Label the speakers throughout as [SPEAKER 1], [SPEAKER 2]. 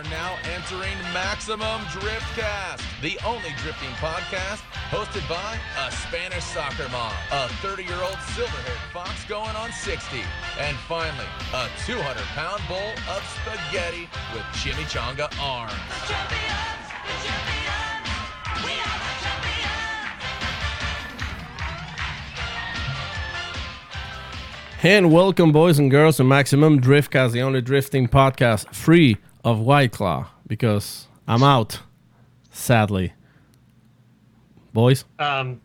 [SPEAKER 1] are now entering Maximum Driftcast, the only drifting podcast hosted by a Spanish soccer mom, a 30-year-old silver-haired fox going on 60, and finally, a 200-pound bowl of spaghetti with chimichanga arms.
[SPEAKER 2] The champions, we are the champions.
[SPEAKER 3] And welcome, boys and girls, to Maximum Driftcast, the only drifting podcast free of White Claw, because I'm out, sadly. Boys?
[SPEAKER 4] Do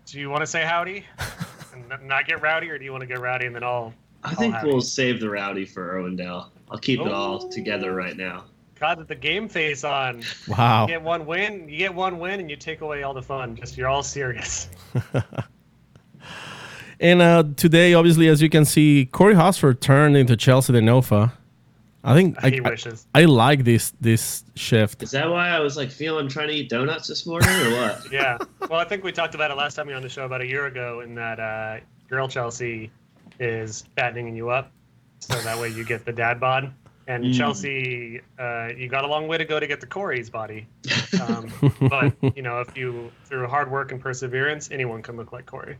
[SPEAKER 4] you want to say howdy and not get rowdy, or do you want to get rowdy and then all?
[SPEAKER 5] I think we'll save the rowdy for Irwindale. I'll keep it all together right now.
[SPEAKER 4] God, the game face on.
[SPEAKER 3] Wow.
[SPEAKER 4] You get one win, and you take away all the fun. You're all serious.
[SPEAKER 3] And today, obviously, as you can see, Corey Hosford turned into Chelsea DeNofa. I think
[SPEAKER 4] He wishes.
[SPEAKER 3] I like this shift.
[SPEAKER 5] Is that why I was feeling trying to eat donuts this morning, or what?
[SPEAKER 4] Yeah. Well, I think we talked about it last time you were on the show about a year ago, in that girl Chelsea is fattening you up, so that way you get the dad bod. And Chelsea, you got a long way to go to get to Corey's body. But if you through hard work and perseverance, anyone can look like Corey.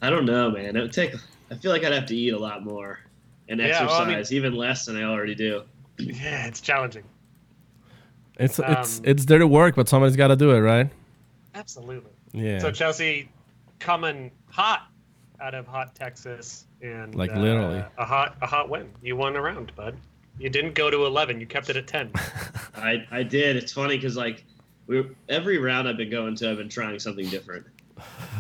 [SPEAKER 5] I don't know, man. It would take. I feel like I'd have to eat a lot more and exercise, even less than I already do.
[SPEAKER 4] Yeah, it's challenging.
[SPEAKER 3] It's dirty work, but somebody's got to do it, right?
[SPEAKER 4] Absolutely.
[SPEAKER 3] Yeah.
[SPEAKER 4] So Chelsea coming hot out of hot Texas, and
[SPEAKER 3] literally
[SPEAKER 4] a hot win. You won a round, bud. You didn't go to 11. You kept it at 10.
[SPEAKER 5] I did. It's funny because every round I've been going to, I've been trying something different.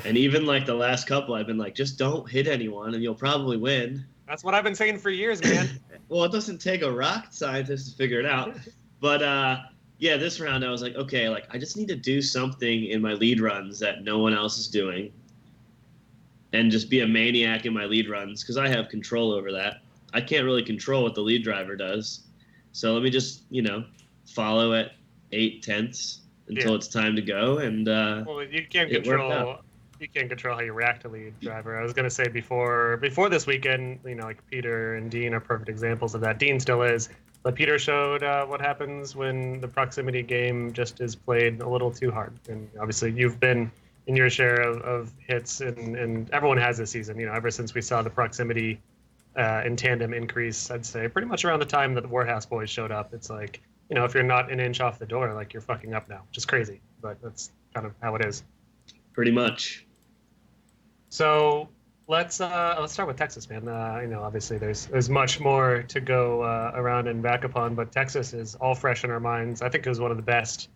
[SPEAKER 5] And even the last couple, I've been just don't hit anyone and you'll probably win.
[SPEAKER 4] That's what I've been saying for years, man.
[SPEAKER 5] Well, it doesn't take a rocket scientist to figure it out. But this round I was okay, I just need to do something in my lead runs that no one else is doing. And just be a maniac in my lead runs, because I have control over that. I can't really control what the lead driver does. So let me just, follow at 8/10 until it's time to go. And
[SPEAKER 4] well, you can't control how you react to lead driver. I was going to say before this weekend, Peter and Dean are perfect examples of that. Dean still is. But Peter showed what happens when the proximity game just is played a little too hard. And obviously you've been in your share of hits, and everyone has this season, ever since we saw the proximity in tandem increase, I'd say pretty much around the time that the Warhouse boys showed up. It's if you're not an inch off the door, you're fucking up now, which is crazy, but that's kind of how it is.
[SPEAKER 5] Pretty much.
[SPEAKER 4] So let's start with Texas, man. Obviously there's much more to go around and back upon, but Texas is all fresh in our minds. I think it was one of the best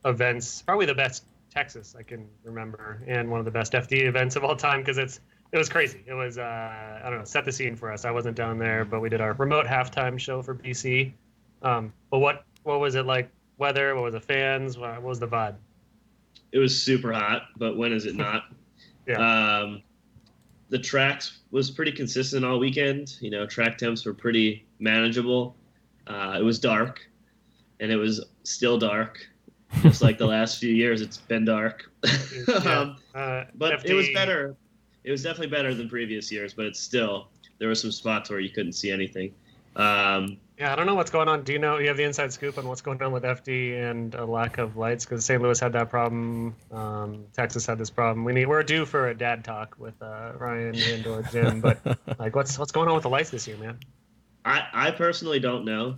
[SPEAKER 4] events, probably the best Texas I can remember, and one of the best FD events of all time, because it was crazy. It was I don't know, set the scene for us. I wasn't down there, but we did our remote halftime show for BC. But what was it like? Weather? What was the fans? What was the vibe?
[SPEAKER 5] It was super hot, but when is it not?
[SPEAKER 4] Yeah.
[SPEAKER 5] The tracks was pretty consistent all weekend. Track temps were pretty manageable. It was dark, and it was still dark. Just like the last few years, it's been dark. But FD... it was better. It was definitely better than previous years, but it's still, there were some spots where you couldn't see anything.
[SPEAKER 4] I don't know what's going on. Do you know, you have the inside scoop on what's going on with FD and a lack of lights? Because St. Louis had that problem. Texas had this problem. We're due for a dad talk with Ryan and or Jim, but what's going on with the lights this year, man?
[SPEAKER 5] I personally don't know.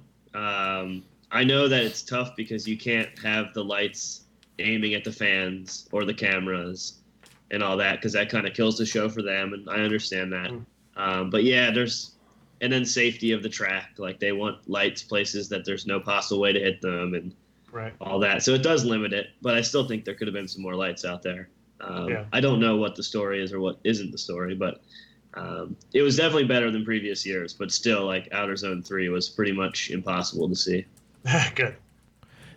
[SPEAKER 5] I know that it's tough because you can't have the lights aiming at the fans or the cameras and all that, because that kind of kills the show for them, and I understand that. But yeah, and then safety of the track. They want lights places that there's no possible way to hit them and all that. So it does limit it, but I still think there could have been some more lights out there. I don't know what the story is or what isn't the story, but it was definitely better than previous years, but still Outer Zone 3 was pretty much impossible to see.
[SPEAKER 4] Good.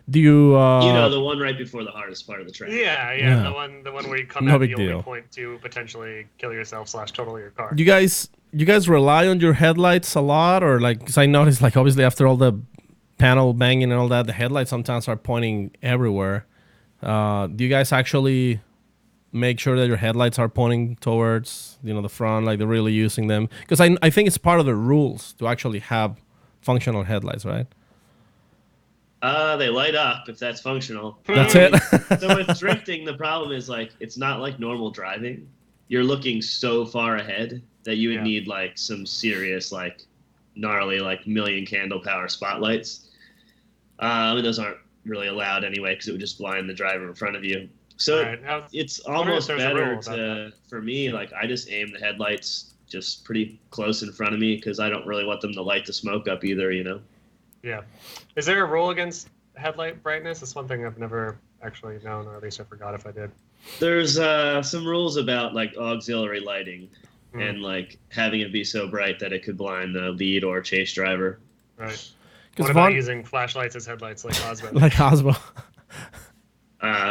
[SPEAKER 3] Do you
[SPEAKER 5] the one right before the hardest part of the track?
[SPEAKER 4] Yeah. The one where you come at the only point to potentially kill yourself / total your car.
[SPEAKER 3] Do you guys rely on your headlights a lot, or because I noticed obviously after all the panel banging and all that, the headlights sometimes are pointing everywhere. Do you guys actually make sure that your headlights are pointing towards the front, they're really using them? Because I think it's part of the rules to actually have functional headlights, right?
[SPEAKER 5] They light up if that's functional.
[SPEAKER 3] That's it.
[SPEAKER 5] So with drifting, the problem is like it's not like normal driving. You're looking so far ahead that you would need like some serious like gnarly like million candle power spotlights. And those aren't really allowed anyway because it would just blind the driver in front of you. So it's almost better for me, like I just aim the headlights just pretty close in front of me because I don't really want them to light the smoke up either, you know?
[SPEAKER 4] Yeah. Is there a rule against headlight brightness? That's one thing I've never actually known, or at least I forgot if I did.
[SPEAKER 5] There's some rules about like auxiliary lighting and like having it be so bright that it could blind the lead or chase driver.
[SPEAKER 4] Right. What about using flashlights as headlights like Osmo?
[SPEAKER 3] Like Osmo.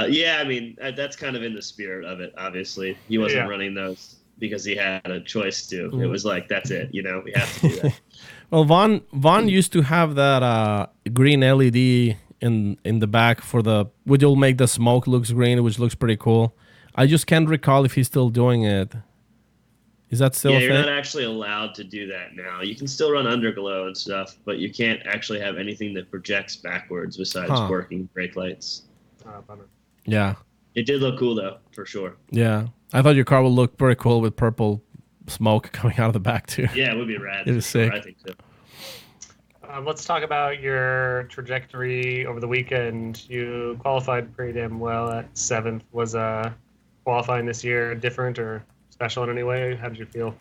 [SPEAKER 5] Yeah, I mean, that's kind of in the spirit of it, obviously. He wasn't running those because he had a choice to. It was like, that's it, you know, we have to do that.
[SPEAKER 3] Well, Vaughn used to have that green LED in the back for the, which will make the smoke looks green, which looks pretty cool. I just can't recall if he's still doing it. Is that still a thing?
[SPEAKER 5] You're not actually allowed to do that now. You can still run underglow and stuff, but you can't actually have anything that projects backwards besides working brake lights.
[SPEAKER 4] Bummer.
[SPEAKER 3] Yeah.
[SPEAKER 5] It did look cool, though, for sure.
[SPEAKER 3] Yeah. I thought your car would look very cool with purple smoke coming out of the back, too.
[SPEAKER 5] Yeah, it would be rad.
[SPEAKER 3] It was sick.
[SPEAKER 5] I think so.
[SPEAKER 4] Let's talk about your trajectory over the weekend. You qualified pretty damn well at 7th. Was qualifying this year different or special in any way? How did you feel?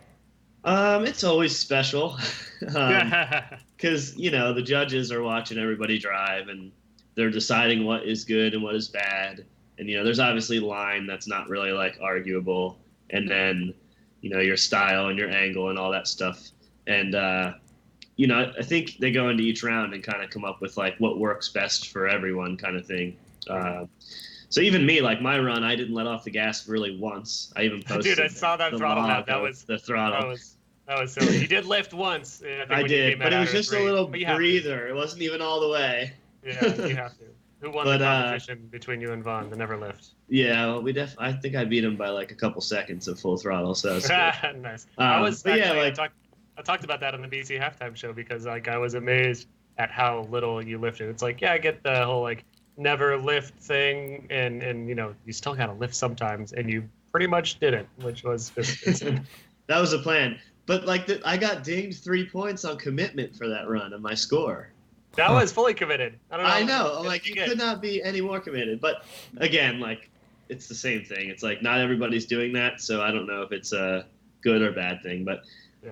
[SPEAKER 5] It's always special. Because, you know, the judges are watching everybody drive, and they're deciding what is good and what is bad. And, you know, there's obviously line that's not really, like, arguable. And then, you know, your style and your angle and all that stuff. And, you know, I think they go into each round and kind of come up with, like, what works best for everyone kind of thing. So even me, like, my run, I didn't let off the gas really once. I even posted
[SPEAKER 4] Dude, I saw that throttle map. That was
[SPEAKER 5] the throttle.
[SPEAKER 4] That was silly. You did lift once.
[SPEAKER 5] I did, but it was just a little breather. It wasn't even all the way.
[SPEAKER 4] Yeah, you have to. Who won the competition between you and Vaughn, the never lift?
[SPEAKER 5] Yeah, well, I think I beat him by like a couple seconds of full throttle, so it's
[SPEAKER 4] nice. I talked about that on the BC halftime show because like I was amazed at how little you lifted. It's like, yeah, I get the whole like never lift thing, and you know you still gotta lift sometimes, and you pretty much didn't, which was just
[SPEAKER 5] that was the plan. But like I got dinged 3 points on commitment for that run on my score.
[SPEAKER 4] That was fully committed.
[SPEAKER 5] I know. I'm like, you could not be any more committed. But again, like, it's the same thing. It's like not everybody's doing that, so I don't know if it's a good or bad thing. But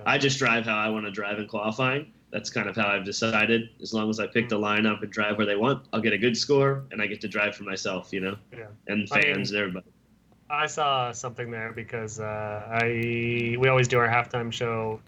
[SPEAKER 5] I just drive how I want to drive in qualifying. That's kind of how I've decided. As long as I pick the lineup and drive where they want, I'll get a good score, and I get to drive for myself, you know?
[SPEAKER 4] Yeah.
[SPEAKER 5] And fans and everybody.
[SPEAKER 4] I saw something there because we always do our halftime show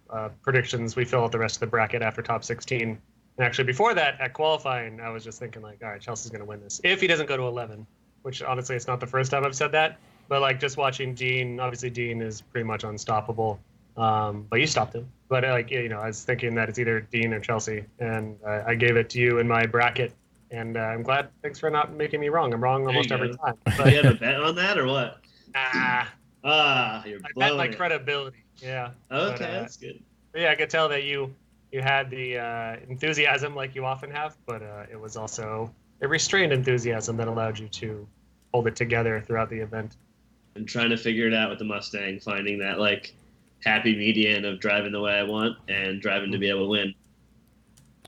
[SPEAKER 4] predictions. We fill out the rest of the bracket after top 16. And actually, before that, at qualifying, I was just thinking, like, all right, Chelsea's going to win this. If he doesn't go to 11, which, honestly, it's not the first time I've said that. But, like, just watching Dean, obviously Dean is pretty much unstoppable. But you stopped him. But, like, you know, I was thinking that it's either Dean or Chelsea. And I gave it to you in my bracket. And I'm glad. Thanks for not making me wrong. I'm wrong almost every time.
[SPEAKER 5] But you have a bet on that or what?
[SPEAKER 4] You're I bet my credibility. Yeah.
[SPEAKER 5] Okay, that's good.
[SPEAKER 4] Yeah, I could tell that you had the enthusiasm like you often have, but it was also a restrained enthusiasm that allowed you to hold it together throughout the event.
[SPEAKER 5] And trying to figure it out with the Mustang, finding that like happy median of driving the way I want and driving to be able to win.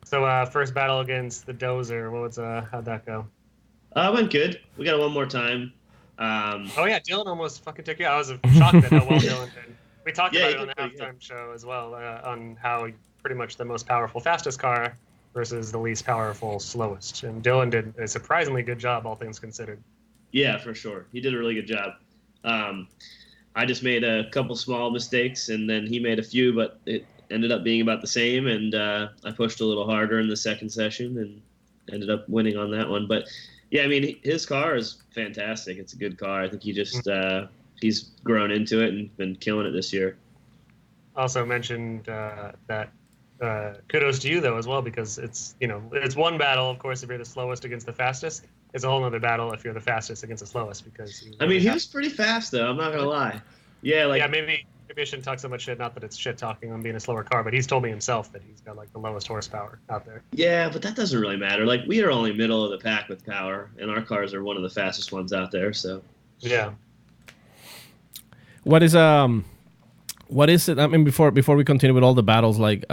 [SPEAKER 4] So first battle against the Dozer, how'd that go?
[SPEAKER 5] Went good. We got it one more time.
[SPEAKER 4] Oh yeah, Dylan almost fucking took you. I was shocked at how well Dylan did. We talked about it on the halftime show as well, on how pretty much the most powerful, fastest car versus the least powerful, slowest. And Dylan did a surprisingly good job, all things considered.
[SPEAKER 5] Yeah, for sure. He did a really good job. I just made a couple small mistakes, and then he made a few, but it ended up being about the same. And I pushed a little harder in the second session and ended up winning on that one. But yeah, I mean, his car is fantastic. It's a good car. I think he just he's grown into it and been killing it this year.
[SPEAKER 4] Also mentioned that kudos to you though as well, because it's one battle, of course, if you're the slowest against the fastest. It's a whole other battle if you're the fastest against the slowest, because
[SPEAKER 5] he was pretty fast though. I'm not gonna lie. Yeah, like
[SPEAKER 4] maybe maybe I shouldn't talk so much shit. Not that it's shit talking on being a slower car, but he's told me himself that he's got like the lowest horsepower out there.
[SPEAKER 5] Yeah, but that doesn't really matter. Like, we are only middle of the pack with power, and our cars are one of the fastest ones out there. So
[SPEAKER 4] Yeah.
[SPEAKER 3] What is it? I mean, before we continue with all the battles, like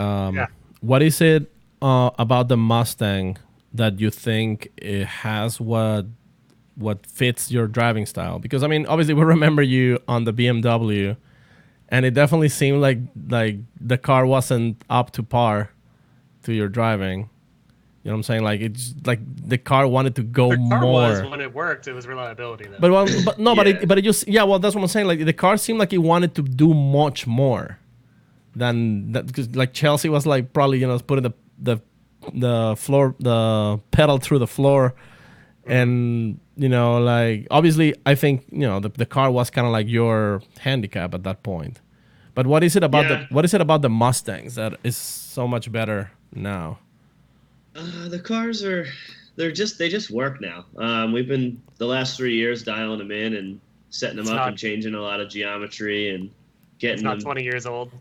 [SPEAKER 3] what is it about the Mustang that you think it has what fits your driving style? Because I mean, obviously we remember you on the BMW, and it definitely seemed like the car wasn't up to par to your driving. You know what I'm saying? Like, it's like the car wanted to go
[SPEAKER 4] The car
[SPEAKER 3] more.
[SPEAKER 4] was, when it worked, it was reliability though.
[SPEAKER 3] But no, but it just well, that's what I'm saying. Like, the car seemed like it wanted to do much more than that, because like Chelsea was like probably, you know, putting the floor, the pedal through the floor, and you know, like, obviously I think, you know, the car was kind of like your handicap at that point. But what is it about the Mustangs that is so much better now?
[SPEAKER 5] the cars they just work now. We've been the last 3 years dialing them in and setting them up and changing a lot of geometry and getting
[SPEAKER 4] it's not
[SPEAKER 5] them
[SPEAKER 4] 20 years old.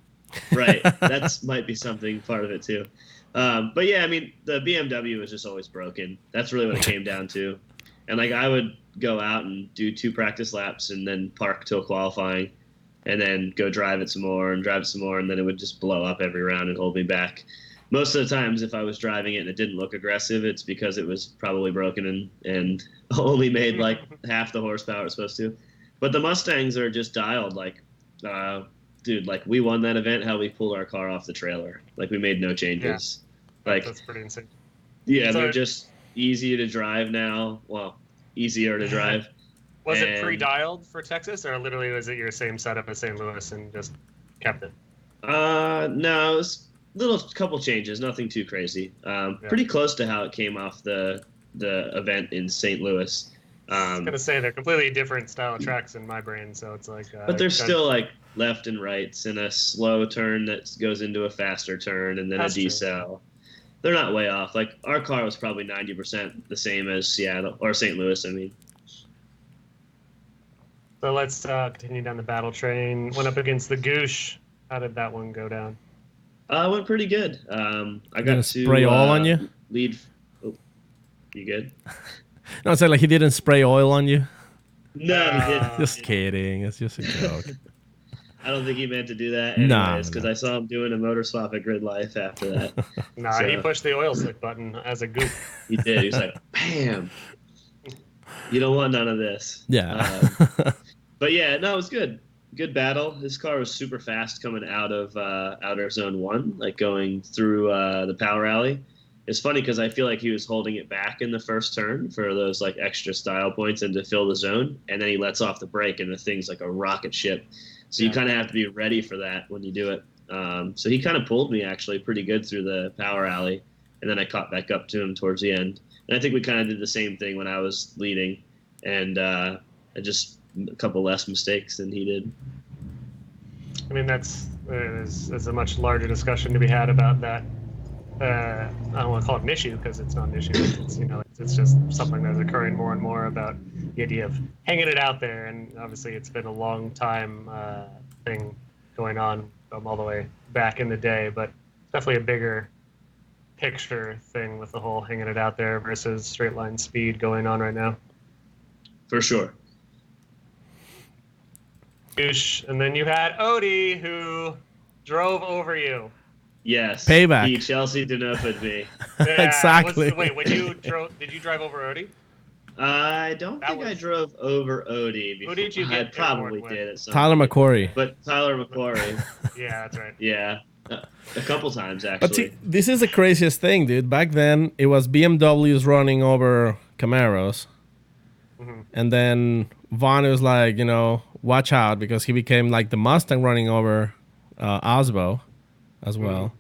[SPEAKER 5] right. That's might be something part of it too. But yeah, I mean, the BMW was just always broken. That's really what it came down to. And like, I would go out and do 2 practice laps and then park till qualifying, and then go drive it some more, and then it would just blow up every round and hold me back. Most of the times, if I was driving it and it didn't look aggressive, it's because it was probably broken and only made like half the horsepower it's supposed to. But the Mustangs are just dialed like, dude, like, we won that event how we pulled our car off the trailer. Like, we made no changes.
[SPEAKER 4] Yeah.
[SPEAKER 5] Like,
[SPEAKER 4] That's pretty insane.
[SPEAKER 5] yeah,
[SPEAKER 4] So,
[SPEAKER 5] they're just easy to drive now. Well, easier to drive.
[SPEAKER 4] Was it pre-dialed for Texas, or literally was it your same setup as St. Louis and just kept it?
[SPEAKER 5] No, it was couple changes, nothing too crazy. Pretty close to how it came off the event in St. Louis.
[SPEAKER 4] I was gonna say they're completely different style of tracks in my brain, so it's like.
[SPEAKER 5] But there's still like left and rights and a slow turn that goes into a faster turn, and then a decel. They're not way off. Like, our car was probably 90% the same as Seattle or St. Louis. I mean.
[SPEAKER 4] So let's continue down the battle train. Went up against the Goosh. How did that one go down?
[SPEAKER 5] Went pretty good. I got to
[SPEAKER 3] spray oil on you.
[SPEAKER 5] Lead. Oh, you good?
[SPEAKER 3] No, it's like he didn't spray oil on you.
[SPEAKER 5] No, he didn't.
[SPEAKER 3] Just kidding. It's just a joke.
[SPEAKER 5] I don't think he meant to do that anyways, because I saw him doing a motor swap at Grid Life after that.
[SPEAKER 4] He pushed the oil slick button as a goof.
[SPEAKER 5] He did. He was like, bam. You don't want none of this.
[SPEAKER 3] Yeah.
[SPEAKER 5] But yeah, no, it was good. Good battle. His car was super fast coming out of outer zone 1, like going through the power alley. It's funny because I feel like he was holding it back in the first turn for those like extra style points and to fill the zone, and then he lets off the brake and the thing's like a rocket ship. So you kind of have to be ready for that when you do it. So he kind of pulled me actually pretty good through the power alley, and then I caught back up to him towards the end. And I think we kind of did the same thing when I was leading, and I just a couple less mistakes than he did.
[SPEAKER 4] I mean, there's a much larger discussion to be had about that. I don't want to call it an issue because it's not an issue. It's, you know, it's just something that's occurring more and more about the idea of hanging it out there. And obviously, it's been a long time thing going on all the way back in the day, but definitely a bigger picture thing with the whole hanging it out there versus straight line speed going on right now.
[SPEAKER 5] For sure.
[SPEAKER 4] And then you had Odie, who drove over you.
[SPEAKER 5] Yes.
[SPEAKER 3] Payback.
[SPEAKER 5] He Chelsea DeNofa me.
[SPEAKER 4] Yeah,
[SPEAKER 3] Exactly.
[SPEAKER 4] Wait, when you drove, did you drive over Odie?
[SPEAKER 5] I don't think I drove over Odie before.
[SPEAKER 4] Who did you get?
[SPEAKER 5] I probably did at some
[SPEAKER 3] Tyler
[SPEAKER 5] point.
[SPEAKER 3] McQuarrie.
[SPEAKER 5] But Tyler McQuarrie.
[SPEAKER 4] Yeah, that's right.
[SPEAKER 5] Yeah. A couple times, actually.
[SPEAKER 3] But see, this is the craziest thing, dude. Back then, it was BMWs running over Camaros.
[SPEAKER 4] Mm-hmm.
[SPEAKER 3] And then Vaughn was like, you know, watch out, because he became like the Mustang running over Osbo as well.
[SPEAKER 4] Mm-hmm.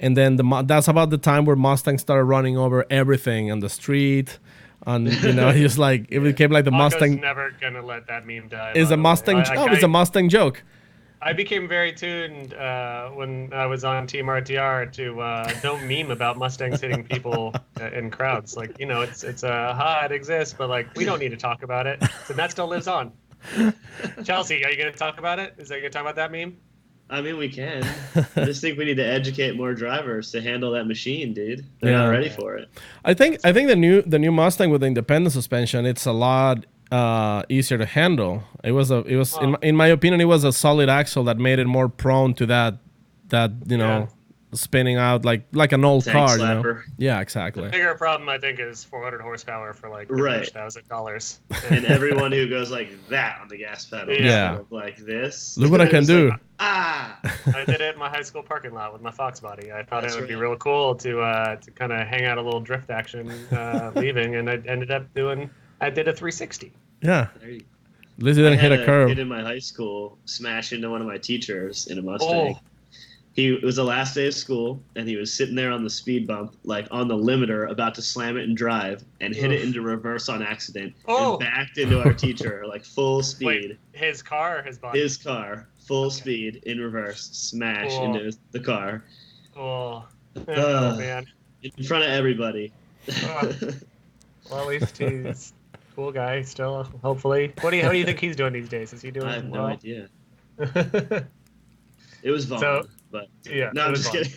[SPEAKER 3] And then that's about the time where Mustang started running over everything on the street. You know, he was like, it became like the
[SPEAKER 4] Marco's
[SPEAKER 3] Mustang.
[SPEAKER 4] Never gonna let that meme die.
[SPEAKER 3] Is a Mustang? It's a Mustang joke.
[SPEAKER 4] I became very tuned when I was on Team RTR to don't meme about Mustangs hitting people in crowds. Like, you know, it's it exists, but like, we don't need to talk about it. So that still lives on. Chelsea, are you going to talk about it? Are you going to talk about that meme?
[SPEAKER 5] I mean, we can. I just think we need to educate more drivers to handle that machine, dude. They're not ready for it.
[SPEAKER 3] I think the new Mustang with the independent suspension, it's a lot easier to handle. In my opinion, it was a solid axle that made it more prone to that spinning out like an old
[SPEAKER 5] Tank
[SPEAKER 3] car.
[SPEAKER 5] slapper.
[SPEAKER 3] Yeah, exactly.
[SPEAKER 4] The bigger problem, I think, is 400 horsepower for like $1,000.
[SPEAKER 5] And everyone who goes like that on the gas pedal,
[SPEAKER 3] Yeah.
[SPEAKER 5] like this.
[SPEAKER 3] Look what I can do.
[SPEAKER 5] Ah.
[SPEAKER 4] I did it in my high school parking lot with my Fox body. I thought
[SPEAKER 5] That's
[SPEAKER 4] it would be
[SPEAKER 5] right.
[SPEAKER 4] real cool to kind of hang out a little drift action leaving, and I ended up I did a 360.
[SPEAKER 3] Yeah.
[SPEAKER 5] There you
[SPEAKER 3] At least it didn't hit a
[SPEAKER 5] kid
[SPEAKER 3] curve.
[SPEAKER 5] in my high school smash into one of my teachers in a Mustang. It was the last day of school, and he was sitting there on the speed bump, like on the limiter, about to slam it and drive, and hit it into reverse on accident, and backed into our teacher, like full speed.
[SPEAKER 4] Wait, his car or his body?
[SPEAKER 5] His car, full speed, in reverse, smash into the car.
[SPEAKER 4] Oh man.
[SPEAKER 5] In front of everybody.
[SPEAKER 4] Well, at least he's a cool guy still, hopefully. How do you think he's doing these days? Is he doing
[SPEAKER 5] I have no
[SPEAKER 4] well?
[SPEAKER 5] idea. It was Vaughn, but
[SPEAKER 4] Yeah.
[SPEAKER 5] no, I'm just kidding.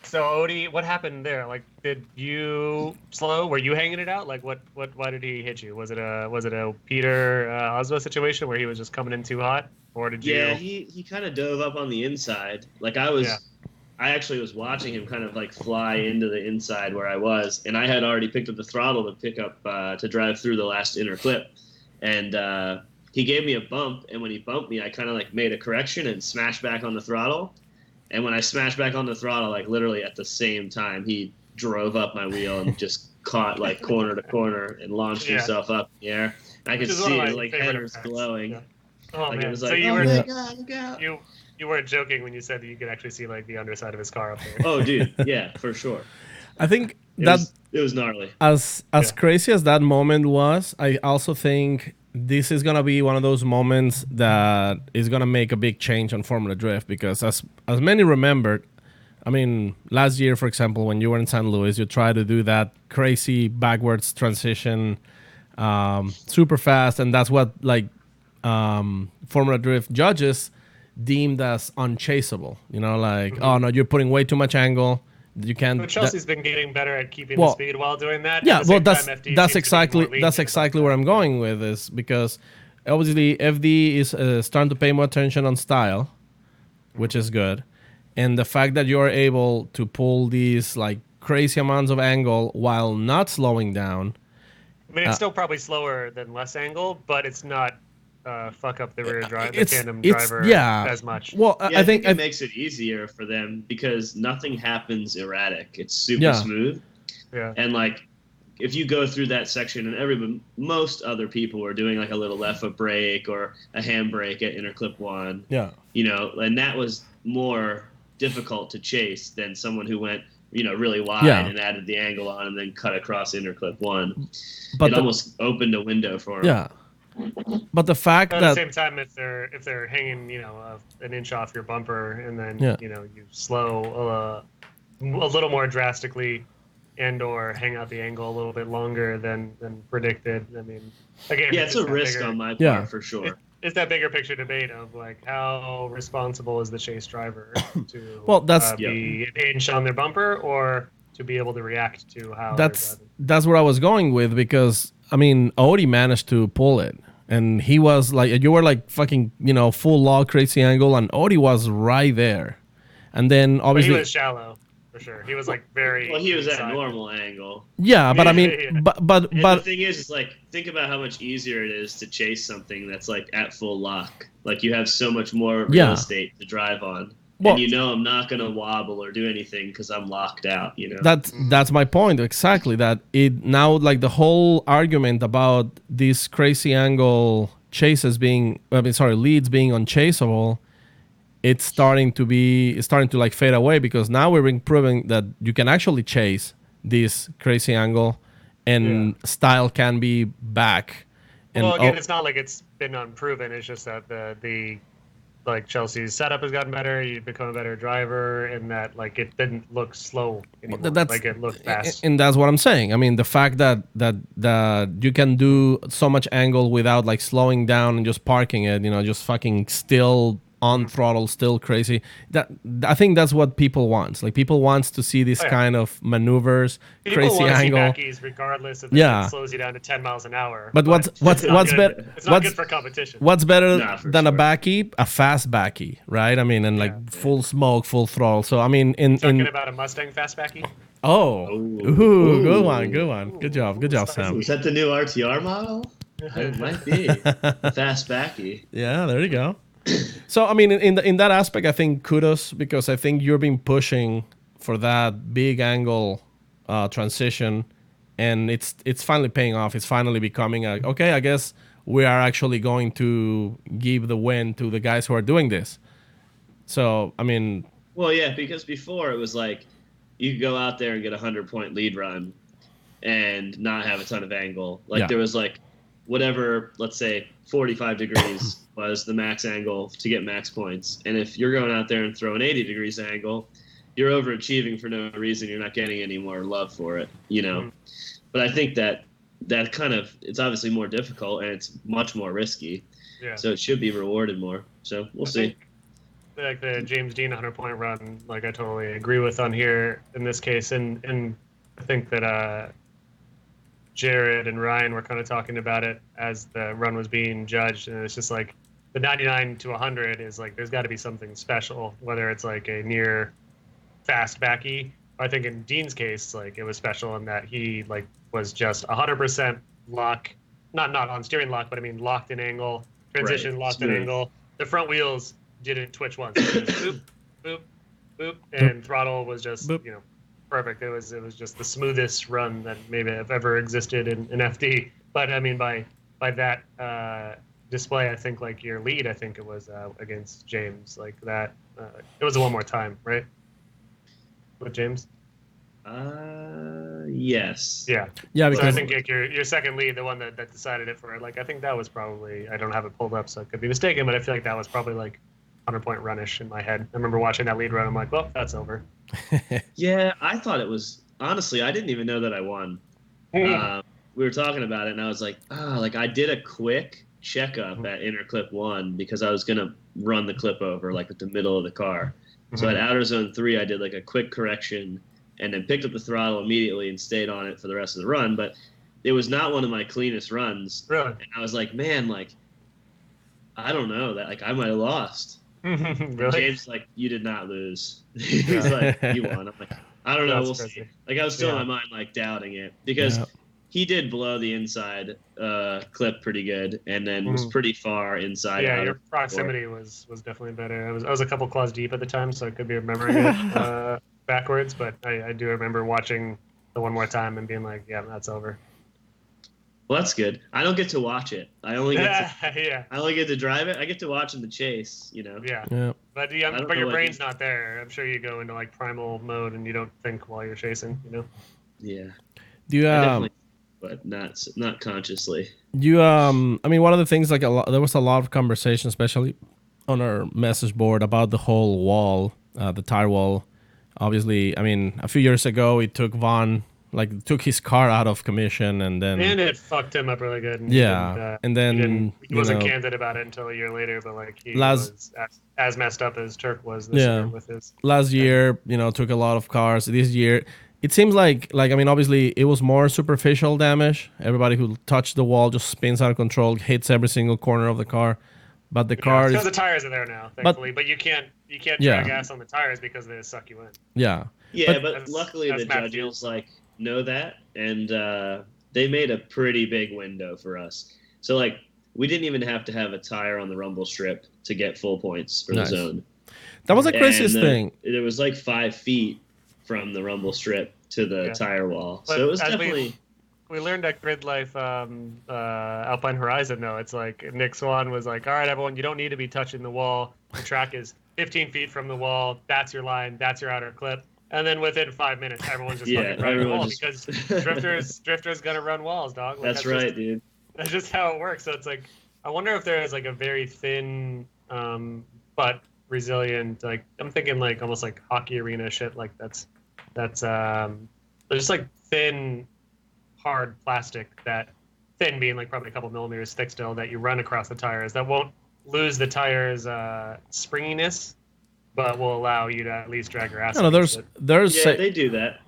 [SPEAKER 4] So Odie, what happened there? Like, did you slow? Were you hanging it out? Like, why did he hit you? Was it a Peter Osmo situation where he was just coming in too hot, or did you?
[SPEAKER 5] Yeah, he kind of dove up on the inside. Like I actually was watching him kind of like fly into the inside where I was, and I had already picked up the throttle to pick up to drive through the last inner clip, and he gave me a bump, and when he bumped me, I kind of like made a correction and smashed back on the throttle. And when I smashed back on the throttle, like literally at the same time, he drove up my wheel and just caught like corner to corner and launched himself up in the air. And I could see his like head was glowing.
[SPEAKER 4] Yeah. Oh
[SPEAKER 5] Like
[SPEAKER 4] man!
[SPEAKER 5] it was
[SPEAKER 4] So
[SPEAKER 5] like,
[SPEAKER 4] you
[SPEAKER 5] oh
[SPEAKER 4] were
[SPEAKER 5] my God, look out.
[SPEAKER 4] you weren't joking when you said that you could actually see like the underside of his car up there.
[SPEAKER 5] Oh, dude, yeah, for sure.
[SPEAKER 3] I think
[SPEAKER 5] It was gnarly.
[SPEAKER 3] as crazy as that moment was, I also think this is gonna be one of those moments that is gonna make a big change on Formula Drift, because as many remembered, I mean, last year, for example, when you were in St. Louis, you tried to do that crazy backwards transition super fast, and that's what Formula Drift judges deemed as unchaseable. You know, like, oh no, you're putting way too much angle. You can't.
[SPEAKER 4] But Chelsea's been getting better at keeping the speed while doing that.
[SPEAKER 3] Yeah, well, that's
[SPEAKER 4] exactly
[SPEAKER 3] where I'm going with this, because obviously FD is starting to pay more attention on style, which is good, and the fact that you're able to pull these like crazy amounts of angle while not slowing down.
[SPEAKER 4] I mean, it's still probably slower than less angle, but it's not fuck up the rear drive, the tandem driver as much.
[SPEAKER 3] Well,
[SPEAKER 5] I think it makes it easier for them because nothing happens erratic. It's super smooth.
[SPEAKER 4] Yeah.
[SPEAKER 5] And like, if you go through that section, and most other people were doing like a little left foot brake or a handbrake at inner clip one.
[SPEAKER 3] Yeah.
[SPEAKER 5] You know, and that was more difficult to chase than someone who went, you know, really wide and added the angle on and then cut across inner clip one. But it almost opened a window for them.
[SPEAKER 3] Yeah. But the fact
[SPEAKER 4] at
[SPEAKER 3] that
[SPEAKER 4] the same time, if they're hanging, you know, an inch off your bumper, and then you know you slow a little more drastically, and/or hang out the angle a little bit longer than predicted. I mean, again,
[SPEAKER 5] it's a risk on my part for sure.
[SPEAKER 4] It's that bigger picture debate of like how responsible is the chase driver to be an inch on their bumper, or to be able to react to how
[SPEAKER 3] that's where I was going with, because I mean Odie managed to pull it, and he was like, you were like fucking, you know, full log crazy angle, and Odie was right there, and then obviously
[SPEAKER 4] he was shallow for sure. He was like very
[SPEAKER 5] well. He was at normal angle.
[SPEAKER 3] Yeah, but I mean, but
[SPEAKER 5] the thing is like, think about how much easier it is to chase something that's like at full lock. Like you have so much more real estate to drive on. Well, and you know I'm not gonna wobble or do anything because I'm locked out. You know.
[SPEAKER 3] That's my point exactly. That it now, like the whole argument about these crazy angle chases being, leads being unchaseable, it's starting to like fade away, because now we're being proven that you can actually chase this crazy angle, and style can be back. And
[SPEAKER 4] well, again, it's not like it's been unproven. It's just that the like Chelsea's setup has gotten better. You've become a better driver, and that like it didn't look slow anymore. Like it looked fast.
[SPEAKER 3] And that's what I'm saying. I mean, the fact that you can do so much angle without like slowing down and just parking it, you know, just fucking still on throttle, still crazy. That I think that's what people want. Like people wants to see this kind of maneuvers,
[SPEAKER 4] People
[SPEAKER 3] crazy
[SPEAKER 4] want to
[SPEAKER 3] angle.
[SPEAKER 4] see backies regardless if it slows you down to 10 miles an hour.
[SPEAKER 3] But what's better?
[SPEAKER 4] It's not good for competition.
[SPEAKER 3] What's better
[SPEAKER 5] Nah, for
[SPEAKER 3] than a
[SPEAKER 5] sure.
[SPEAKER 3] backy? A fast backy, right? I mean, and like full smoke, full throttle. So I mean,
[SPEAKER 4] Talking about a Mustang fastbacky.
[SPEAKER 3] Ooh, good one. Good job, Sam.
[SPEAKER 5] Is that the new RTR model? It might be. Fast backy.
[SPEAKER 3] Yeah, there you go. So I mean, in that aspect, I think kudos, because I think you've been pushing for that big angle transition, and it's finally paying off. It's finally becoming okay. I guess we are actually going to give the win to the guys who are doing this. So I mean,
[SPEAKER 5] Well, yeah, because before it was like you could go out there and get a 100-point lead run and not have a ton of angle. Like there was like whatever, let's say 45 degrees was the max angle to get max points. And if you're going out there and throwing 80 degrees angle, you're overachieving for no reason. You're not getting any more love for it, you know. Mm-hmm. But I think that kind of, it's obviously more difficult and it's much more risky. Yeah. So it should be rewarded more. So we'll see.
[SPEAKER 4] Like the James Dean 100-point run, like I totally agree with on here in this case, and I think that Jared and Ryan were kind of talking about it as the run was being judged, and it's just like the 99 to 100 is like there's got to be something special, whether it's like a near fast backy. I think in Dean's case, like it was special in that he like was just 100% lock, not on steering lock, but I mean locked in angle, transition locked in angle. The front wheels didn't twitch once. It was boop, boop, boop, and throttle was just perfect. It was just the smoothest run that maybe have ever existed in FD. But I mean, by that display, I think like your lead, I think it was against James, like that. It was a one more time, right? With James.
[SPEAKER 5] Yes.
[SPEAKER 4] Yeah.
[SPEAKER 3] Because
[SPEAKER 4] so I think like your second lead, the one that decided it for, like I think that was probably, I don't have it pulled up, so I could be mistaken, but I feel like that was probably like 100-point runish in my head. I remember watching that lead run. I'm like, well, that's over.
[SPEAKER 5] Yeah, I thought it was, honestly, I didn't even know that I won. We were talking about it, and I was like, like I did a quick checkup at inner clip 1 because I was going to run the clip over, like at the middle of the car. So at outer zone 3, I did like a quick correction and then picked up the throttle immediately and stayed on it for the rest of the run. But it was not one of my cleanest runs. Really? And I was like, man, like, I don't know, that like I might have lost. Really? James like, you did not lose. He's like, you won. I'm like, I don't know, we'll see. Like I was still in my mind like doubting it because he did blow the inside clip pretty good and then was pretty far inside.
[SPEAKER 4] Yeah, your proximity was definitely better. I was a couple claws deep at the time, so I could be remembering it backwards, but I do remember watching the one more time and being like, yeah, that's over.
[SPEAKER 5] Well, that's good. I don't get to watch it. I only get to, I only get to drive it. I get to watch in the chase, you know.
[SPEAKER 4] Yeah. But your brain's not there. I'm sure you go into like primal mode and you don't think while you're chasing, you know.
[SPEAKER 5] Yeah.
[SPEAKER 3] Do you
[SPEAKER 5] definitely, but not consciously.
[SPEAKER 3] You I mean, one of the things there was a lot of conversation, especially on our message board, about the whole wall, the tire wall. Obviously, I mean, a few years ago, it took took his car out of commission, and
[SPEAKER 4] it fucked him up really good. And
[SPEAKER 3] and then
[SPEAKER 4] he wasn't candid about it until a year later, but like he was as messed up as Turk was this year with his.
[SPEAKER 3] Last year, took a lot of cars. This year, it seems like I mean, obviously, it was more superficial damage. Everybody who touched the wall just spins out of control, hits every single corner of the car. But the car
[SPEAKER 4] because the tires are there now, thankfully. But you can't drag gas on the tires because they suck you in.
[SPEAKER 3] Yeah.
[SPEAKER 5] Yeah, but luckily the judges know that, and they made a pretty big window for us. So like we didn't even have to have a tire on the rumble strip to get full points for the zone.
[SPEAKER 3] That was the craziest thing.
[SPEAKER 5] It was like 5 feet from the rumble strip to the tire wall. But so it was definitely.
[SPEAKER 4] We learned at Grid Life Alpine Horizon, though. It's like Nick Swan was like, all right, everyone, you don't need to be touching the wall. The track is 15 feet from the wall. That's your line. That's your outer clip. And then within 5 minutes, everyone's just fucking running the wall because Drifter's going to run walls, dog.
[SPEAKER 5] Like, that's right, dude.
[SPEAKER 4] That's just how it works. So it's like, I wonder if there is like a very thin but resilient, like I'm thinking like almost like hockey arena shit. Like that's just like thin, hard plastic, that thin being like probably a couple millimeters thick still, that you run across the tires that won't lose the tire's springiness, but will allow you to at least drag your ass.
[SPEAKER 3] I don't know,
[SPEAKER 4] against it.
[SPEAKER 3] there's
[SPEAKER 5] Yeah, they do that.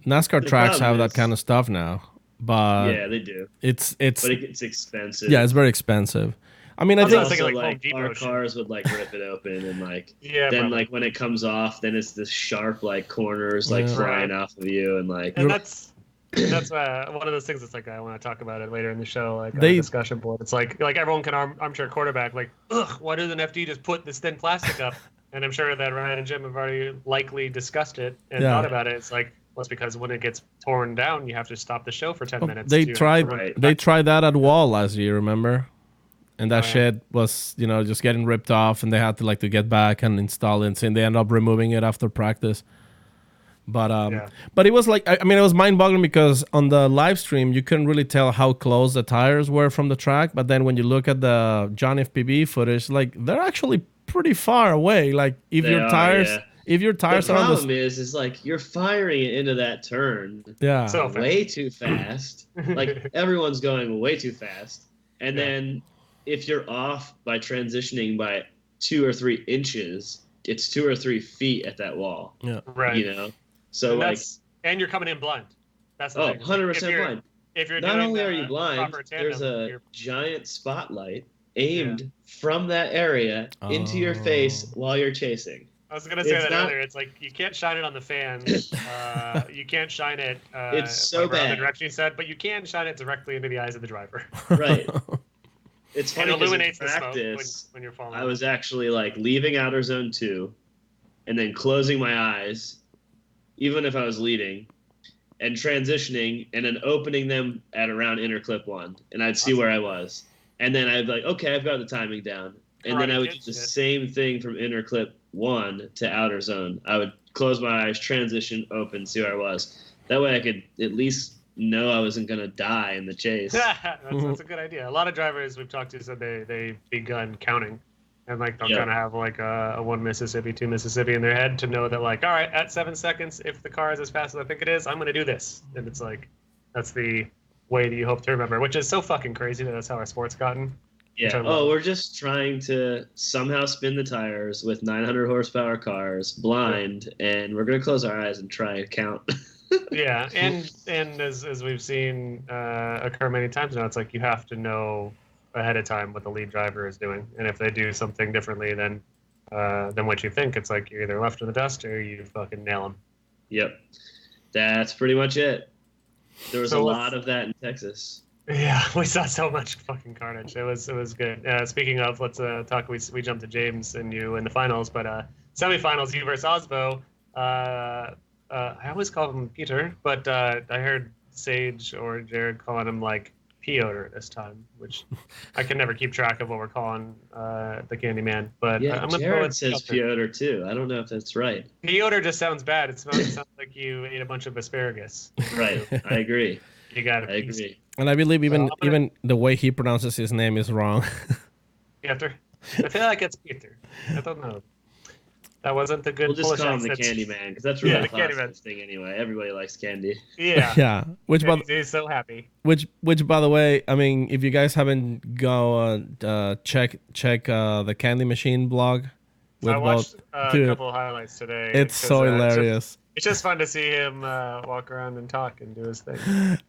[SPEAKER 3] NASCAR
[SPEAKER 5] the
[SPEAKER 3] tracks
[SPEAKER 5] problem
[SPEAKER 3] have that
[SPEAKER 5] is-
[SPEAKER 3] kind of stuff now, but
[SPEAKER 5] Yeah, they do.
[SPEAKER 3] it's
[SPEAKER 5] But it's expensive.
[SPEAKER 3] yeah, it's very expensive. I mean, I
[SPEAKER 4] Also,
[SPEAKER 3] think
[SPEAKER 4] I was thinking,
[SPEAKER 5] Also,
[SPEAKER 4] like, Home
[SPEAKER 5] like
[SPEAKER 4] Depot
[SPEAKER 5] our
[SPEAKER 4] shit.
[SPEAKER 5] cars would like rip it open and like
[SPEAKER 4] Yeah,
[SPEAKER 5] then
[SPEAKER 4] probably.
[SPEAKER 5] like when it comes off, then it's this sharp like corners like
[SPEAKER 3] Yeah.
[SPEAKER 5] flying
[SPEAKER 4] Right.
[SPEAKER 5] off of you and like
[SPEAKER 4] And that's one of those things that's like I want to talk about it later in the show, like on
[SPEAKER 3] They-
[SPEAKER 4] the discussion board. It's like everyone can armchair quarterback, like, ugh, why doesn't FD just put this thin plastic up? And I'm sure that Ryan and Jim have already likely discussed it and
[SPEAKER 3] Yeah.
[SPEAKER 4] thought about it. It's like, well, it's because when it gets torn down, you have to stop the show for 10 minutes.
[SPEAKER 3] they
[SPEAKER 4] to-
[SPEAKER 3] tried
[SPEAKER 5] Right.
[SPEAKER 3] they tried that at Wall last year, remember? And that
[SPEAKER 4] Oh, yeah.
[SPEAKER 3] shit was, just getting ripped off, and they had to get back and install it, and they end up removing it after practice. But
[SPEAKER 4] Yeah.
[SPEAKER 3] but it was like, I mean, it was mind-boggling because on the live stream you couldn't really tell how close the tires were from the track, but then when you look at the John FPV footage, like they're actually pretty far away. Like if
[SPEAKER 5] They
[SPEAKER 3] your
[SPEAKER 5] are,
[SPEAKER 3] tires,
[SPEAKER 5] yeah.
[SPEAKER 3] if your
[SPEAKER 5] the
[SPEAKER 3] tires are on
[SPEAKER 5] problem
[SPEAKER 3] the
[SPEAKER 5] is like you're firing it into that turn
[SPEAKER 3] yeah,
[SPEAKER 4] So fast.
[SPEAKER 5] way too fast. Like everyone's going way too fast. And
[SPEAKER 4] Yeah.
[SPEAKER 5] then if you're off by transitioning by 2 or 3 inches, it's 2 or 3 feet at that wall.
[SPEAKER 4] Right.
[SPEAKER 5] You know? So
[SPEAKER 4] and,
[SPEAKER 5] like
[SPEAKER 4] and you're coming in blind. That's the
[SPEAKER 5] oh,
[SPEAKER 4] thing.
[SPEAKER 5] 100%
[SPEAKER 4] If you're-
[SPEAKER 5] blind.
[SPEAKER 4] If you're
[SPEAKER 5] Not
[SPEAKER 4] doing
[SPEAKER 5] only are
[SPEAKER 4] the
[SPEAKER 5] you blind,
[SPEAKER 4] proper tandem,
[SPEAKER 5] there's a
[SPEAKER 4] you're-
[SPEAKER 5] giant spotlight aimed from that area into your face
[SPEAKER 3] Oh.
[SPEAKER 5] while you're chasing.
[SPEAKER 4] I was gonna say
[SPEAKER 5] It's
[SPEAKER 4] that
[SPEAKER 5] not-
[SPEAKER 4] earlier. It's like you can't shine it on the fans. You can't shine it.
[SPEAKER 5] It's so
[SPEAKER 4] whatever other
[SPEAKER 5] bad.
[SPEAKER 4] direction you said, but you can shine it directly into the eyes of the driver.
[SPEAKER 5] Right. It's
[SPEAKER 4] It
[SPEAKER 5] funny 'cause in
[SPEAKER 4] illuminates the smoke
[SPEAKER 5] practice,
[SPEAKER 4] when you're falling.
[SPEAKER 5] I was actually like leaving outer zone 2 and then closing my eyes, even if I was leading, and transitioning and then opening them at around inner clip 1, and I'd see
[SPEAKER 4] Awesome.
[SPEAKER 5] where I was. And then I'd be like, okay, I've got the timing down. And then
[SPEAKER 4] Karate
[SPEAKER 5] I would
[SPEAKER 4] Kid
[SPEAKER 5] do the
[SPEAKER 4] shit.
[SPEAKER 5] same thing from inner clip 1 to outer zone. I would close my eyes, transition, open, see where I was. That way I could at least know I wasn't going to die in the chase.
[SPEAKER 4] that's a good idea. A lot of drivers we've talked to said they begun counting, and like they'll
[SPEAKER 5] Yeah.
[SPEAKER 4] kind of have like a 1 Mississippi, 2 Mississippi in their head to know that like, all right, at 7 seconds, if the car is as fast as I think it is, I'm gonna do this. And it's like that's the way that you hope to remember, which is so fucking crazy that that's how our sport's gotten.
[SPEAKER 5] Yeah.
[SPEAKER 4] Which I
[SPEAKER 5] Oh,
[SPEAKER 4] love.
[SPEAKER 5] we're just trying to somehow spin the tires with 900 horsepower cars, blind, and we're gonna close our eyes and try and count.
[SPEAKER 4] Yeah, and as we've seen occur many times now, it's like you have to know ahead of time what the lead driver is doing, and if they do something differently than what you think, it's like you're either left in the dust or you fucking nail them.
[SPEAKER 5] Yep. That's pretty much it. There was
[SPEAKER 4] So
[SPEAKER 5] a
[SPEAKER 4] let's-
[SPEAKER 5] lot of that in Texas.
[SPEAKER 4] Yeah, we saw so much fucking carnage. It was good. Speaking of, let's talk. We jumped to James and you in the finals, but semifinals, you versus Osbo. I always call him Peter, but I heard Sage or Jared calling him like Piotr this time, which I can never keep track of what we're calling the Candyman. But
[SPEAKER 5] Yeah,
[SPEAKER 4] I'm gonna throw
[SPEAKER 5] Jared
[SPEAKER 4] it
[SPEAKER 5] says Piotr too. I don't know if that's right.
[SPEAKER 4] Piotr just sounds bad. It sounds like you ate a bunch of asparagus.
[SPEAKER 5] Right. I agree.
[SPEAKER 4] You got
[SPEAKER 5] I
[SPEAKER 4] a piece.
[SPEAKER 5] agree.
[SPEAKER 3] and I believe
[SPEAKER 4] I'm gonna-
[SPEAKER 3] even the way he pronounces his name is wrong.
[SPEAKER 4] Piotr. I feel like it's Peter. I don't know. That wasn't the good
[SPEAKER 5] We'll just
[SPEAKER 4] Polish
[SPEAKER 5] call him the
[SPEAKER 4] accent.
[SPEAKER 5] Candyman because that's really
[SPEAKER 4] Yeah,
[SPEAKER 5] a
[SPEAKER 4] the Candyman.
[SPEAKER 5] classic thing anyway. Everybody likes candy.
[SPEAKER 4] Yeah.
[SPEAKER 3] Yeah, which
[SPEAKER 4] And he's so happy.
[SPEAKER 3] which by the way, I mean, if you guys haven't go check the Candy Machine blog with
[SPEAKER 4] I watched a
[SPEAKER 3] dude,
[SPEAKER 4] couple of highlights today.
[SPEAKER 3] it's so hilarious.
[SPEAKER 4] It's just fun to see him walk around and talk and do his thing.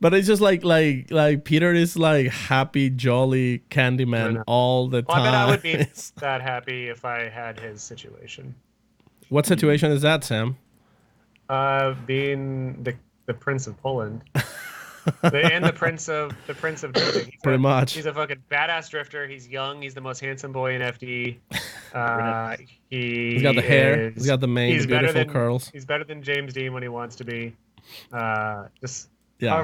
[SPEAKER 3] But it's just like Peter is like happy, jolly
[SPEAKER 4] I
[SPEAKER 3] Candyman
[SPEAKER 4] know.
[SPEAKER 3] all the
[SPEAKER 4] Well, I
[SPEAKER 3] time.
[SPEAKER 4] bet I would be that happy if I had his situation.
[SPEAKER 3] What situation is that, Sam?
[SPEAKER 4] Being the Prince of Poland. And the Prince of drifting.
[SPEAKER 3] Pretty much.
[SPEAKER 4] He's a fucking badass drifter. He's young. He's the most handsome boy in FD.
[SPEAKER 3] He's got the hair. He's got the mane,
[SPEAKER 4] he's
[SPEAKER 3] the
[SPEAKER 4] better
[SPEAKER 3] beautiful
[SPEAKER 4] than-
[SPEAKER 3] curls.
[SPEAKER 4] He's better than James Dean when he wants to be. Just
[SPEAKER 3] Yeah,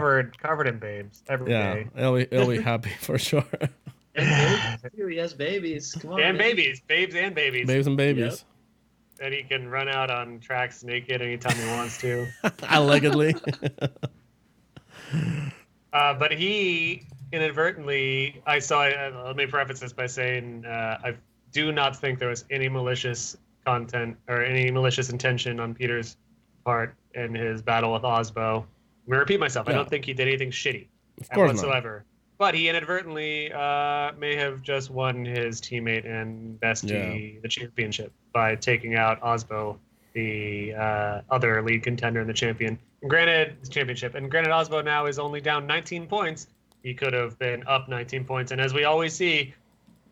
[SPEAKER 4] covered in babes every day.
[SPEAKER 3] yeah. He'll be happy for sure.
[SPEAKER 5] And babies, too. He has babies. Come on.
[SPEAKER 4] And
[SPEAKER 5] man.
[SPEAKER 4] babes and babies.
[SPEAKER 3] Babes and babies.
[SPEAKER 4] And he can run out on tracks naked anytime he wants to.
[SPEAKER 3] Allegedly.
[SPEAKER 4] But he inadvertently, let me preface this by saying I do not think there was any malicious content or any malicious intention on Peter's part in his battle with Osbo. I'm going to repeat myself. I
[SPEAKER 3] Yeah.
[SPEAKER 4] don't think he did anything shitty
[SPEAKER 3] Of course not.
[SPEAKER 4] whatsoever. But he inadvertently may have just won his teammate and bestie the championship by taking out Osbo, the other lead contender in the championship. And granted, Osbo now is only down 19 points. He could have been up 19 points. And as we always see,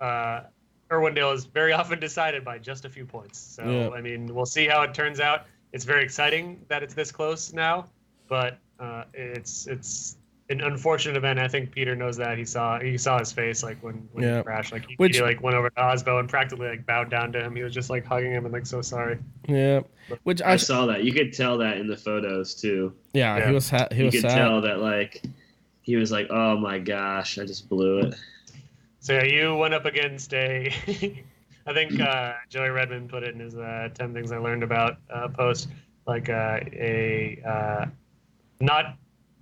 [SPEAKER 4] Irwindale is very often decided by just a few points. So, I mean, we'll see how it turns out. It's very exciting that it's this close now, but it's an unfortunate event. I think Peter knows that. He saw his face like when he crashed. Like he like went over to Osbo and practically like bowed down to him. He was just like hugging him and like so sorry.
[SPEAKER 3] Yeah, which
[SPEAKER 5] I saw that. You could tell that in the photos too.
[SPEAKER 3] Yeah, he was sad.
[SPEAKER 5] You could tell that like he was like, oh my gosh, I just blew it.
[SPEAKER 4] So yeah, you went up against a. I think Joey Redmond put it in his 10 things I learned about post, like a not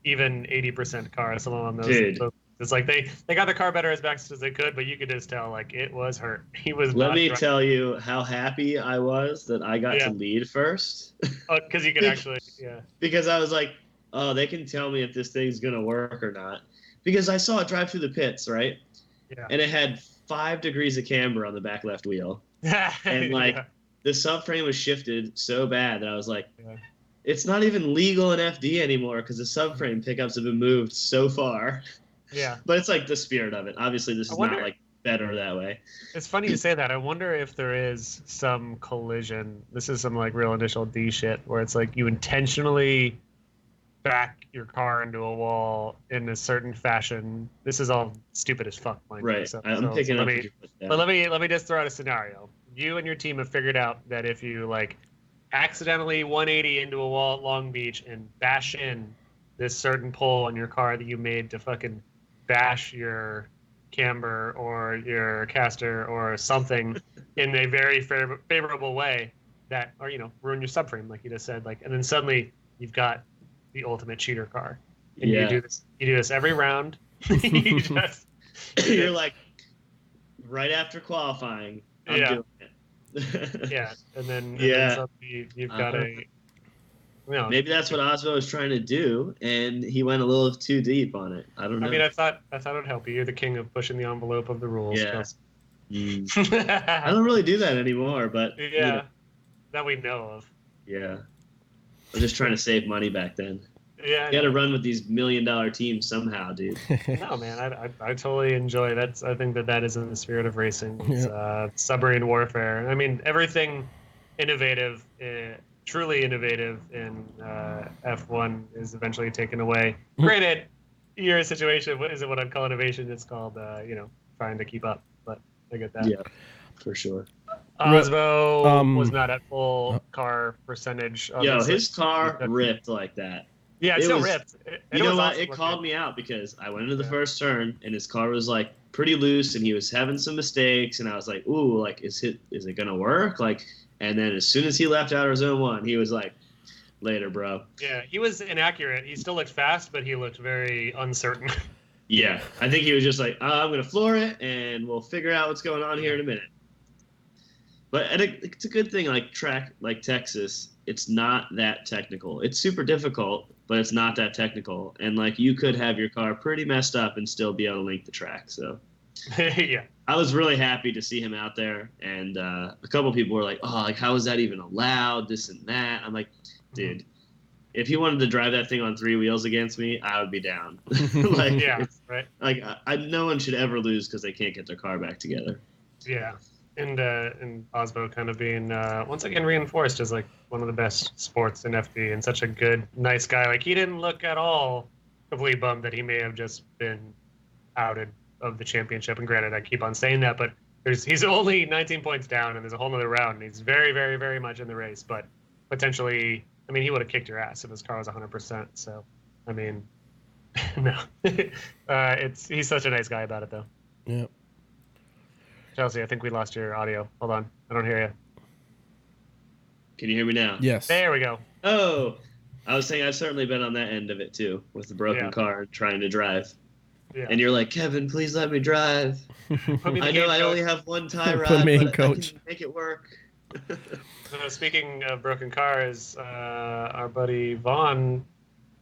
[SPEAKER 4] even 80% car. Some of those.
[SPEAKER 5] Dude.
[SPEAKER 4] It's like they got the car better as fast as they could, but you could just tell like it was hurt. He was.
[SPEAKER 5] Let me tell you how happy I was that I got to lead first.
[SPEAKER 4] Oh, because you could actually,
[SPEAKER 5] Because I was like, oh, they can tell me if this thing's gonna work or not. Because I saw it drive through the pits, right?
[SPEAKER 4] Yeah.
[SPEAKER 5] And it had 5 degrees of camber on the back left wheel, and like the subframe was shifted so bad that I was like. Yeah. It's not even legal in FD anymore because the subframe pickups have been moved so far.
[SPEAKER 4] Yeah.
[SPEAKER 5] But it's like the spirit of it. Obviously, this is not like better that way.
[SPEAKER 4] It's funny you say that. I wonder if there is some collision. This is some like real initial D shit where it's like you intentionally back your car into a wall in a certain fashion. This is all stupid as fuck, mind
[SPEAKER 5] right.
[SPEAKER 4] you. So,
[SPEAKER 5] I'm picking up.
[SPEAKER 4] But let me just throw out a scenario. You and your team have figured out that if you like accidentally 180 into a wall at Long Beach and bash in this certain pole on your car that you made to fucking bash your camber or your caster or something in a very favorable way that, or, ruin your subframe, like you just said, like, and then suddenly you've got the ultimate cheater car. And you do this every round.
[SPEAKER 5] You're like, right after qualifying, I'm doing it.
[SPEAKER 4] Yeah, and then suddenly you've got
[SPEAKER 5] maybe that's what Osmo was trying to do, and he went a little too deep on it. I don't know.
[SPEAKER 4] I mean, I thought it'd help you. You're the king of pushing the envelope of the rules.
[SPEAKER 5] Yeah. I don't really do that anymore, but
[SPEAKER 4] that we know of.
[SPEAKER 5] Yeah, I was just trying to save money back then.
[SPEAKER 4] Yeah,
[SPEAKER 5] you got to run with these $1 million teams somehow, dude.
[SPEAKER 4] No, man, I totally enjoy that. I think that is in the spirit of racing. It's submarine warfare. I mean, everything innovative, truly innovative in F1 is eventually taken away. Granted, your situation isn't what I'd call innovation. It's called, trying to keep up. But I get that.
[SPEAKER 5] Yeah, for sure.
[SPEAKER 4] Osmo was not at full car percentage.
[SPEAKER 5] His car ripped like that.
[SPEAKER 4] Yeah, it still ripped.
[SPEAKER 5] You know what? It called me out because I went into the first turn and his car was like pretty loose and he was having some mistakes and I was like, ooh, like is it gonna work? Like, and then as soon as he left outer zone 1, he was like, later, bro.
[SPEAKER 4] Yeah, he was inaccurate. He still looked fast, but he looked very uncertain.
[SPEAKER 5] Yeah, I think he was just like, I'm gonna floor it and we'll figure out what's going on here in a minute. But it's a good thing, like track like Texas, it's not that technical. It's super difficult, but it's not that technical. And like you could have your car pretty messed up and still be able to link the track. So
[SPEAKER 4] yeah,
[SPEAKER 5] I was really happy to see him out there. And a couple of people were like, oh, like how is that even allowed? This and that. I'm like, dude, if he wanted to drive that thing on 3 wheels against me, I would be down. Like,
[SPEAKER 4] right.
[SPEAKER 5] Like no one should ever lose because they can't get their car back together.
[SPEAKER 4] Yeah. And Osmo kind of being once again reinforced as like one of the best sports in FD and such a good, nice guy. Like he didn't look at all completely bummed that he may have just been outed of the championship. And granted, I keep on saying that, but he's only 19 points down and there's a whole nother round. And he's very, very, very much in the race, but potentially, I mean, he would have kicked your ass if his car was 100%. So, I mean, no, he's such a nice guy about it though.
[SPEAKER 3] Yeah.
[SPEAKER 4] Chelsea, I think we lost your audio. Hold on. I don't hear you.
[SPEAKER 5] Can you hear me now?
[SPEAKER 3] Yes.
[SPEAKER 4] There we go.
[SPEAKER 5] Oh, I was saying I've certainly been on that end of it too, with the broken car trying to drive. Yeah. And you're like, Kevin, please let me drive. I know I only have one tie rod,
[SPEAKER 3] Put me in,
[SPEAKER 5] but
[SPEAKER 3] coach.
[SPEAKER 5] I can make it work.
[SPEAKER 4] Speaking of broken cars, our buddy Vaughn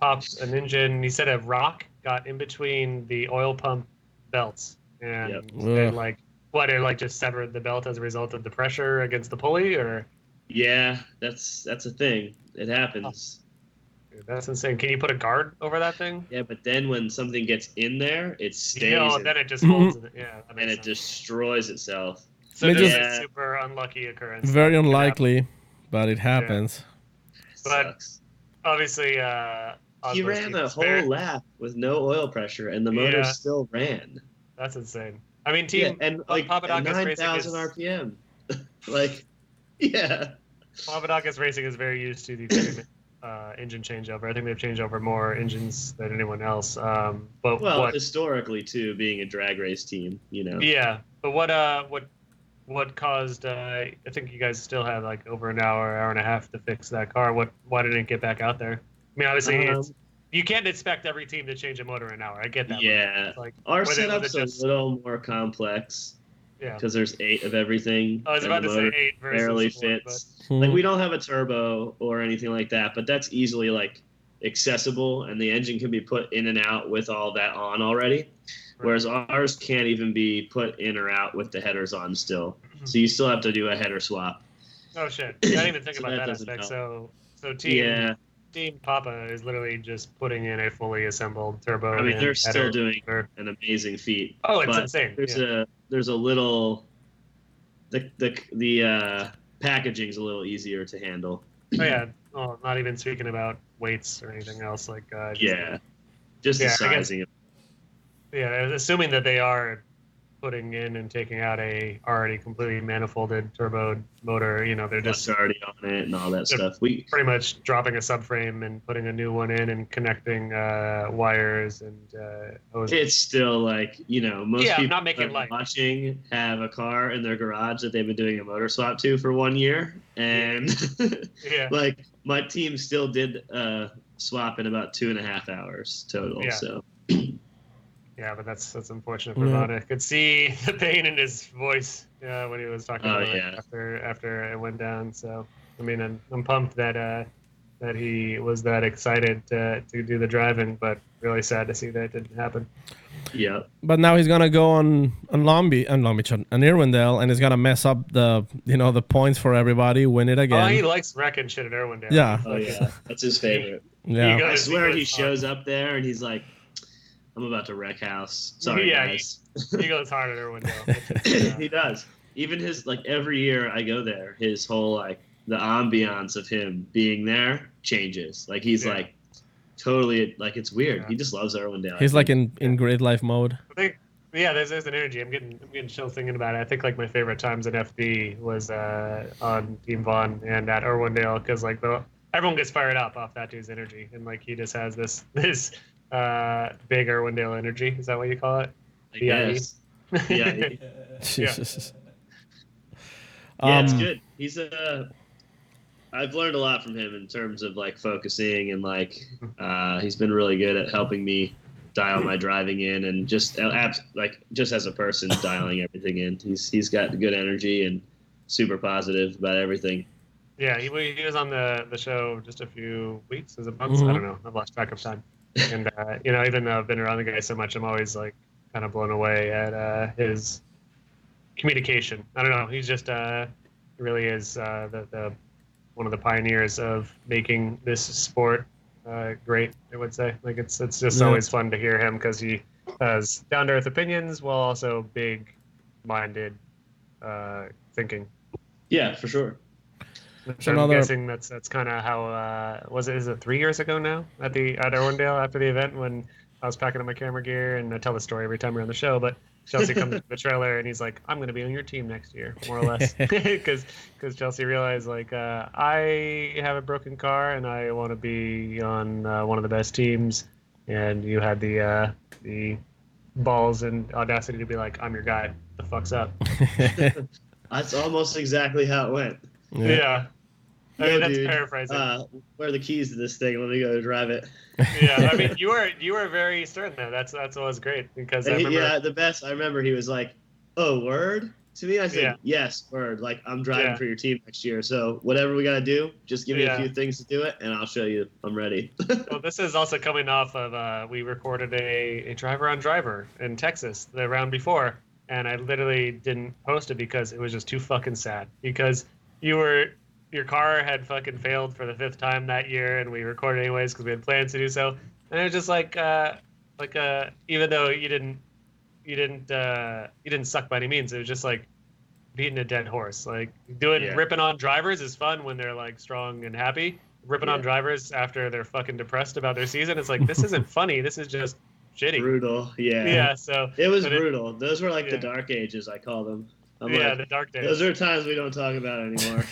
[SPEAKER 4] popped an engine. He said a rock got in between the oil pump belts, and
[SPEAKER 5] Yep.
[SPEAKER 3] Ugh.
[SPEAKER 4] like it just severed the belt as a result of the pressure against the pulley, or
[SPEAKER 5] Yeah, that's a thing. It happens.
[SPEAKER 4] dude, that's insane. Can you put a guard over that thing?
[SPEAKER 5] Yeah, but then when something gets in there, it stays
[SPEAKER 4] Yeah,
[SPEAKER 5] in,
[SPEAKER 4] then it just folds. Yeah, that
[SPEAKER 5] and
[SPEAKER 4] makes
[SPEAKER 5] it
[SPEAKER 4] sense.
[SPEAKER 5] destroys itself.
[SPEAKER 4] So
[SPEAKER 3] I mean,
[SPEAKER 4] just
[SPEAKER 3] just-
[SPEAKER 4] a super unlucky occurrence.
[SPEAKER 3] Very
[SPEAKER 4] that can happen.
[SPEAKER 3] unlikely, but it happens.
[SPEAKER 4] But-
[SPEAKER 5] Sucks.
[SPEAKER 4] Obviously,
[SPEAKER 5] He
[SPEAKER 4] Osmo's
[SPEAKER 5] ran
[SPEAKER 4] team
[SPEAKER 5] a
[SPEAKER 4] is
[SPEAKER 5] whole lap with no oil pressure, and the motor
[SPEAKER 4] Yeah.
[SPEAKER 5] still ran.
[SPEAKER 4] That's insane. I mean,
[SPEAKER 5] Yeah,
[SPEAKER 4] team
[SPEAKER 5] and like
[SPEAKER 4] Papadakis
[SPEAKER 5] 9,000 RPM. Like, yeah.
[SPEAKER 4] Papadakis Racing is very used to the Freeman, engine changeover. I think they've changed over more engines than anyone else. But
[SPEAKER 5] Well,
[SPEAKER 4] what?
[SPEAKER 5] historically too, being a drag race team,
[SPEAKER 4] Yeah, but what caused? I think you guys still have like over an hour and a half to fix that car. Why didn't it get back out there? I mean, obviously, you can't expect every team to change a motor in an hour. I get that.
[SPEAKER 5] Yeah.
[SPEAKER 4] It's like
[SPEAKER 5] Our
[SPEAKER 4] with it
[SPEAKER 5] setup's
[SPEAKER 4] just-
[SPEAKER 5] a little more complex
[SPEAKER 4] yeah.
[SPEAKER 5] because there's 8 of everything.
[SPEAKER 4] I was
[SPEAKER 5] and
[SPEAKER 4] about
[SPEAKER 5] the
[SPEAKER 4] to say
[SPEAKER 5] motor
[SPEAKER 4] 8 versus
[SPEAKER 5] barely
[SPEAKER 4] 4,
[SPEAKER 5] fits.
[SPEAKER 3] Mhm.
[SPEAKER 5] Like, we don't have a turbo or anything like that, but that's easily like accessible, and the engine can be put in and out with all that on already. Whereas ours can't even be put in or out with the headers on still. So you still have to do a header swap.
[SPEAKER 4] Oh shit! I didn't even think
[SPEAKER 5] So
[SPEAKER 4] about
[SPEAKER 5] that
[SPEAKER 4] that
[SPEAKER 5] doesn't
[SPEAKER 4] aspect.
[SPEAKER 5] help.
[SPEAKER 4] So team
[SPEAKER 5] Yeah.
[SPEAKER 4] Team Papa is literally just putting in a fully assembled turbo.
[SPEAKER 5] I mean,
[SPEAKER 4] and
[SPEAKER 5] they're still
[SPEAKER 4] header.
[SPEAKER 5] doing an amazing feat.
[SPEAKER 4] Oh, it's
[SPEAKER 5] but
[SPEAKER 4] insane.
[SPEAKER 5] There's a little the packaging's a little easier to handle.
[SPEAKER 4] Oh yeah. Oh, not even speaking about weights or anything else. Like
[SPEAKER 5] Just the
[SPEAKER 4] Yeah, I guess-
[SPEAKER 5] sizing.
[SPEAKER 4] yeah. Assuming that they are putting in and taking out a already completely manifolded turbo motor, they're
[SPEAKER 5] Just
[SPEAKER 4] just
[SPEAKER 5] already on it and all that stuff. We
[SPEAKER 4] pretty much dropping a subframe and putting a new one in and connecting wires and hoses.
[SPEAKER 5] it's still like most
[SPEAKER 4] Yeah, I'm
[SPEAKER 5] people
[SPEAKER 4] not making
[SPEAKER 5] that are
[SPEAKER 4] light.
[SPEAKER 5] watching have a car in their garage that they've been doing a motor swap to for 1 year, and
[SPEAKER 4] Yeah.
[SPEAKER 5] like my team still did swap in about 2.5 hours total.
[SPEAKER 4] Yeah.
[SPEAKER 5] So
[SPEAKER 4] Yeah, but that's unfortunate for
[SPEAKER 3] Yeah.
[SPEAKER 4] Ron. I could see the pain in his voice when he was talking
[SPEAKER 5] Oh,
[SPEAKER 4] about it
[SPEAKER 5] yeah.
[SPEAKER 4] after it went down. So, I mean, I'm pumped that he was that excited to do the driving, but really sad to see that it didn't happen.
[SPEAKER 5] yeah.
[SPEAKER 3] But now he's gonna go on Long Beach, on Irwindale, and he's gonna mess up the points for everybody, win it
[SPEAKER 4] Oh, he
[SPEAKER 3] again.
[SPEAKER 4] likes wrecking shit at Irwindale.
[SPEAKER 3] Yeah.
[SPEAKER 5] Oh yeah, that's his favorite.
[SPEAKER 3] Yeah.
[SPEAKER 4] He
[SPEAKER 5] I
[SPEAKER 4] goes-
[SPEAKER 5] swear he
[SPEAKER 4] goes
[SPEAKER 5] shows up there and he's like, "I'm about to wreck house. Sorry,
[SPEAKER 4] Yeah,
[SPEAKER 5] guys."
[SPEAKER 4] He goes hard at Irwindale.
[SPEAKER 5] He does. Even his every year I go there, his whole the ambiance of him being there changes. Like he's
[SPEAKER 4] Yeah.
[SPEAKER 5] totally it's weird.
[SPEAKER 4] Yeah.
[SPEAKER 5] He just loves Irwindale.
[SPEAKER 3] He's
[SPEAKER 5] I
[SPEAKER 3] like
[SPEAKER 5] think.
[SPEAKER 3] in grid life mode.
[SPEAKER 4] I think, yeah, there's an energy. I'm getting chills thinking about it. I think my favorite times in FB was on Team Vaughn and at Irwindale because everyone gets fired up off that dude's energy, and he just has this big Irwindale energy. Is that what you call it?
[SPEAKER 5] I
[SPEAKER 4] BIE?
[SPEAKER 5] guess. Yeah,
[SPEAKER 3] Jesus.
[SPEAKER 5] yeah, it's
[SPEAKER 3] Um,
[SPEAKER 5] good. He's I've learned a lot from him in terms of focusing and he's been really good at helping me dial my driving in and just as a person dialing everything in. He's got good energy and super positive about everything.
[SPEAKER 4] Yeah, he was on the show just a few weeks, is it months?
[SPEAKER 3] Mhm.
[SPEAKER 4] I don't know. I've lost track of time. And even though I've been around the guy so much, I'm always kind of blown away at his communication. I don't know. He's just he really is the one of the pioneers of making this sport great. I would say it's just
[SPEAKER 3] Yeah.
[SPEAKER 4] always fun to hear him because he has down to earth opinions while also big minded thinking.
[SPEAKER 5] Yeah, for sure.
[SPEAKER 4] Which
[SPEAKER 3] So
[SPEAKER 4] I'm
[SPEAKER 3] another-
[SPEAKER 4] guessing that's kind of how is it 3 years ago now at Irwindale after the event when I was packing up my camera gear, and I tell the story every time we're on the show, but Chelsea comes to the trailer and he's like, "I'm going to be on your team next year," more or less, because Chelsea realized I have a broken car and I want to be on one of the best teams, and you had the balls and audacity to be like, "I'm your guy. The fuck's up?"
[SPEAKER 5] That's almost exactly how it went.
[SPEAKER 4] Yeah. I mean,
[SPEAKER 5] Yo,
[SPEAKER 4] that's
[SPEAKER 5] dude,
[SPEAKER 4] paraphrasing.
[SPEAKER 5] Where are the keys to this thing? Let me go drive it.
[SPEAKER 4] Yeah, I mean, you were very stern though. That's what was great because I
[SPEAKER 5] And
[SPEAKER 4] remember.
[SPEAKER 5] the best. I remember he was like, "Oh, word," To me, I said,
[SPEAKER 4] Yeah.
[SPEAKER 5] yes, word. Like, I'm driving
[SPEAKER 4] Yeah.
[SPEAKER 5] for your team next year. So whatever we got to do, just give me a
[SPEAKER 4] Yeah.
[SPEAKER 5] few things to do it, and I'll show you I'm ready.
[SPEAKER 4] Well, this is also coming off of we recorded a driver on driver in Texas the round before, and I literally didn't post it because it was just too fucking sad. Because your car had fucking failed for the 5th time that year, and we recorded anyways because we had plans to do so. And it was just even though you didn't suck by any means, it was just like beating a dead horse. Like ripping on drivers is fun when they're like strong and happy. Ripping on drivers after they're fucking depressed about their season, it's like, this isn't funny. This is just shitty.
[SPEAKER 5] Brutal. Yeah.
[SPEAKER 4] Yeah. So
[SPEAKER 5] It was brutal. Those were like the
[SPEAKER 4] yeah.
[SPEAKER 5] dark ages, I call them.
[SPEAKER 4] The dark days.
[SPEAKER 5] Those are times we don't talk about anymore.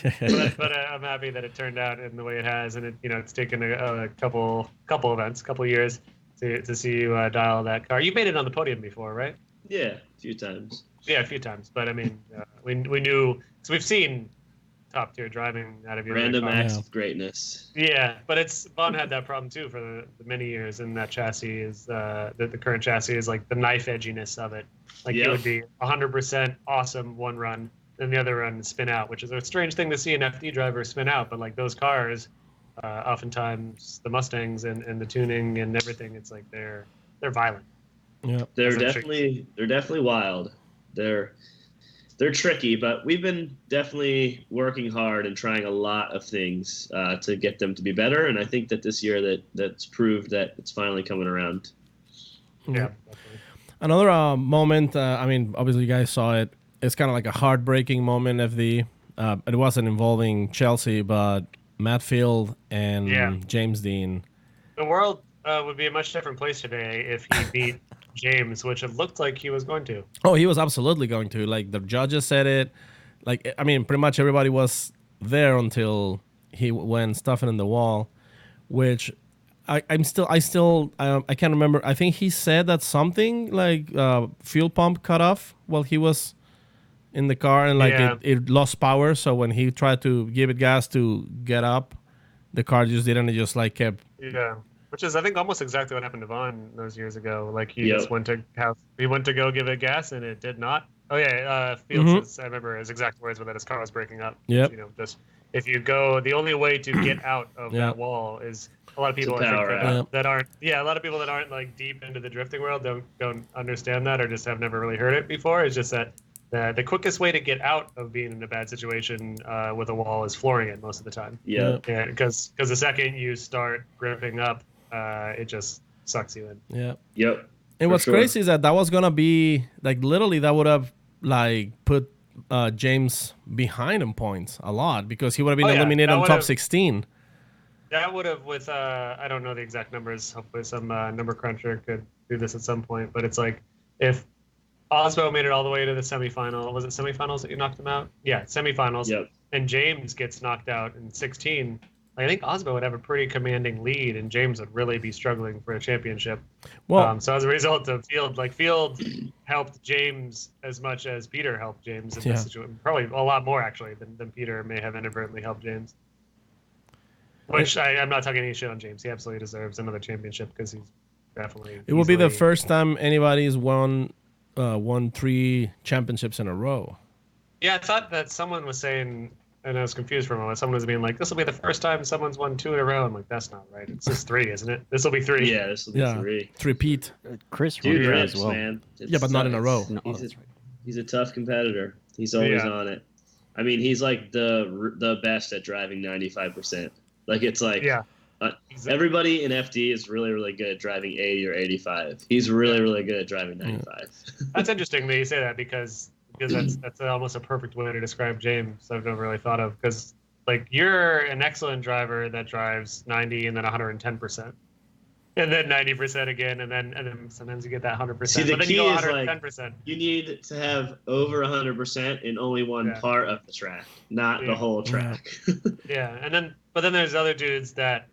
[SPEAKER 4] but I'm happy that it turned out in the way it has, and it's taken a couple years to see you dial that car. You made it on the podium before, right?
[SPEAKER 5] Yeah, a few times.
[SPEAKER 4] Yeah, a few times. But I mean, we knew, so we've seen top tier driving out of your
[SPEAKER 5] Random
[SPEAKER 4] car.
[SPEAKER 5] acts of greatness.
[SPEAKER 4] Yeah, but Vaughn had that problem too for the many years, and that chassis is the current chassis is like the knife edginess of it. Like it would be 100% awesome one run, then the other run spin out, which is a strange thing to see an FD driver spin out. But like those cars, oftentimes the Mustangs and the tuning and everything, it's like they're violent.
[SPEAKER 3] Yeah,
[SPEAKER 5] they're definitely wild. They're tricky, but we've been definitely working hard and trying a lot of things to get them to be better. And I think that this year that's proved that it's finally coming around.
[SPEAKER 4] Yeah.
[SPEAKER 3] Another moment, I mean, obviously you guys saw it. It's kind of like a heartbreaking moment of it wasn't involving Chelsea, but Matt Field and James Dean.
[SPEAKER 4] The world would be a much different place today if he beat James, which it looked like he was going to.
[SPEAKER 3] Oh, he was absolutely going to. Like, the judges said it. Like, I mean, pretty much everybody was there until he went stuffing in the wall, which I can't remember. I think he said that something like fuel pump cut off while he was in the car, and like it lost power. So when he tried to give it gas to get up, the car just didn't. It just like kept.
[SPEAKER 4] Yeah. Which is, I think, almost exactly what happened to Vaughn those years ago. Like he just went to go give it gas, and it did not. Oh yeah, Fields. I remember his exact words were that his car was breaking up.
[SPEAKER 3] Yep.
[SPEAKER 4] Just if you go, the only way to get out of that wall is a lot of people that aren't. Yeah, a lot of people that aren't like deep into the drifting world don't understand that, or just have never really heard it before. It's just that the quickest way to get out of being in a bad situation with a wall is flooring it most of the time.
[SPEAKER 5] Yeah.
[SPEAKER 4] Because the second you start gripping up, it just sucks you in.
[SPEAKER 3] Yeah.
[SPEAKER 5] Yep.
[SPEAKER 3] And what's crazy is that was gonna be like literally that would have like put James behind him points a lot because he would have been eliminated on top 16.
[SPEAKER 4] That would have with I don't know the exact numbers. Hopefully some number cruncher could do this at some point. But it's like if Osbo made it all the way to the semifinal. Was it semifinals that you knocked him out? Yeah, semifinals.
[SPEAKER 5] Yep.
[SPEAKER 4] And James gets knocked out in 16. I think Osbo would have a pretty commanding lead, and James would really be struggling for a championship.
[SPEAKER 3] Well,
[SPEAKER 4] so as a result of Field helped James as much as Peter helped James in this situation. Probably a lot more actually than Peter may have inadvertently helped James. Which I'm not talking any shit on James. He absolutely deserves another championship because he's definitely.
[SPEAKER 3] It will be the first time anybody's won 3 championships in a row.
[SPEAKER 4] Yeah, I thought that someone was saying, and I was confused for a moment. Someone was being like, "This will be the first time someone's won 2 in a row." I'm like, "That's not right. It's just 3, isn't it? This will be 3."
[SPEAKER 5] Yeah, this will be 3.
[SPEAKER 3] Repeat.
[SPEAKER 6] Chris
[SPEAKER 5] Dude
[SPEAKER 6] won
[SPEAKER 5] rips,
[SPEAKER 6] as well.
[SPEAKER 5] man.
[SPEAKER 3] But not in a row.
[SPEAKER 6] No,
[SPEAKER 5] He's a tough competitor. He's always on it. I mean, he's like the best at driving 95%. Like it's like everybody in FD is really, really good at driving 80 or 85. He's really, really good at driving 95.
[SPEAKER 4] That's interesting that you say that because that's almost a perfect way to describe James. I've never really thought of because like you're an excellent driver that drives 90 and then 110%. And then 90% again, and then sometimes you get that 100%.
[SPEAKER 5] See, the
[SPEAKER 4] but then
[SPEAKER 5] key
[SPEAKER 4] you go
[SPEAKER 5] is
[SPEAKER 4] 110%.
[SPEAKER 5] like you need to have over 100% in only one part of the track, not the whole track.
[SPEAKER 4] But then there's other dudes that,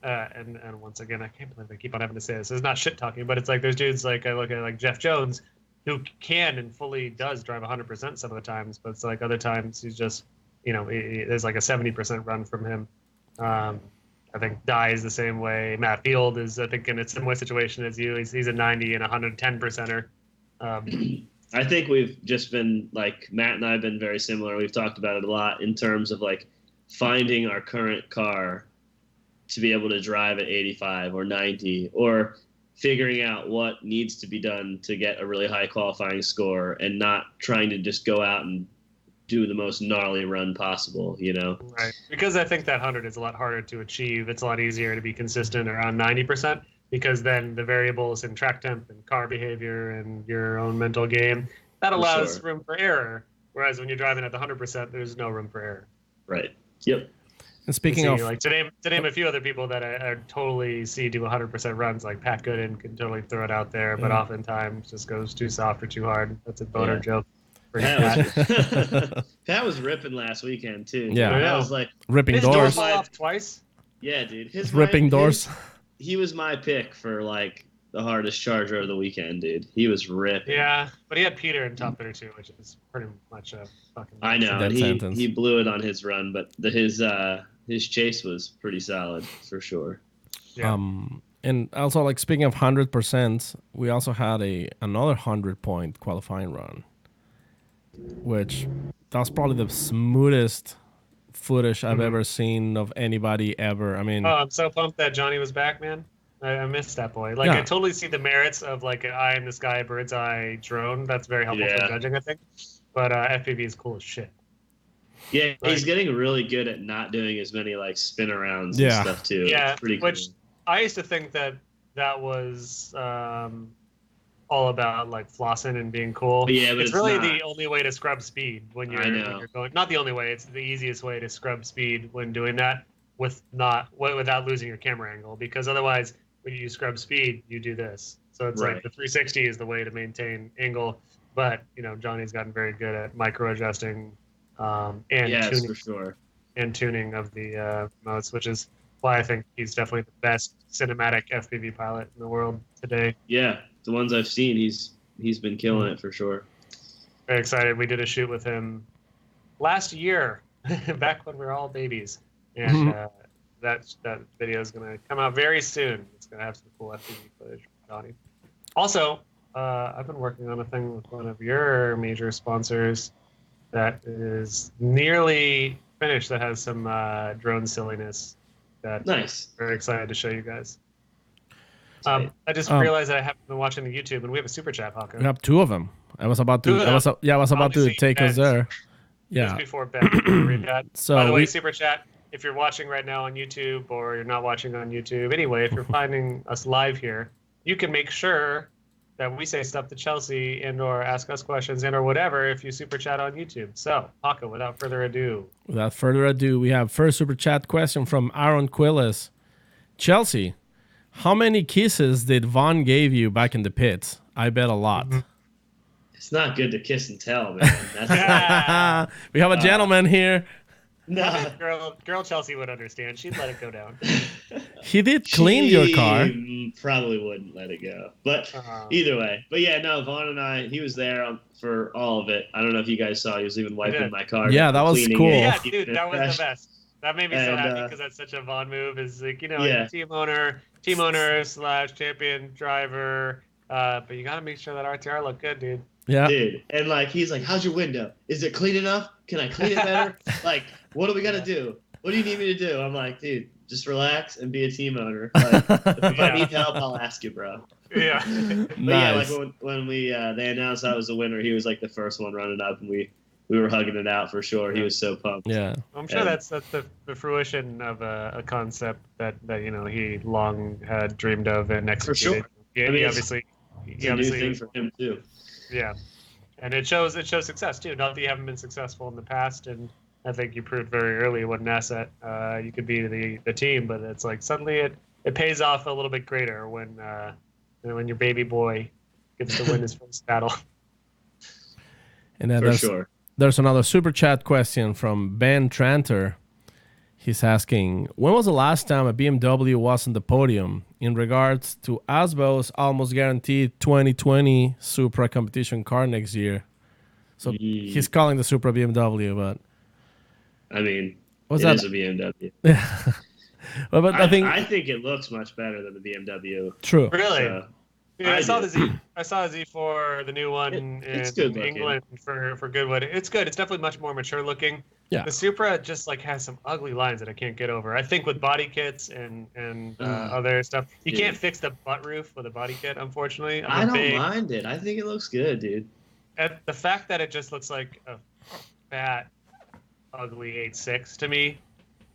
[SPEAKER 4] and once again, I can't believe I keep on having to say this. It's not shit talking, but it's like there's dudes like I look at like Jeff Jones, who can and fully does drive 100% some of the times, but it's like other times he's just, there's like a 70% run from him. I think Dye is the same way. Matt Field is, I think, in a similar situation as you. He's a 90 and 110%er.
[SPEAKER 5] I think we've just been like Matt and I have been very similar. We've talked about it a lot in terms of like finding our current car to be able to drive at 85 or 90, or figuring out what needs to be done to get a really high qualifying score, and not trying to just go out and do the most gnarly run possible, you know?
[SPEAKER 4] Right. Because I think that 100 is a lot harder to achieve. It's a lot easier to be consistent around 90%, because then the variables in track temp and car behavior and your own mental game, that allows room for error. Whereas when you're driving at the 100%, there's no room for error.
[SPEAKER 5] Right. Yep.
[SPEAKER 3] And speaking of,
[SPEAKER 4] like to name a few other people that I totally see do 100% runs, like Pat Gooden can totally throw it out there, but oftentimes just goes too soft or too hard. That's a boner joke.
[SPEAKER 5] Pat was ripping last weekend too.
[SPEAKER 3] Yeah.
[SPEAKER 5] I was like
[SPEAKER 3] ripping
[SPEAKER 4] his
[SPEAKER 3] doors.
[SPEAKER 4] fell off twice.
[SPEAKER 5] Yeah, dude.
[SPEAKER 3] Ripping doors.
[SPEAKER 5] He was my pick for like the hardest charger of the weekend, dude. He was ripping.
[SPEAKER 4] Yeah, but he had Peter in top 32, which is pretty much a fucking.
[SPEAKER 5] I know.
[SPEAKER 3] Dead
[SPEAKER 5] And
[SPEAKER 3] sentence.
[SPEAKER 5] he blew it on his run, but his chase was pretty solid for sure.
[SPEAKER 4] Yeah.
[SPEAKER 3] And also, like, speaking of 100%, we also had another 100-point qualifying run, which that's probably the smoothest footage I've ever seen of anybody ever. I mean,
[SPEAKER 4] Oh, I'm so pumped that Johnny was back, man. I missed that boy. Like,
[SPEAKER 3] Yeah.
[SPEAKER 4] I totally see the merits of like an eye in the sky, bird's eye drone. That's very helpful for
[SPEAKER 5] Yeah.
[SPEAKER 4] judging, I think. But FPV is cool as shit.
[SPEAKER 5] Yeah, he's
[SPEAKER 4] Right.
[SPEAKER 5] getting really good at not doing as many like spin arounds
[SPEAKER 3] Yeah.
[SPEAKER 5] and stuff too.
[SPEAKER 4] Yeah,
[SPEAKER 5] It's pretty
[SPEAKER 4] which
[SPEAKER 5] cool.
[SPEAKER 4] I used to think that was all about like flossing and being cool.
[SPEAKER 5] Yeah, but
[SPEAKER 4] it's
[SPEAKER 5] it's
[SPEAKER 4] really
[SPEAKER 5] not.
[SPEAKER 4] the only way to scrub speed when
[SPEAKER 5] I
[SPEAKER 4] you're
[SPEAKER 5] know.
[SPEAKER 4] going. Not the only way. It's the easiest way to scrub speed when doing that without losing your camera angle. Because otherwise, when you scrub speed, you do this. So it's
[SPEAKER 5] Right.
[SPEAKER 4] like the 360 is the way to maintain angle. But Johnny's gotten very good at micro adjusting and
[SPEAKER 5] Yes,
[SPEAKER 4] tuning
[SPEAKER 5] for sure.
[SPEAKER 4] and tuning of the modes, which is why I think he's definitely the best cinematic FPV pilot in the world today.
[SPEAKER 5] Yeah, the ones I've seen, he's been killing it for sure.
[SPEAKER 4] Very excited. We did a shoot with him last year, back when we were all babies, and that video is going to come out very soon. It's going to have some cool FPV footage from Donnie. Also, I've been working on a thing with one of your major sponsors that is nearly finished. That has some drone silliness. That
[SPEAKER 5] Nice.
[SPEAKER 4] I'm very excited to show you guys. I just realized that I haven't been watching the YouTube, and we have a super chat, Hawker.
[SPEAKER 3] we have two of them. I was about to.
[SPEAKER 4] Two of
[SPEAKER 3] I was
[SPEAKER 4] them.
[SPEAKER 3] about to
[SPEAKER 4] Obviously,
[SPEAKER 3] take us
[SPEAKER 4] Ben.
[SPEAKER 3] there.
[SPEAKER 4] Just
[SPEAKER 3] Yeah.
[SPEAKER 4] before Ben, read that.
[SPEAKER 3] So
[SPEAKER 4] By the way,
[SPEAKER 3] we-
[SPEAKER 4] super chat. If you're watching right now on YouTube, or you're not watching on YouTube, anyway, if you're finding us live here, you can make sure that we say stuff to Chelsea and/or ask us questions and/or whatever if you super chat on YouTube. So, Haka, without further ado,
[SPEAKER 3] Without further ado, we have first super chat question from Aaron Quillis. Chelsea, how many kisses did Vaughn gave you back in the pits? I bet a lot.
[SPEAKER 5] It's not good to kiss and tell, man. That's
[SPEAKER 3] We have a gentleman here.
[SPEAKER 5] no.
[SPEAKER 4] girl Chelsea would understand. She'd let it go down.
[SPEAKER 3] He did clean your car.
[SPEAKER 5] Probably wouldn't let it go. But
[SPEAKER 4] Uh-huh.
[SPEAKER 5] either way. But yeah, no, Vaughn and he was there for all of it. I don't know if you guys saw. He was even wiping
[SPEAKER 4] did.
[SPEAKER 5] my car.
[SPEAKER 3] Yeah, that was
[SPEAKER 5] cleaning
[SPEAKER 3] cool.
[SPEAKER 5] it,
[SPEAKER 4] Yeah,
[SPEAKER 5] keeping
[SPEAKER 4] dude,
[SPEAKER 5] it
[SPEAKER 4] that was
[SPEAKER 5] fresh.
[SPEAKER 4] the best. That made me so
[SPEAKER 5] And,
[SPEAKER 4] happy because that's such a Vaughn move. Is like
[SPEAKER 5] Yeah.
[SPEAKER 4] team owner / champion driver. But you gotta make sure that RTR look good, dude.
[SPEAKER 3] Yeah.
[SPEAKER 5] Dude, and like he's like, "How's your window? Is it clean enough? Can I clean it better? Like, what do we gotta do? What do you need me to do?" I'm like, "Dude, just relax and be a team owner. Like, if I need help, I'll ask you, bro."
[SPEAKER 4] Yeah.
[SPEAKER 5] But yeah, like
[SPEAKER 3] Nice.
[SPEAKER 5] when we they announced I was the winner, he was like the first one running up, and we were hugging it out for sure. He was so pumped.
[SPEAKER 3] Yeah.
[SPEAKER 4] I'm sure
[SPEAKER 5] And-
[SPEAKER 4] that's the fruition of a concept that he long had dreamed of and executed.
[SPEAKER 5] sure.
[SPEAKER 4] Yeah,
[SPEAKER 5] I mean,
[SPEAKER 4] he
[SPEAKER 5] it's-
[SPEAKER 4] obviously,
[SPEAKER 5] It's a new thing for him too.
[SPEAKER 4] yeah, and it shows success too. Not that you haven't been successful in the past, and I think you proved very early what an asset you could be to the team. But it's like suddenly it pays off a little bit greater when your baby boy gets to win his first battle.
[SPEAKER 3] And then
[SPEAKER 5] For sure.
[SPEAKER 3] there's another super chat question from Ben Tranter. He's asking, when was the last time a BMW was on the podium in regards to Asbo's almost guaranteed 2020 Supra competition car next year? So he's calling the Supra BMW, but
[SPEAKER 5] I mean,
[SPEAKER 3] what's
[SPEAKER 5] it
[SPEAKER 3] that?
[SPEAKER 5] is a BMW.
[SPEAKER 3] Well, but I think
[SPEAKER 5] I think it looks much better than the BMW.
[SPEAKER 3] true.
[SPEAKER 4] Really,
[SPEAKER 5] So,
[SPEAKER 4] Yeah, I saw the Z. I saw Z4, the new one
[SPEAKER 5] it's
[SPEAKER 4] in
[SPEAKER 5] good looking.
[SPEAKER 4] England for Goodwood. It's good. It's definitely much more mature looking.
[SPEAKER 3] Yeah.
[SPEAKER 4] The Supra just like has some ugly lines that I can't get over. I think with body kits and other stuff, you
[SPEAKER 5] dude.
[SPEAKER 4] can't fix the butt roof with a body kit. Unfortunately,
[SPEAKER 5] I don't mind it. I think it looks good, dude.
[SPEAKER 4] The fact that it just looks like a fat, ugly 8.6 to me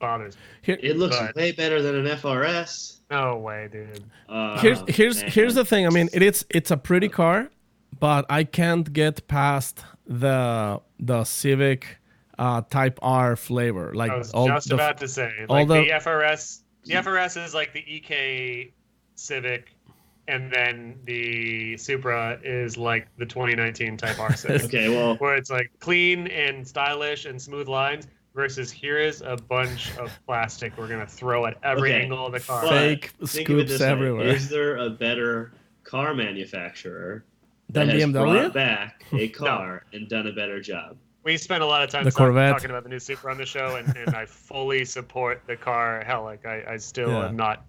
[SPEAKER 4] bothers me.
[SPEAKER 5] It looks
[SPEAKER 4] But-
[SPEAKER 5] way better than an FRS.
[SPEAKER 4] No way, dude.
[SPEAKER 3] Here's the thing. I mean, it's a pretty car, but I can't get past the Civic Type R flavor. Like
[SPEAKER 4] I was
[SPEAKER 3] all
[SPEAKER 4] just
[SPEAKER 3] the,
[SPEAKER 4] about to say,
[SPEAKER 3] all
[SPEAKER 4] like
[SPEAKER 3] the-
[SPEAKER 4] the FRS. The FRS is like the EK Civic, and then the Supra is like the 2019 Type R Civic.
[SPEAKER 5] Okay, well,
[SPEAKER 4] Where it's like clean and stylish and smooth lines versus here is a bunch of plastic we're gonna throw at every
[SPEAKER 5] Okay.
[SPEAKER 4] angle of the car.
[SPEAKER 5] but
[SPEAKER 3] Fake
[SPEAKER 5] think of it
[SPEAKER 3] scoops
[SPEAKER 5] this way.
[SPEAKER 3] everywhere.
[SPEAKER 5] Is there a better car manufacturer
[SPEAKER 3] Than
[SPEAKER 5] that has
[SPEAKER 3] BMW?
[SPEAKER 5] brought back a car and done a better job?
[SPEAKER 4] We spent a lot of time
[SPEAKER 3] The Corvette.
[SPEAKER 4] talking about the new Supra on the show, and I fully support the car. Hell, like I still
[SPEAKER 3] Yeah.
[SPEAKER 4] am not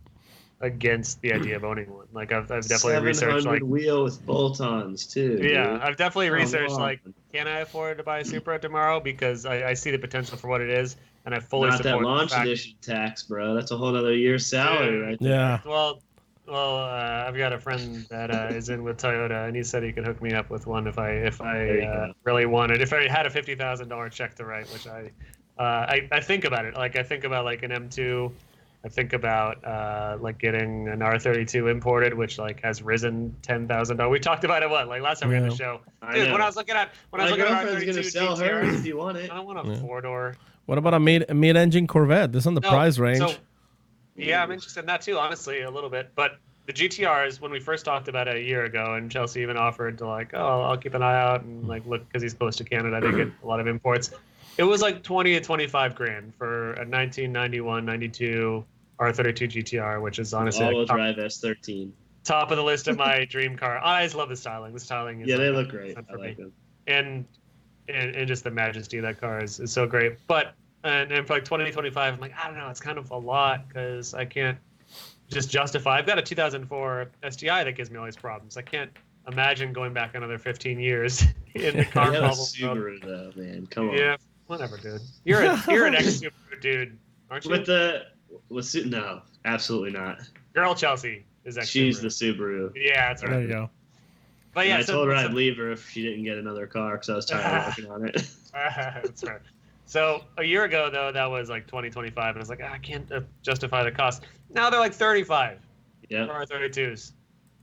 [SPEAKER 4] against the idea of owning one. Like I've definitely researched
[SPEAKER 5] 700
[SPEAKER 4] like
[SPEAKER 5] wheel with bolt-ons too.
[SPEAKER 4] yeah,
[SPEAKER 5] dude.
[SPEAKER 4] I've definitely
[SPEAKER 5] Come
[SPEAKER 4] researched
[SPEAKER 5] on.
[SPEAKER 4] like can I afford to buy a Supra tomorrow because I see the potential for what it is, and I fully
[SPEAKER 5] Not
[SPEAKER 4] support
[SPEAKER 5] that
[SPEAKER 4] the
[SPEAKER 5] launch
[SPEAKER 4] fact-
[SPEAKER 5] edition tax, bro. That's a whole other year's salary,
[SPEAKER 4] Dude.
[SPEAKER 5] right there.
[SPEAKER 3] Yeah.
[SPEAKER 4] Well, I've got a friend that is in with Toyota, and he said he could hook me up with one if
[SPEAKER 5] There you
[SPEAKER 4] I
[SPEAKER 5] go.
[SPEAKER 4] really wanted. If I had a $50,000 check to write, which I think about it. Like I think about like an M2. I think about like getting an R32 imported, which like has risen $10,000. We talked about it like last time we had
[SPEAKER 3] Yeah.
[SPEAKER 4] the show.
[SPEAKER 5] I
[SPEAKER 4] Dude,
[SPEAKER 5] know.
[SPEAKER 4] when I was looking at
[SPEAKER 5] My
[SPEAKER 4] an
[SPEAKER 5] girlfriend's
[SPEAKER 4] R32
[SPEAKER 5] gonna sell
[SPEAKER 4] GTR,
[SPEAKER 5] hers if you want it.
[SPEAKER 4] I don't want a
[SPEAKER 3] Yeah.
[SPEAKER 4] four-door.
[SPEAKER 3] What about a mid-engine Corvette? This is on the
[SPEAKER 4] No,
[SPEAKER 3] price range.
[SPEAKER 4] So, yeah, I'm interested in that too, honestly, a little bit. But the GTRs, when we first talked about it a year ago, and Chelsea even offered to like, oh, I'll keep an eye out and like look because he's close to Canada to get a lot of imports. It was like 20 to 25 grand for a 1991, 92 R32 GTR, which is honestly
[SPEAKER 5] All-wheel
[SPEAKER 4] like,
[SPEAKER 5] drive S13.
[SPEAKER 4] top of the list of my dream car. I just love the styling. The styling is
[SPEAKER 5] Yeah, they
[SPEAKER 4] like
[SPEAKER 5] look great.
[SPEAKER 4] 100%
[SPEAKER 5] I
[SPEAKER 4] for
[SPEAKER 5] like
[SPEAKER 4] me.
[SPEAKER 5] them.
[SPEAKER 4] And just the majesty of that car is so great. But and for like 2025, I'm like, I don't know, it's kind of a lot because I can't just justify. I've got a 2004 STI that gives me all these problems. I can't imagine going back another 15 years in the car
[SPEAKER 5] You have a
[SPEAKER 4] bubble.
[SPEAKER 5] Subaru though, man. Come on.
[SPEAKER 4] Yeah, whatever, dude. You're an ex-Subaru dude, aren't you?
[SPEAKER 5] No, absolutely not.
[SPEAKER 4] Girl Chelsea is ex-Subaru.
[SPEAKER 5] She's the Subaru.
[SPEAKER 4] Yeah, that's
[SPEAKER 3] there
[SPEAKER 4] right.
[SPEAKER 3] you go.
[SPEAKER 4] But
[SPEAKER 5] And
[SPEAKER 4] yeah,
[SPEAKER 5] I
[SPEAKER 4] so,
[SPEAKER 5] told her
[SPEAKER 4] so-
[SPEAKER 5] I'd leave her if she didn't get another car because I was tired of working on it.
[SPEAKER 4] That's right. So a year ago, though, that was like 2025, and I was like, I can't justify the cost. Now they're like 35
[SPEAKER 5] Yeah,
[SPEAKER 4] for R32s.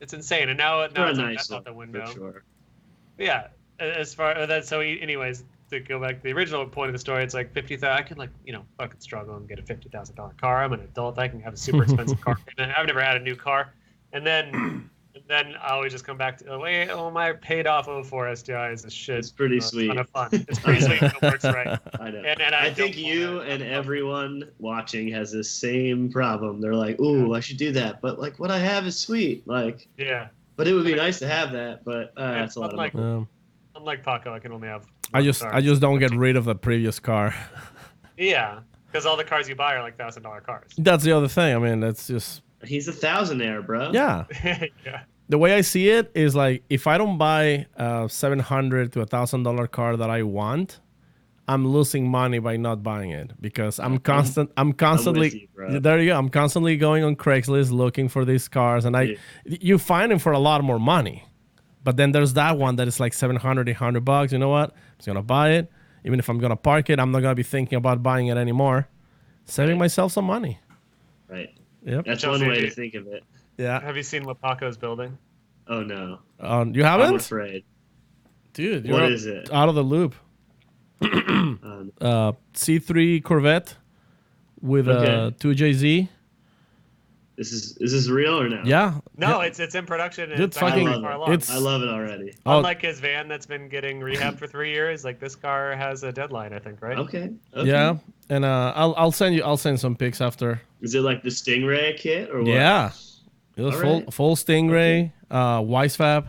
[SPEAKER 4] It's insane, and now
[SPEAKER 5] for a
[SPEAKER 4] it's like,
[SPEAKER 5] nice
[SPEAKER 4] that's
[SPEAKER 5] one
[SPEAKER 4] out the window.
[SPEAKER 5] for sure.
[SPEAKER 4] Yeah, as far as that. So, anyways, to go back to the original point of the story, it's like 50,000. I can fucking struggle and get a $50,000 car. I'm an adult. I can have a super expensive car. And I've never had a new car, and then I always just come back to my paid off 04 STI is a shit.
[SPEAKER 5] It's pretty
[SPEAKER 4] It's
[SPEAKER 5] sweet.
[SPEAKER 4] kind of fun. It's pretty sweet. It works right.
[SPEAKER 5] I know.
[SPEAKER 4] And
[SPEAKER 5] I
[SPEAKER 4] don't
[SPEAKER 5] think you
[SPEAKER 4] wanna-
[SPEAKER 5] and everyone watching has the same problem. They're like, "Ooh, I should do that," but like, what I have is sweet. Like,
[SPEAKER 4] Yeah.
[SPEAKER 5] but it would be nice to have that. But that's a lot of
[SPEAKER 4] Unlike-
[SPEAKER 5] money.
[SPEAKER 4] Unlike Paco, I can only have.
[SPEAKER 3] I
[SPEAKER 4] one
[SPEAKER 3] just
[SPEAKER 4] car.
[SPEAKER 3] don't get rid of the previous car.
[SPEAKER 4] Yeah, because all the cars you buy are like $1,000 cars.
[SPEAKER 3] That's the other thing. I mean, that's just
[SPEAKER 5] He's a thousandaire, bro.
[SPEAKER 3] yeah.
[SPEAKER 4] Yeah.
[SPEAKER 3] The way I see it is like if I don't buy a $700 to $1,000 car that I want, I'm losing money by not buying it because I'm constantly
[SPEAKER 5] you, bro.
[SPEAKER 3] there you go. I'm constantly going on Craigslist looking for these cars, and you find them for a lot more money. But then there's that one that is like $700, $800. You know what? I'm just gonna buy it. Even if I'm gonna park it, I'm not gonna be thinking about buying it anymore. Saving myself some money.
[SPEAKER 5] Right.
[SPEAKER 3] Yep.
[SPEAKER 5] That's
[SPEAKER 4] Chelsea,
[SPEAKER 5] one way
[SPEAKER 4] do-
[SPEAKER 5] to think of it.
[SPEAKER 3] Yeah.
[SPEAKER 4] Have you seen what Paco's building?
[SPEAKER 5] Oh no,
[SPEAKER 3] You
[SPEAKER 5] I'm
[SPEAKER 3] haven't,
[SPEAKER 5] afraid.
[SPEAKER 3] dude.
[SPEAKER 5] What
[SPEAKER 3] You're
[SPEAKER 5] is it?
[SPEAKER 3] out of the loop. C3 Corvette with
[SPEAKER 5] Okay.
[SPEAKER 3] a 2JZ.
[SPEAKER 5] Is this real or no?
[SPEAKER 3] Yeah.
[SPEAKER 4] No,
[SPEAKER 3] Yeah.
[SPEAKER 4] it's in production. And
[SPEAKER 3] Dude,
[SPEAKER 4] it's actually
[SPEAKER 3] fucking-
[SPEAKER 5] I
[SPEAKER 4] far
[SPEAKER 5] love
[SPEAKER 4] along.
[SPEAKER 3] it's-
[SPEAKER 5] I love it already.
[SPEAKER 3] Oh,
[SPEAKER 4] Unlike his van that's been getting rehab for 3 years, like this car has a deadline, I think, right?
[SPEAKER 5] Okay.
[SPEAKER 3] yeah. And I'll send some pics after.
[SPEAKER 5] Is it like the Stingray kit or what?
[SPEAKER 3] Yeah. It was
[SPEAKER 5] All
[SPEAKER 3] full
[SPEAKER 5] right.
[SPEAKER 3] full Stingray, Weissfab.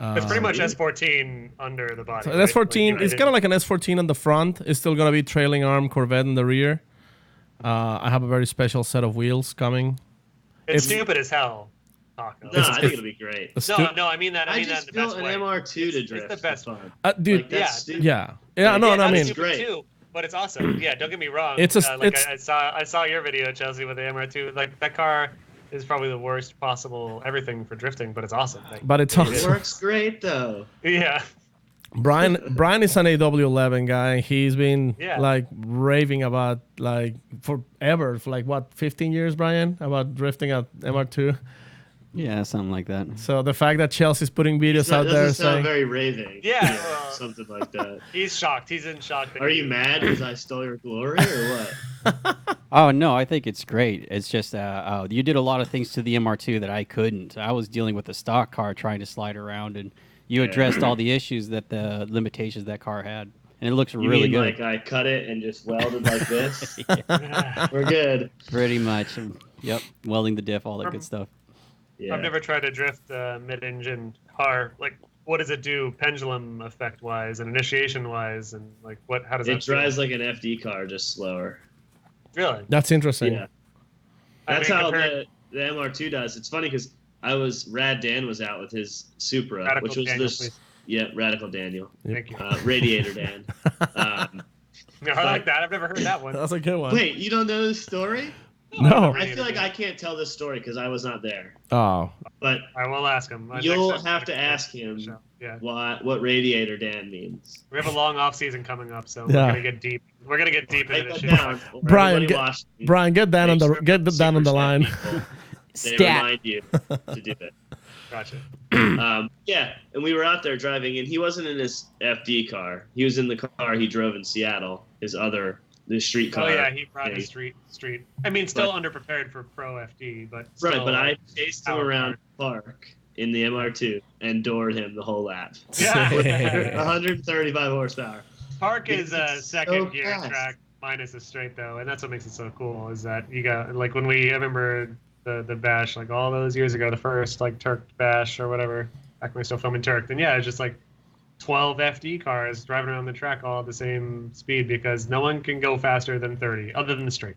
[SPEAKER 4] It's pretty much
[SPEAKER 5] Yeah.
[SPEAKER 4] S14 under the body.
[SPEAKER 3] So
[SPEAKER 4] right?
[SPEAKER 3] S14.
[SPEAKER 4] Like,
[SPEAKER 3] It's kind of like an S14 on the front. It's still gonna be trailing arm Corvette in the rear. I have a very special set of wheels coming.
[SPEAKER 4] It's stupid as hell. taco.
[SPEAKER 5] No, I think it'll be great.
[SPEAKER 4] No, I mean that. I
[SPEAKER 5] I
[SPEAKER 4] mean that
[SPEAKER 5] just
[SPEAKER 4] in the best
[SPEAKER 5] built an
[SPEAKER 4] way.
[SPEAKER 5] MR2 to
[SPEAKER 4] It's
[SPEAKER 5] drift.
[SPEAKER 4] the best
[SPEAKER 5] for
[SPEAKER 4] one.
[SPEAKER 5] fun.
[SPEAKER 3] Dude,
[SPEAKER 5] Like, that's stupid.
[SPEAKER 3] yeah.
[SPEAKER 5] Like,
[SPEAKER 3] No,
[SPEAKER 5] yeah,
[SPEAKER 3] I mean,
[SPEAKER 5] that's great.
[SPEAKER 4] Too, but it's awesome. Yeah, don't get me wrong.
[SPEAKER 3] It's a-
[SPEAKER 4] like
[SPEAKER 3] it's-
[SPEAKER 4] I saw your video, Chelsea, with the MR2. Like that car is probably the worst possible everything for drifting, but it's awesome. Like,
[SPEAKER 3] but it's
[SPEAKER 5] It
[SPEAKER 3] awesome.
[SPEAKER 5] works great though.
[SPEAKER 4] yeah.
[SPEAKER 3] Brian is an AW11 guy. He's been
[SPEAKER 4] Yeah.
[SPEAKER 3] like raving about like forever, for like what, 15 years, Brian, about drifting at MR2.
[SPEAKER 6] Yeah, something like that.
[SPEAKER 3] So the fact that Chelsea's putting videos out
[SPEAKER 5] That
[SPEAKER 3] there
[SPEAKER 5] doesn't sound
[SPEAKER 3] saying,
[SPEAKER 5] very raving.
[SPEAKER 4] Yeah, well-
[SPEAKER 5] something like that.
[SPEAKER 4] He's shocked. He's in shock. that
[SPEAKER 5] Are
[SPEAKER 4] he-
[SPEAKER 5] you mad because I stole your glory or what?
[SPEAKER 6] Oh no, I think it's great. It's just you did a lot of things to the MR2 that I couldn't. I was dealing with a stock car trying to slide around, and you addressed all the issues that the limitations that car had, and it looks
[SPEAKER 5] You
[SPEAKER 6] really
[SPEAKER 5] mean
[SPEAKER 6] good.
[SPEAKER 5] like I cut it and just welded like this? We're good.
[SPEAKER 6] Pretty much. Yep, welding the diff, all that good stuff.
[SPEAKER 5] Yeah.
[SPEAKER 4] I've never tried to drift a mid-engine car. Like, what does it do pendulum effect wise and initiation wise, and like what? How does
[SPEAKER 5] It
[SPEAKER 4] that feel?
[SPEAKER 5] drives like an FD car, just slower.
[SPEAKER 4] Really?
[SPEAKER 3] that's interesting.
[SPEAKER 5] Yeah.
[SPEAKER 4] I
[SPEAKER 5] That's
[SPEAKER 4] mean,
[SPEAKER 5] how
[SPEAKER 4] compared-
[SPEAKER 5] the MR2 does. It's funny because Rad Dan was out with his Supra,
[SPEAKER 4] Radical
[SPEAKER 5] which was
[SPEAKER 4] Daniel,
[SPEAKER 5] this.
[SPEAKER 4] please.
[SPEAKER 5] Yeah, Radical Daniel.
[SPEAKER 4] Thank you.
[SPEAKER 5] Radiator Dan. Um,
[SPEAKER 4] No, I like that. I've never heard that one.
[SPEAKER 3] That's a good one.
[SPEAKER 5] wait, you don't know this story?
[SPEAKER 3] No.
[SPEAKER 5] I feel like I can't tell this story because I was not there.
[SPEAKER 3] Oh,
[SPEAKER 5] But
[SPEAKER 4] I will ask him.
[SPEAKER 5] you'll
[SPEAKER 4] Next time-
[SPEAKER 5] have to ask him
[SPEAKER 4] Yeah,
[SPEAKER 5] what Radiator Dan means.
[SPEAKER 4] we have a long off season coming up, so
[SPEAKER 3] Yeah.
[SPEAKER 4] we're gonna get deep. We're gonna get deep
[SPEAKER 5] Write
[SPEAKER 4] into
[SPEAKER 5] that
[SPEAKER 4] this shit.
[SPEAKER 5] down. or
[SPEAKER 3] Brian,
[SPEAKER 5] everybody
[SPEAKER 3] get-
[SPEAKER 5] watching.
[SPEAKER 3] Brian, get that on
[SPEAKER 5] Make
[SPEAKER 3] the
[SPEAKER 5] sure
[SPEAKER 3] get down on the
[SPEAKER 5] Super
[SPEAKER 3] line.
[SPEAKER 5] Stat people, They
[SPEAKER 6] Stat.
[SPEAKER 5] remind you to do it.
[SPEAKER 4] Gotcha.
[SPEAKER 5] Yeah, and we were out there driving, and he wasn't in his FD car. He was in the car he drove in Seattle, the street car.
[SPEAKER 4] Oh yeah, he brought the
[SPEAKER 5] Yeah.
[SPEAKER 4] street. I mean, still underprepared for pro FD, but
[SPEAKER 5] Right,
[SPEAKER 4] still,
[SPEAKER 5] but I chased him
[SPEAKER 4] power
[SPEAKER 5] around the park in the MR2 and doored him the whole lap.
[SPEAKER 4] Yeah.
[SPEAKER 5] 135 horsepower.
[SPEAKER 4] Park is a
[SPEAKER 5] It's
[SPEAKER 4] second
[SPEAKER 5] so
[SPEAKER 4] gear
[SPEAKER 5] fast.
[SPEAKER 4] track minus a straight though, and that's what makes it so cool. Is that you got like when I remember the bash like all those years ago, the first like Turk bash or whatever, back when we were still filming Turk. Then yeah, it's just like 12 FD cars driving around the track all at the same speed because no one can go faster than 30 other than the straight,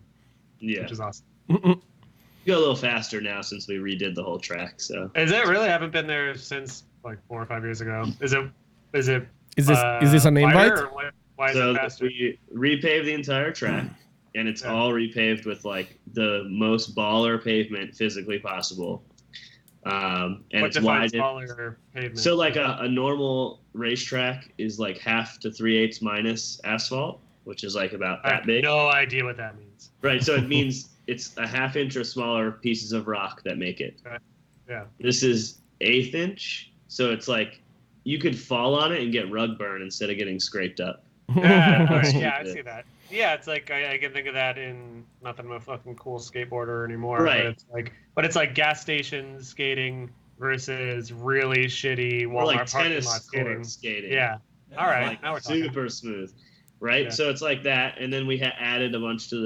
[SPEAKER 5] Yeah,
[SPEAKER 4] which is awesome.
[SPEAKER 5] go a little faster now since we redid the whole track. So
[SPEAKER 4] Is it really? I haven't been there since like 4 or 5 years ago. Is it?
[SPEAKER 3] is this an
[SPEAKER 4] wider,
[SPEAKER 3] invite?
[SPEAKER 4] or why is
[SPEAKER 5] so
[SPEAKER 4] it faster?
[SPEAKER 5] we repaved the entire track, and it's all repaved with like the most baller pavement physically possible. And
[SPEAKER 4] What
[SPEAKER 5] it's
[SPEAKER 4] defines
[SPEAKER 5] wide.
[SPEAKER 4] smaller pavement?
[SPEAKER 5] So like a normal racetrack is like 1/2 to 3/8 minus asphalt, which is like about
[SPEAKER 4] I
[SPEAKER 5] that
[SPEAKER 4] have
[SPEAKER 5] big.
[SPEAKER 4] no idea what that means.
[SPEAKER 5] Right. So it means it's a 1/2 inch or smaller pieces of rock that make it.
[SPEAKER 4] Yeah.
[SPEAKER 5] This is 1/8 inch, so it's like you could fall on it and get rug burn instead of getting scraped up.
[SPEAKER 4] Yeah,
[SPEAKER 5] That's
[SPEAKER 4] yeah, I
[SPEAKER 5] stupid.
[SPEAKER 4] see that. Yeah, it's like I can think of that in not that I'm a fucking cool skateboarder anymore.
[SPEAKER 5] Right.
[SPEAKER 4] But it's like gas stations skating versus really shitty
[SPEAKER 5] Or
[SPEAKER 4] Walmart
[SPEAKER 5] like
[SPEAKER 4] parking
[SPEAKER 5] tennis
[SPEAKER 4] lot skating.
[SPEAKER 5] court skating.
[SPEAKER 4] Yeah. All right.
[SPEAKER 5] Like
[SPEAKER 4] now we're talking.
[SPEAKER 5] super smooth. Right.
[SPEAKER 4] Yeah.
[SPEAKER 5] So it's like that, and then we added a bunch to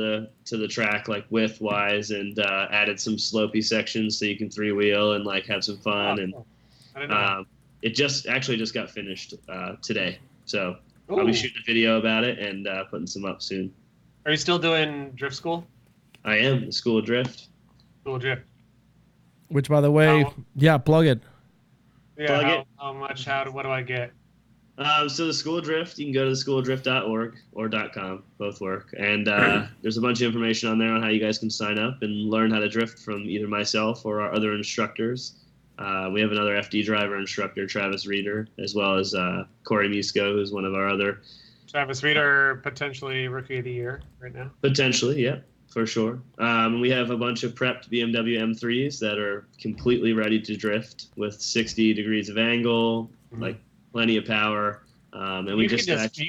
[SPEAKER 5] the track, like width wise, and added some slopey sections so you can 3-wheel and like have some fun.
[SPEAKER 4] Oh,
[SPEAKER 5] And
[SPEAKER 4] cool. I didn't know.
[SPEAKER 5] it just got finished today, so
[SPEAKER 4] Ooh.
[SPEAKER 5] I'll be shooting a video about it and putting some up soon.
[SPEAKER 4] Are you still doing drift school?
[SPEAKER 5] I am the School of Drift.
[SPEAKER 4] School drift.
[SPEAKER 3] Which, by the way,
[SPEAKER 4] How-
[SPEAKER 3] yeah, plug it.
[SPEAKER 4] Yeah.
[SPEAKER 5] Plug
[SPEAKER 4] How,
[SPEAKER 5] it.
[SPEAKER 4] how much? What do I get?
[SPEAKER 5] So the School of Drift, you can go to theschoololdrift.org or .com, both work. And there's a bunch of information on there on how you guys can sign up and learn how to drift from either myself or our other instructors. We have another FD driver instructor, Travis Reeder, as well as Corey Misko, who's one of our other,
[SPEAKER 4] Travis Reeder, potentially rookie of the year right now.
[SPEAKER 5] potentially, yeah, for sure. We have a bunch of prepped BMW M3s that are completely ready to drift with 60 degrees of angle, like plenty of power. And we
[SPEAKER 4] You
[SPEAKER 5] just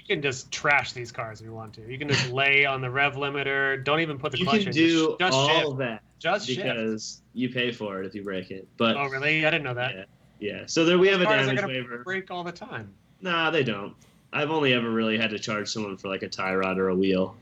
[SPEAKER 4] can just trash these cars if you want to. You can just lay on the rev limiter. Don't even put the
[SPEAKER 5] you
[SPEAKER 4] clutch
[SPEAKER 5] can
[SPEAKER 4] in.
[SPEAKER 5] do
[SPEAKER 4] just
[SPEAKER 5] all
[SPEAKER 4] shift.
[SPEAKER 5] of that
[SPEAKER 4] Just shift.
[SPEAKER 5] because you pay for it if you break it. But
[SPEAKER 4] Oh, really? I didn't know that.
[SPEAKER 5] yeah, yeah. So there we have a
[SPEAKER 4] Cars are
[SPEAKER 5] damage
[SPEAKER 4] gonna
[SPEAKER 5] waiver.
[SPEAKER 4] break all the time
[SPEAKER 5] Nah, they don't. I've only ever really had to charge someone for like a tie rod or a wheel.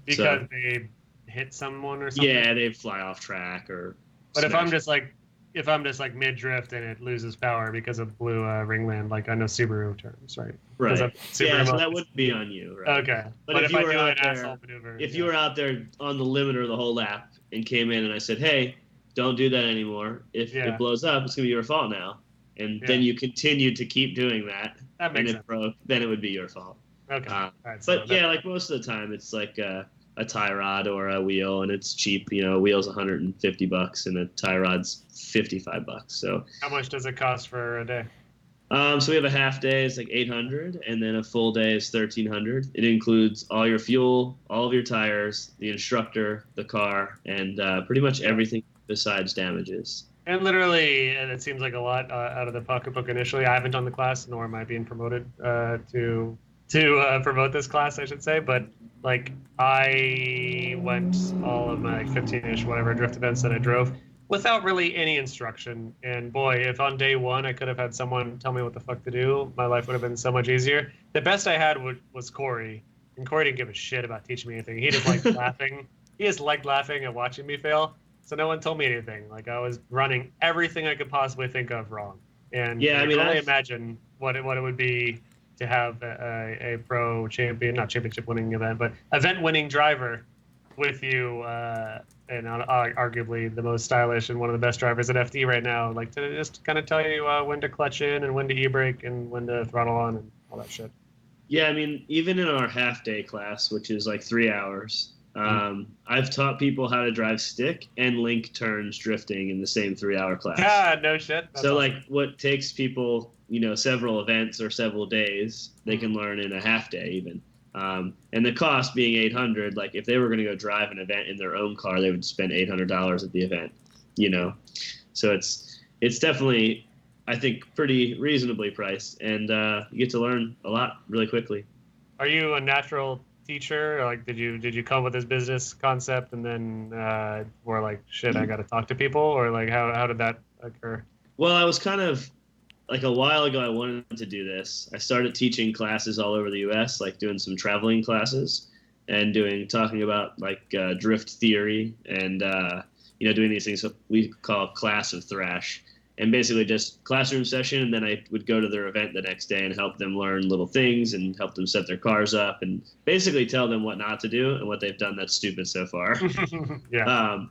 [SPEAKER 4] because they hit someone or something.
[SPEAKER 5] Yeah, they fly off track or.
[SPEAKER 4] But if I'm
[SPEAKER 5] smash.
[SPEAKER 4] just like mid drift and it loses power because of blue ringland, like I know Subaru terms, right?
[SPEAKER 5] right,
[SPEAKER 4] Because of Subaru
[SPEAKER 5] yeah, so
[SPEAKER 4] motors.
[SPEAKER 5] that wouldn't be on you, right?
[SPEAKER 4] Okay.
[SPEAKER 5] But
[SPEAKER 4] But
[SPEAKER 5] if
[SPEAKER 4] if
[SPEAKER 5] you
[SPEAKER 4] I
[SPEAKER 5] were
[SPEAKER 4] do
[SPEAKER 5] out
[SPEAKER 4] an
[SPEAKER 5] there-
[SPEAKER 4] assault maneuver,
[SPEAKER 5] If you were out there on the limiter the whole lap and came in and I said, "Hey, don't do that anymore. If
[SPEAKER 4] Yeah.
[SPEAKER 5] it blows up, it's gonna be your fault now. And then you continue to keep doing that.
[SPEAKER 4] That
[SPEAKER 5] And
[SPEAKER 4] makes
[SPEAKER 5] if
[SPEAKER 4] sense.
[SPEAKER 5] broke, then it would be your fault.
[SPEAKER 4] Okay. All right, so
[SPEAKER 5] But yeah, like most of the time, it's like a tie rod or a wheel, and it's cheap. A wheel's $150, and a tie rod's $55. So,
[SPEAKER 4] how much does it cost for a day?
[SPEAKER 5] so we have a half day is like $800, and then a full day is $1,300. It includes all your fuel, all of your tires, the instructor, the car, and pretty much everything besides damages.
[SPEAKER 4] And literally, and it seems like a lot out of the pocketbook initially. I haven't done the class, nor am I being promoted to promote this class, I should say. But like, I went all of my 15-ish whatever drift events that I drove without really any instruction. And boy, if on day one I could have had someone tell me what the fuck to do, my life would have been so much easier. The best I had was Corey, and Corey didn't give a shit about teaching me anything. He just liked laughing. He just liked laughing at watching me fail. So no one told me anything. Like, I was running everything I could possibly think of wrong. And
[SPEAKER 5] Yeah, I
[SPEAKER 4] I
[SPEAKER 5] mean,
[SPEAKER 4] can only
[SPEAKER 5] I've-
[SPEAKER 4] imagine what it would be to have a pro champion, not championship winning event, but event winning driver with you, and arguably the most stylish and one of the best drivers at FD right now. Like, to just kind of tell you when to clutch in and when to e-brake and when to throttle on and all that shit.
[SPEAKER 5] Yeah, I mean, even in our half day class, which is like 3 hours, I've taught people how to drive stick and link turns drifting in the same 3-hour class.
[SPEAKER 4] Ah, no shit. That's
[SPEAKER 5] So,
[SPEAKER 4] awesome.
[SPEAKER 5] like, what takes people, several events or several days, they can learn in a half day even. And the cost being $800, like, if they were going to go drive an event in their own car, they would spend $800 at the event, So it's definitely, I think, pretty reasonably priced, and you get to learn a lot really quickly.
[SPEAKER 4] Are you a natural teacher? Or like, did you come with this business concept and then were like, shit, I got to talk to people, or like, how did that occur?
[SPEAKER 5] Well, I was kind of like a while ago, I wanted to do this. I started teaching classes all over the U.S., like doing some traveling classes and talking about like drift theory and doing these things we call class of thrash. And basically just classroom session, and then I would go to their event the next day and help them learn little things and help them set their cars up and basically tell them what not to do and what they've done that's stupid so far.
[SPEAKER 4] Yeah.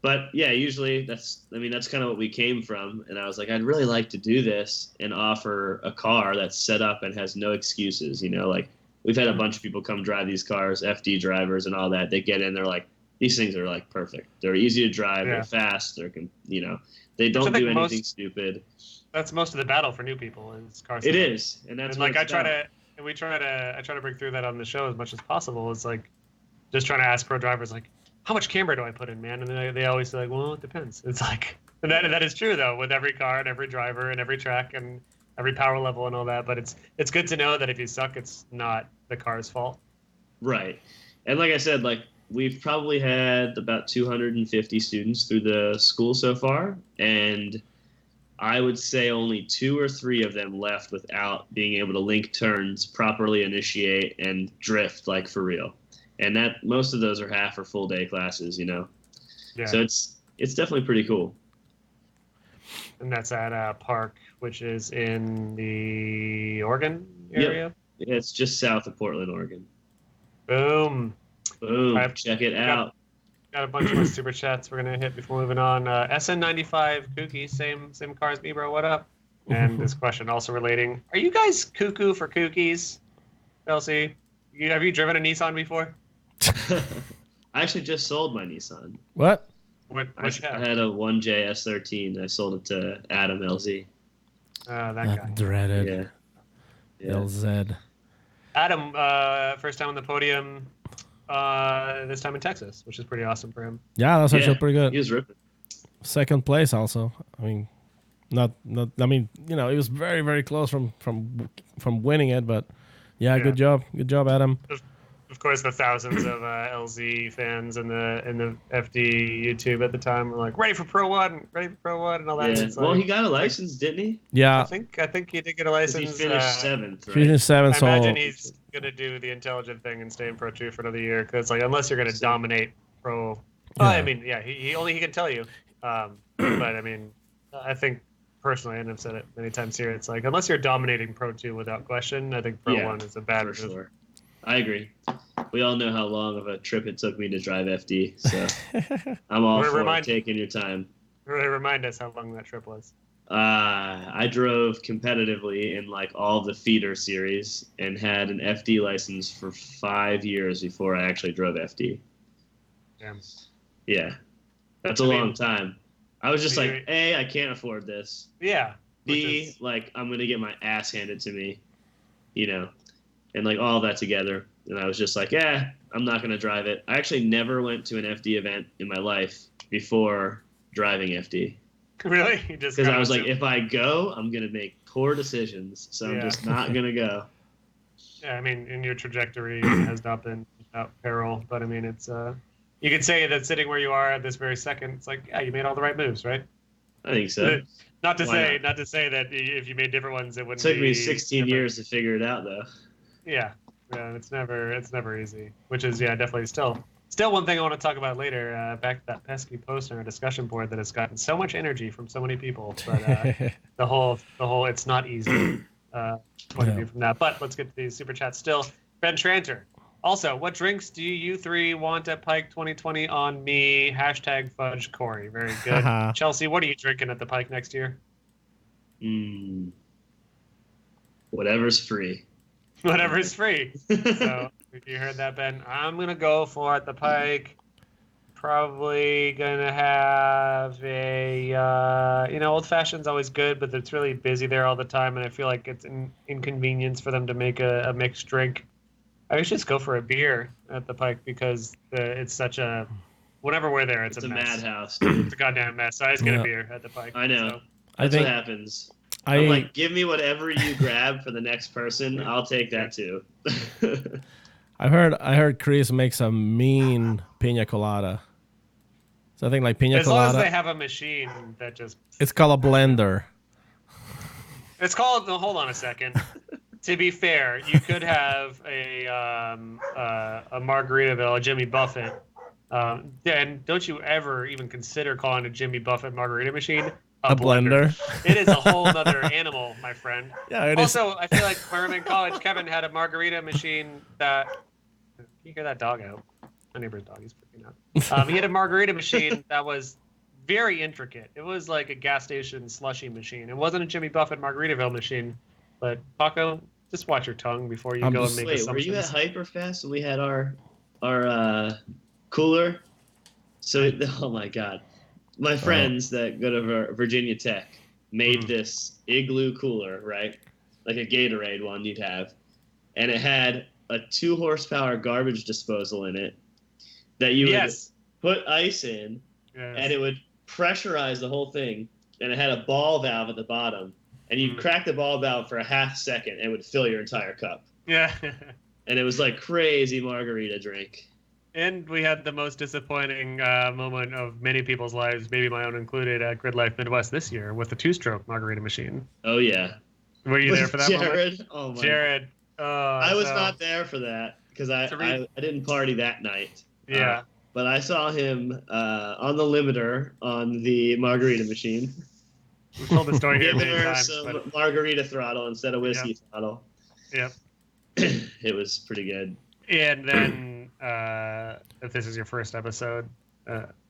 [SPEAKER 5] But yeah, usually that's kind of what we came from. And I was like, I'd really like to do this and offer a car that's set up and has no excuses. Like, we've had a bunch of people come drive these cars, FD drivers and all that. They get in, they're like, these things are like perfect. They're easy to drive.
[SPEAKER 4] Yeah.
[SPEAKER 5] They're fast. They don't do anything stupid.
[SPEAKER 4] That's most of the battle for new people is car
[SPEAKER 5] It
[SPEAKER 4] setup.
[SPEAKER 5] is, and that's
[SPEAKER 4] And
[SPEAKER 5] what
[SPEAKER 4] like,
[SPEAKER 5] it's
[SPEAKER 4] I
[SPEAKER 5] about.
[SPEAKER 4] try to break through that on the show as much as possible. It's like just trying to ask pro drivers, like, how much camber do I put in, man? And they always say, like, well, it depends. It's like, and that is true though, with every car and every driver and every track and every power level and all that. But it's good to know that if you suck, it's not the car's fault.
[SPEAKER 5] Right. And like I said, like, we've probably had about 250 students through the school so far, and I would say only 2 or 3 of them left without being able to link turns, properly initiate, and drift like for real. And that most of those are half or full day classes,
[SPEAKER 4] Yeah.
[SPEAKER 5] So it's definitely pretty cool.
[SPEAKER 4] And that's at Park, which is in the Oregon area.
[SPEAKER 5] Yeah, it's just south of Portland, Oregon.
[SPEAKER 4] Boom.
[SPEAKER 5] Boom!
[SPEAKER 4] I've
[SPEAKER 5] Check it out.
[SPEAKER 4] Got a bunch more super chats we're gonna hit before moving on. SN95 Kooky, same car as me, bro. What up? And this question also relating: are you guys cuckoo for kookies? Chelsea, have you driven a Nissan before?
[SPEAKER 5] I actually just sold my Nissan.
[SPEAKER 3] What?
[SPEAKER 4] What
[SPEAKER 5] I
[SPEAKER 4] you have?
[SPEAKER 5] had a 1J S13. I sold it to Adam LZ.
[SPEAKER 4] That
[SPEAKER 3] That
[SPEAKER 4] guy.
[SPEAKER 3] dreaded
[SPEAKER 5] Yeah.
[SPEAKER 3] LZ.
[SPEAKER 4] Adam, first time on the podium. This time in Texas, which is pretty awesome for him.
[SPEAKER 3] Yeah, that's actually
[SPEAKER 5] Yeah,
[SPEAKER 3] pretty good.
[SPEAKER 5] He was ripping.
[SPEAKER 3] Second place also. I mean, not. I mean, it was very, very close from winning it, but yeah, good job, Adam.
[SPEAKER 4] Of course, the thousands of LZ fans in the FD YouTube at the time were like, ready for Pro 1, and all that.
[SPEAKER 5] Yeah.
[SPEAKER 4] It's
[SPEAKER 5] Well,
[SPEAKER 4] like,
[SPEAKER 5] he got a license, didn't he?
[SPEAKER 3] Yeah,
[SPEAKER 4] I think he did get a
[SPEAKER 5] 'Cause
[SPEAKER 4] license.
[SPEAKER 5] he finished 7th, right?
[SPEAKER 3] finished 7th.
[SPEAKER 4] I
[SPEAKER 3] So
[SPEAKER 4] imagine he's gonna do the intelligent thing and stay in Pro 2 for another year, because like, unless you're gonna dominate Pro, well, I mean, yeah, he can tell you. But I mean, I think personally, and I've said it many times here, it's like, unless you're dominating Pro 2 without question, I think Pro
[SPEAKER 5] Yeah,
[SPEAKER 4] 1 is a bad
[SPEAKER 5] For
[SPEAKER 4] move.
[SPEAKER 5] sure. I agree. We all know how long of a trip it took me to drive FD, so I'm all for taking your time.
[SPEAKER 4] Remind us how long that trip was.
[SPEAKER 5] I drove competitively in like all the feeder series and had an FD license for 5 years before I actually drove FD.
[SPEAKER 4] Damn.
[SPEAKER 5] Yeah, that's a long time. I was just like, A, I can't afford this.
[SPEAKER 4] Yeah.
[SPEAKER 5] B, like I'm gonna get my ass handed to me, and like all that together. And I was just like, yeah, I'm not gonna drive it. I actually never went to an FD event in my life before driving FD.
[SPEAKER 4] Really?
[SPEAKER 5] Because I was like, if I go, I'm gonna make poor decisions, so I'm just not gonna go.
[SPEAKER 4] Yeah, I mean, in your trajectory has not been without peril, but I mean, it's you could say that sitting where you are at this very second, it's like, yeah, you made all the right moves, right?
[SPEAKER 5] I think so.
[SPEAKER 4] Not to say that if you made different ones, it wouldn't.
[SPEAKER 5] It took me 16
[SPEAKER 4] different.
[SPEAKER 5] years to figure it out, though.
[SPEAKER 4] Yeah, it's never easy. Which is definitely still one thing I want to talk about later. Back to that pesky post on our discussion board that has gotten so much energy from so many people, but the whole it's not easy point of view from that. But let's get to these super chats. Still, Ben Tranter. Also, what drinks do you three want at Pike 2020 on me? # Fudge Corey. Very good. Chelsea, what are you drinking at the Pike next year?
[SPEAKER 5] Whatever's free.
[SPEAKER 4] Whatever's free. So, if you heard that, Ben, I'm going to go for at the Pike. Probably going to have a, old fashioned's always good, but it's really busy there all the time, and I feel like it's an inconvenience for them to make a mixed drink. I would just go for a beer at the Pike because it's such a. Whenever we're there, it's a mess.
[SPEAKER 5] Madhouse.
[SPEAKER 4] It's a goddamn mess. So I just get a beer at the Pike.
[SPEAKER 5] I know.
[SPEAKER 4] So.
[SPEAKER 5] That's what happens. I'm like, give me whatever you grab for the next person. I'll take that too.
[SPEAKER 3] I heard Chris makes a mean pina colada. So I think like pina colada.
[SPEAKER 4] As long as they have a machine that just.
[SPEAKER 3] It's called a blender.
[SPEAKER 4] It's called. No, hold on a second. To be fair, you could have a Margaritaville, a Jimmy Buffett. Then don't you ever even consider calling a Jimmy Buffett margarita machine a blender? It is a whole other animal, my friend.
[SPEAKER 3] Yeah, it
[SPEAKER 4] also, I feel like when I'm in college, Kevin had a margarita machine that. Can you hear that dog out? My neighbor's dog is freaking out. He had a margarita machine that was very intricate. It was like a gas station slushy machine. It wasn't a Jimmy Buffett Margaritaville machine. But Paco, just watch your tongue before you go and make assumptions.
[SPEAKER 5] Were you at Hyperfest when we had our cooler? So, oh my God, my friends that go to Virginia Tech made this igloo cooler, right? Like a Gatorade one you'd have, and it had a 2 horsepower garbage disposal in it that you would put ice in, and it would pressurize the whole thing, and it had a ball valve at the bottom. And you'd crack the ball valve for a half second and it would fill your entire cup.
[SPEAKER 4] Yeah.
[SPEAKER 5] And it was like crazy margarita drink.
[SPEAKER 4] And we had the most disappointing moment of many people's lives, maybe my own included, at Grid Life Midwest this year with the 2-stroke margarita machine.
[SPEAKER 5] Oh, yeah.
[SPEAKER 4] Were you there for that
[SPEAKER 5] Jared?
[SPEAKER 4] moment?
[SPEAKER 5] Oh, my
[SPEAKER 4] Jared.
[SPEAKER 5] I was not there for that because I didn't party that night.
[SPEAKER 4] Yeah.
[SPEAKER 5] But I saw him on the limiter on the margarita machine.
[SPEAKER 4] We've told the story here many times.
[SPEAKER 5] Some margarita throttle instead of whiskey throttle.
[SPEAKER 4] Yep.
[SPEAKER 5] It was pretty good.
[SPEAKER 4] And then, if this is your first episode,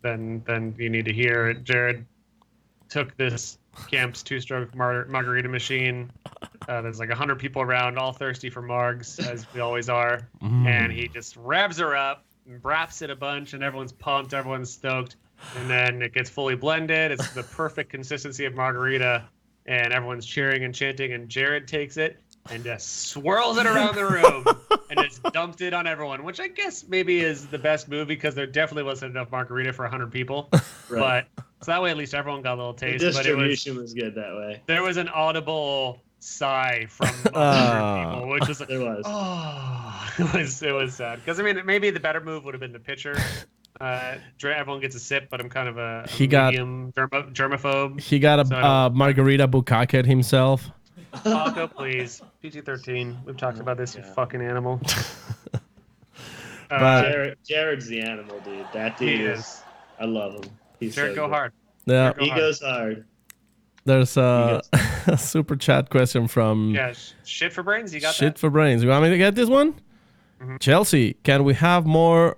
[SPEAKER 4] then you need to hear it. Jared took this camp's 2-stroke margarita machine. There's like 100 people around, all thirsty for margs, as we always are. And he just revs her up, and wraps it a bunch, and everyone's pumped, everyone's stoked. And then it gets fully blended. It's the perfect consistency of margarita, and everyone's cheering and chanting. And Jared takes it and just swirls it around the room and just dumped it on everyone, which I guess maybe is the best move because there definitely wasn't enough margarita for 100 people.
[SPEAKER 5] Right.
[SPEAKER 4] But so that way, at least everyone got a little taste.
[SPEAKER 5] The distribution was good that way.
[SPEAKER 4] There was an audible sigh from 100 people, which was
[SPEAKER 5] there was.
[SPEAKER 4] Oh, it was sad because I mean maybe the better move would have been the pitcher. Everyone gets a sip, but I'm kind of a medium germaphobe.
[SPEAKER 3] He got a margarita bukkake himself.
[SPEAKER 4] Paco, please. PG-13. We've talked about this, you fucking animal.
[SPEAKER 5] Jared's the animal, dude. That dude is. I love him. He's
[SPEAKER 4] Jared, go hard.
[SPEAKER 3] Yeah,
[SPEAKER 5] he goes hard.
[SPEAKER 3] There's a super chat question from.
[SPEAKER 4] Yeah, shit for brains. You got
[SPEAKER 3] shit
[SPEAKER 4] that?
[SPEAKER 3] for brains. You want me to get this one? Mm-hmm. Chelsea, can we have more?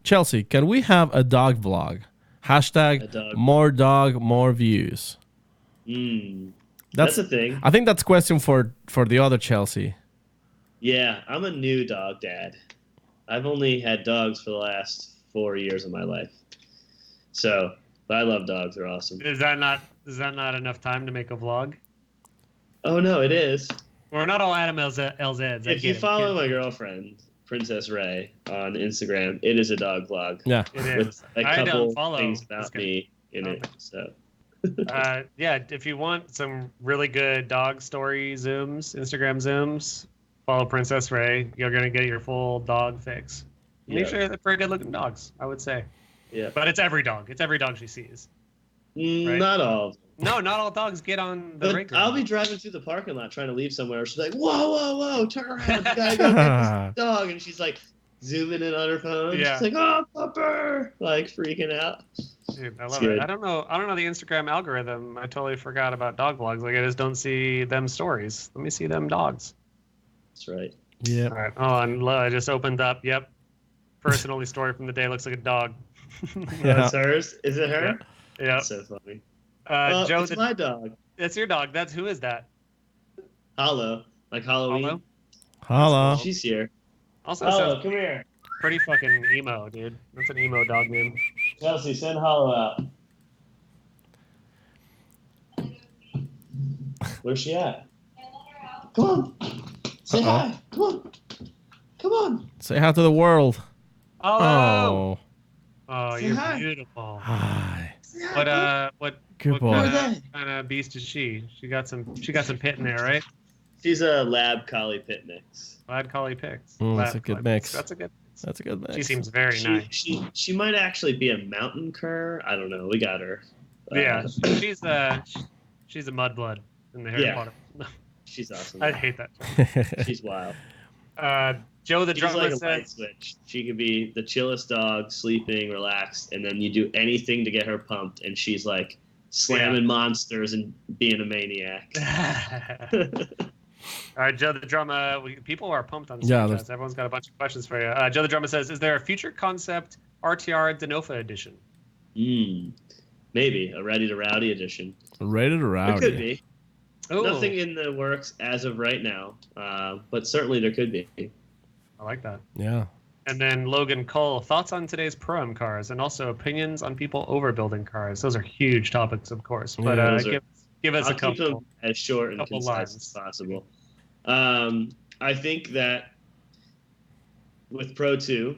[SPEAKER 3] Chelsea, can we have a dog vlog? Hashtag
[SPEAKER 5] dog.
[SPEAKER 3] more dog, more views.
[SPEAKER 5] That's a thing.
[SPEAKER 3] I think that's a question for the other Chelsea.
[SPEAKER 5] Yeah, I'm a new dog dad. I've only had dogs for the last 4 years of my life. So, but I love dogs. They're awesome.
[SPEAKER 4] Is that not enough time to make a vlog?
[SPEAKER 5] Oh, no, it is.
[SPEAKER 4] We're not all Adam LZs.
[SPEAKER 5] If you follow my girlfriend, Princess Ray, on Instagram, it is a dog vlog.
[SPEAKER 3] Yeah.
[SPEAKER 4] It is.
[SPEAKER 5] With a
[SPEAKER 4] I don't
[SPEAKER 5] couple
[SPEAKER 4] follow.
[SPEAKER 5] things about me in it. So,
[SPEAKER 4] Yeah, if you want some really good dog story zooms, Instagram zooms, follow Princess Ray. You're gonna get your full dog fix. Make sure they're pretty good looking dogs, I would say.
[SPEAKER 5] yeah.
[SPEAKER 4] But it's every dog. It's every dog she sees. Right?
[SPEAKER 5] Not all.
[SPEAKER 4] No, not all dogs get on the
[SPEAKER 5] But
[SPEAKER 4] rink.
[SPEAKER 5] I'll be driving through the parking lot trying to leave somewhere. She's like, whoa, whoa, whoa, turn around. You gotta go get this dog. And she's like zooming in on her phone.
[SPEAKER 4] Yeah.
[SPEAKER 5] She's like, oh, pupper. Like freaking out.
[SPEAKER 4] Dude, I love
[SPEAKER 5] good.
[SPEAKER 4] it. I don't know the Instagram algorithm. I totally forgot about dog vlogs. Like I just don't see them stories. Let me see them dogs.
[SPEAKER 5] That's right.
[SPEAKER 3] Yeah.
[SPEAKER 4] All right. Oh, and I just opened up. Yep. First and only story from the day looks like a dog.
[SPEAKER 3] Yeah.
[SPEAKER 5] It's hers? Is it her?
[SPEAKER 4] Yeah.
[SPEAKER 5] That's so funny.
[SPEAKER 4] Joe,
[SPEAKER 5] it's my dog.
[SPEAKER 4] that's your dog. Who is that?
[SPEAKER 5] Hollow. Like Halloween.
[SPEAKER 4] Hollow?
[SPEAKER 3] Hello.
[SPEAKER 5] She's here.
[SPEAKER 4] Also
[SPEAKER 5] Hollow,
[SPEAKER 4] sounds
[SPEAKER 5] come here.
[SPEAKER 4] pretty fucking emo, dude. That's an emo dog name.
[SPEAKER 5] Chelsea, send Hollow out. Where's she at? Come on. Say hi. Come on. Come on.
[SPEAKER 3] Say hi to the world.
[SPEAKER 4] Oh,
[SPEAKER 3] Oh.
[SPEAKER 4] you're
[SPEAKER 5] hi.
[SPEAKER 4] beautiful.
[SPEAKER 3] Hi.
[SPEAKER 5] Say hi.
[SPEAKER 4] What
[SPEAKER 3] Good boy.
[SPEAKER 4] kind of beast is she? She got some pit in there, right?
[SPEAKER 5] She's a lab collie pit mix.
[SPEAKER 4] Lad collie picks.
[SPEAKER 3] That's
[SPEAKER 4] Lad
[SPEAKER 3] a good
[SPEAKER 4] collie
[SPEAKER 3] mix.
[SPEAKER 4] picks. That's a good.
[SPEAKER 3] That's a good mix.
[SPEAKER 4] She seems very
[SPEAKER 5] She,
[SPEAKER 4] nice.
[SPEAKER 5] she might actually be a mountain cur. I don't know. We got her.
[SPEAKER 4] Yeah, she's a mudblood in the Harry
[SPEAKER 5] Yeah.
[SPEAKER 4] Potter.
[SPEAKER 5] She's awesome.
[SPEAKER 4] I hate that.
[SPEAKER 5] She's wild.
[SPEAKER 4] Joe the
[SPEAKER 5] She's
[SPEAKER 4] drummer
[SPEAKER 5] like a light
[SPEAKER 4] says,
[SPEAKER 5] switch. She could be the chillest dog, sleeping, relaxed, and then you do anything to get her pumped, and she's like slamming monsters and being a maniac.
[SPEAKER 4] All right, Joe the drummer. People are pumped on this
[SPEAKER 3] Yeah,
[SPEAKER 4] podcast. Everyone's got a bunch of questions for you. Joe the drummer says, "Is there a future concept RTR DeNofa edition?"
[SPEAKER 5] Maybe a Ready to Rowdy edition.
[SPEAKER 3] Rated or
[SPEAKER 5] It
[SPEAKER 3] rowdy?
[SPEAKER 5] could be.
[SPEAKER 4] Ooh,
[SPEAKER 5] Nothing in the works as of right now, but certainly there could be.
[SPEAKER 4] I like that.
[SPEAKER 3] Yeah.
[SPEAKER 4] And then Logan Cole, thoughts on today's Pro-Am cars, and also opinions on people overbuilding cars. Those are huge topics, of course. But
[SPEAKER 3] Yeah,
[SPEAKER 5] those are-
[SPEAKER 4] give us
[SPEAKER 5] I'll
[SPEAKER 4] a
[SPEAKER 5] keep
[SPEAKER 4] couple.
[SPEAKER 5] them as short and
[SPEAKER 4] couple
[SPEAKER 5] concise
[SPEAKER 4] lines.
[SPEAKER 5] as possible. I think that with Pro 2,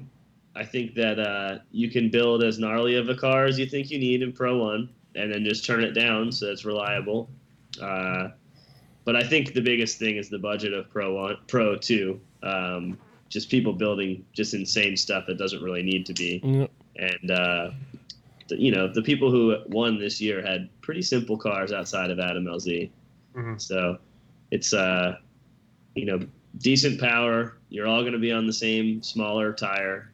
[SPEAKER 5] I think that you can build as gnarly of a car as you think you need in Pro 1, and then just turn it down so it's reliable. But I think the biggest thing is the budget of Pro 2. Just people building just insane stuff that doesn't really need to be.
[SPEAKER 3] Yep.
[SPEAKER 5] And the people who won this year had pretty simple cars outside of Adam LZ.
[SPEAKER 4] Mhm.
[SPEAKER 5] So it's decent power. You're all going to be on the same smaller tire,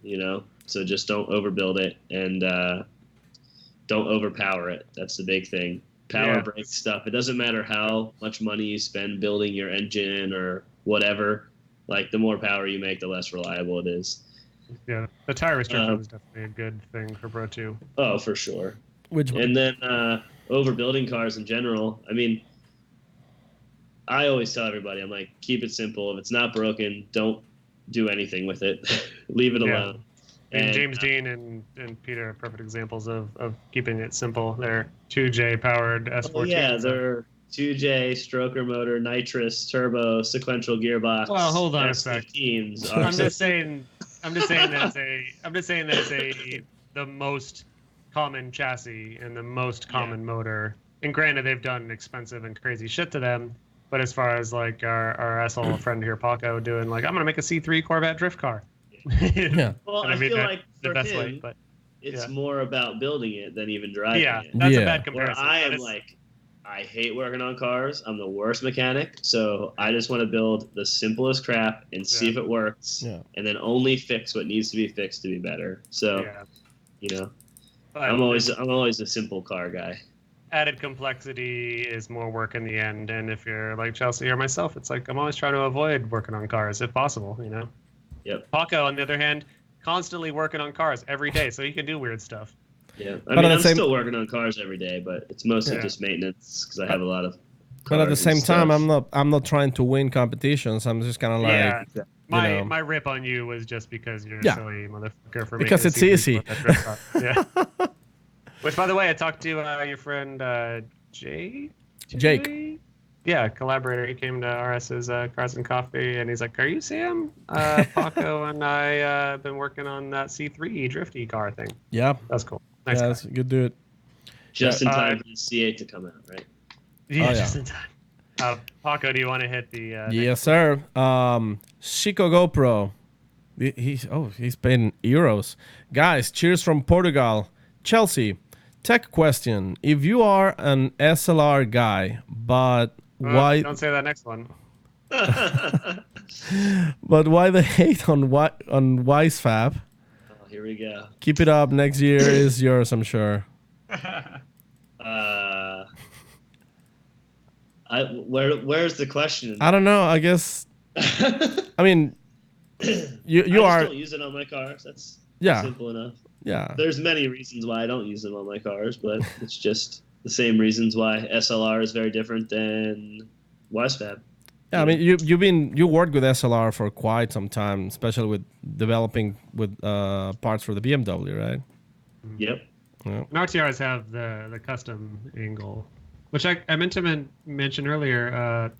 [SPEAKER 5] so just don't overbuild it and don't overpower it. That's the big thing. Power
[SPEAKER 4] Yeah.
[SPEAKER 5] brake stuff. It doesn't matter how much money you spend building your engine or whatever. Like the more power you make, the less reliable it is.
[SPEAKER 4] Yeah, the tire restriction is definitely a good thing for Pro 2.
[SPEAKER 5] Oh, for sure.
[SPEAKER 3] Which
[SPEAKER 5] And then overbuilding cars in general. I mean, I always tell everybody, I'm like, keep it simple. If it's not broken, don't do anything with it. Leave it
[SPEAKER 4] Yeah.
[SPEAKER 5] alone.
[SPEAKER 4] And James Dean and Peter are perfect examples of keeping it simple. They're 2J powered S14.
[SPEAKER 5] Oh, yeah, they're 2J, stroker motor, nitrous, turbo, sequential gearbox.
[SPEAKER 4] Well, hold on a sec.
[SPEAKER 5] S15s are
[SPEAKER 4] I'm just saying that it's the most common chassis and the most common motor. And granted, they've done expensive and crazy shit to them. But as far as like our asshole friend here, Paco, doing like, I'm gonna make a C3 Corvette drift car.
[SPEAKER 3] Yeah.
[SPEAKER 5] Well,
[SPEAKER 4] And
[SPEAKER 5] I feel
[SPEAKER 4] that
[SPEAKER 5] like
[SPEAKER 4] the
[SPEAKER 5] for
[SPEAKER 4] best
[SPEAKER 5] him,
[SPEAKER 4] way, but
[SPEAKER 5] it's
[SPEAKER 4] yeah.
[SPEAKER 5] more about building it than even driving
[SPEAKER 4] yeah,
[SPEAKER 5] it.
[SPEAKER 4] that's a
[SPEAKER 3] Yeah.
[SPEAKER 4] bad
[SPEAKER 5] Where
[SPEAKER 4] comparison.
[SPEAKER 5] I
[SPEAKER 4] but
[SPEAKER 5] am
[SPEAKER 4] it's-
[SPEAKER 5] like, I hate working on cars. I'm the worst mechanic, so I just want to build the simplest crap and see
[SPEAKER 4] Yeah.
[SPEAKER 5] if it works,
[SPEAKER 3] Yeah.
[SPEAKER 5] and then only fix what needs to be fixed to be better. So,
[SPEAKER 4] yeah. But
[SPEAKER 5] I'm always a simple car guy.
[SPEAKER 4] added complexity is more work in the end. And if you're like Chelsea or myself, it's like I'm always trying to avoid working on cars if possible.
[SPEAKER 5] Yep.
[SPEAKER 4] Paco, on the other hand, constantly working on cars every day, so he can do weird stuff.
[SPEAKER 5] Yeah,
[SPEAKER 3] But at the
[SPEAKER 5] I'm
[SPEAKER 3] same-
[SPEAKER 5] still working on cars every day, but it's mostly
[SPEAKER 4] Yeah.
[SPEAKER 5] just maintenance because I have a lot of.
[SPEAKER 3] But at the
[SPEAKER 5] cars
[SPEAKER 3] same
[SPEAKER 5] and
[SPEAKER 3] time,
[SPEAKER 5] stuff.
[SPEAKER 3] I'm not trying to win competitions. I'm just kind of like,
[SPEAKER 4] Yeah.
[SPEAKER 3] you know.
[SPEAKER 4] My rip on you was just because you're a
[SPEAKER 3] Yeah.
[SPEAKER 4] silly motherfucker for
[SPEAKER 3] Because
[SPEAKER 4] making
[SPEAKER 3] it's
[SPEAKER 4] a season
[SPEAKER 3] easy.
[SPEAKER 4] with that drift car. Yeah. Which, by the way, I talked to your friend
[SPEAKER 3] Jake.
[SPEAKER 4] Yeah, collaborator. He came to RS's Cars and Coffee, and he's like, "Are you Sam? Paco and I been working on that C3 drifty car thing.
[SPEAKER 3] Yeah,
[SPEAKER 4] That's cool. Nice
[SPEAKER 3] yeah,
[SPEAKER 4] guy.
[SPEAKER 3] that's a good dude.
[SPEAKER 5] Just in time
[SPEAKER 4] Uh,
[SPEAKER 5] for the C8 to come out, right?
[SPEAKER 4] Yeah,
[SPEAKER 3] Oh, yeah.
[SPEAKER 4] just in time. Paco, do you want to hit the?
[SPEAKER 3] Yes, sir. Chico GoPro. He's paying euros. Guys, cheers from Portugal. Chelsea, tech question. If you are an SLR guy, but why
[SPEAKER 4] Don't say that next one.
[SPEAKER 3] but why the hate on WiseFab?
[SPEAKER 5] Oh, here we go.
[SPEAKER 3] Keep it up. Next year is yours, I'm sure.
[SPEAKER 5] Where's the question?
[SPEAKER 3] I don't know. I guess I mean you
[SPEAKER 5] I just
[SPEAKER 3] are
[SPEAKER 5] don't use it on my cars. That's
[SPEAKER 3] Yeah.
[SPEAKER 5] simple enough.
[SPEAKER 3] yeah.
[SPEAKER 5] There's many reasons why I don't use them on my cars, but it's just the same reasons why SLR is very different than WiseFab.
[SPEAKER 3] Yeah, I mean, you worked with SLR for quite some time, especially with developing with parts for the BMW, right?
[SPEAKER 5] Yep.
[SPEAKER 3] Yeah.
[SPEAKER 4] And RTRs have the custom angle, which I meant to mention earlier.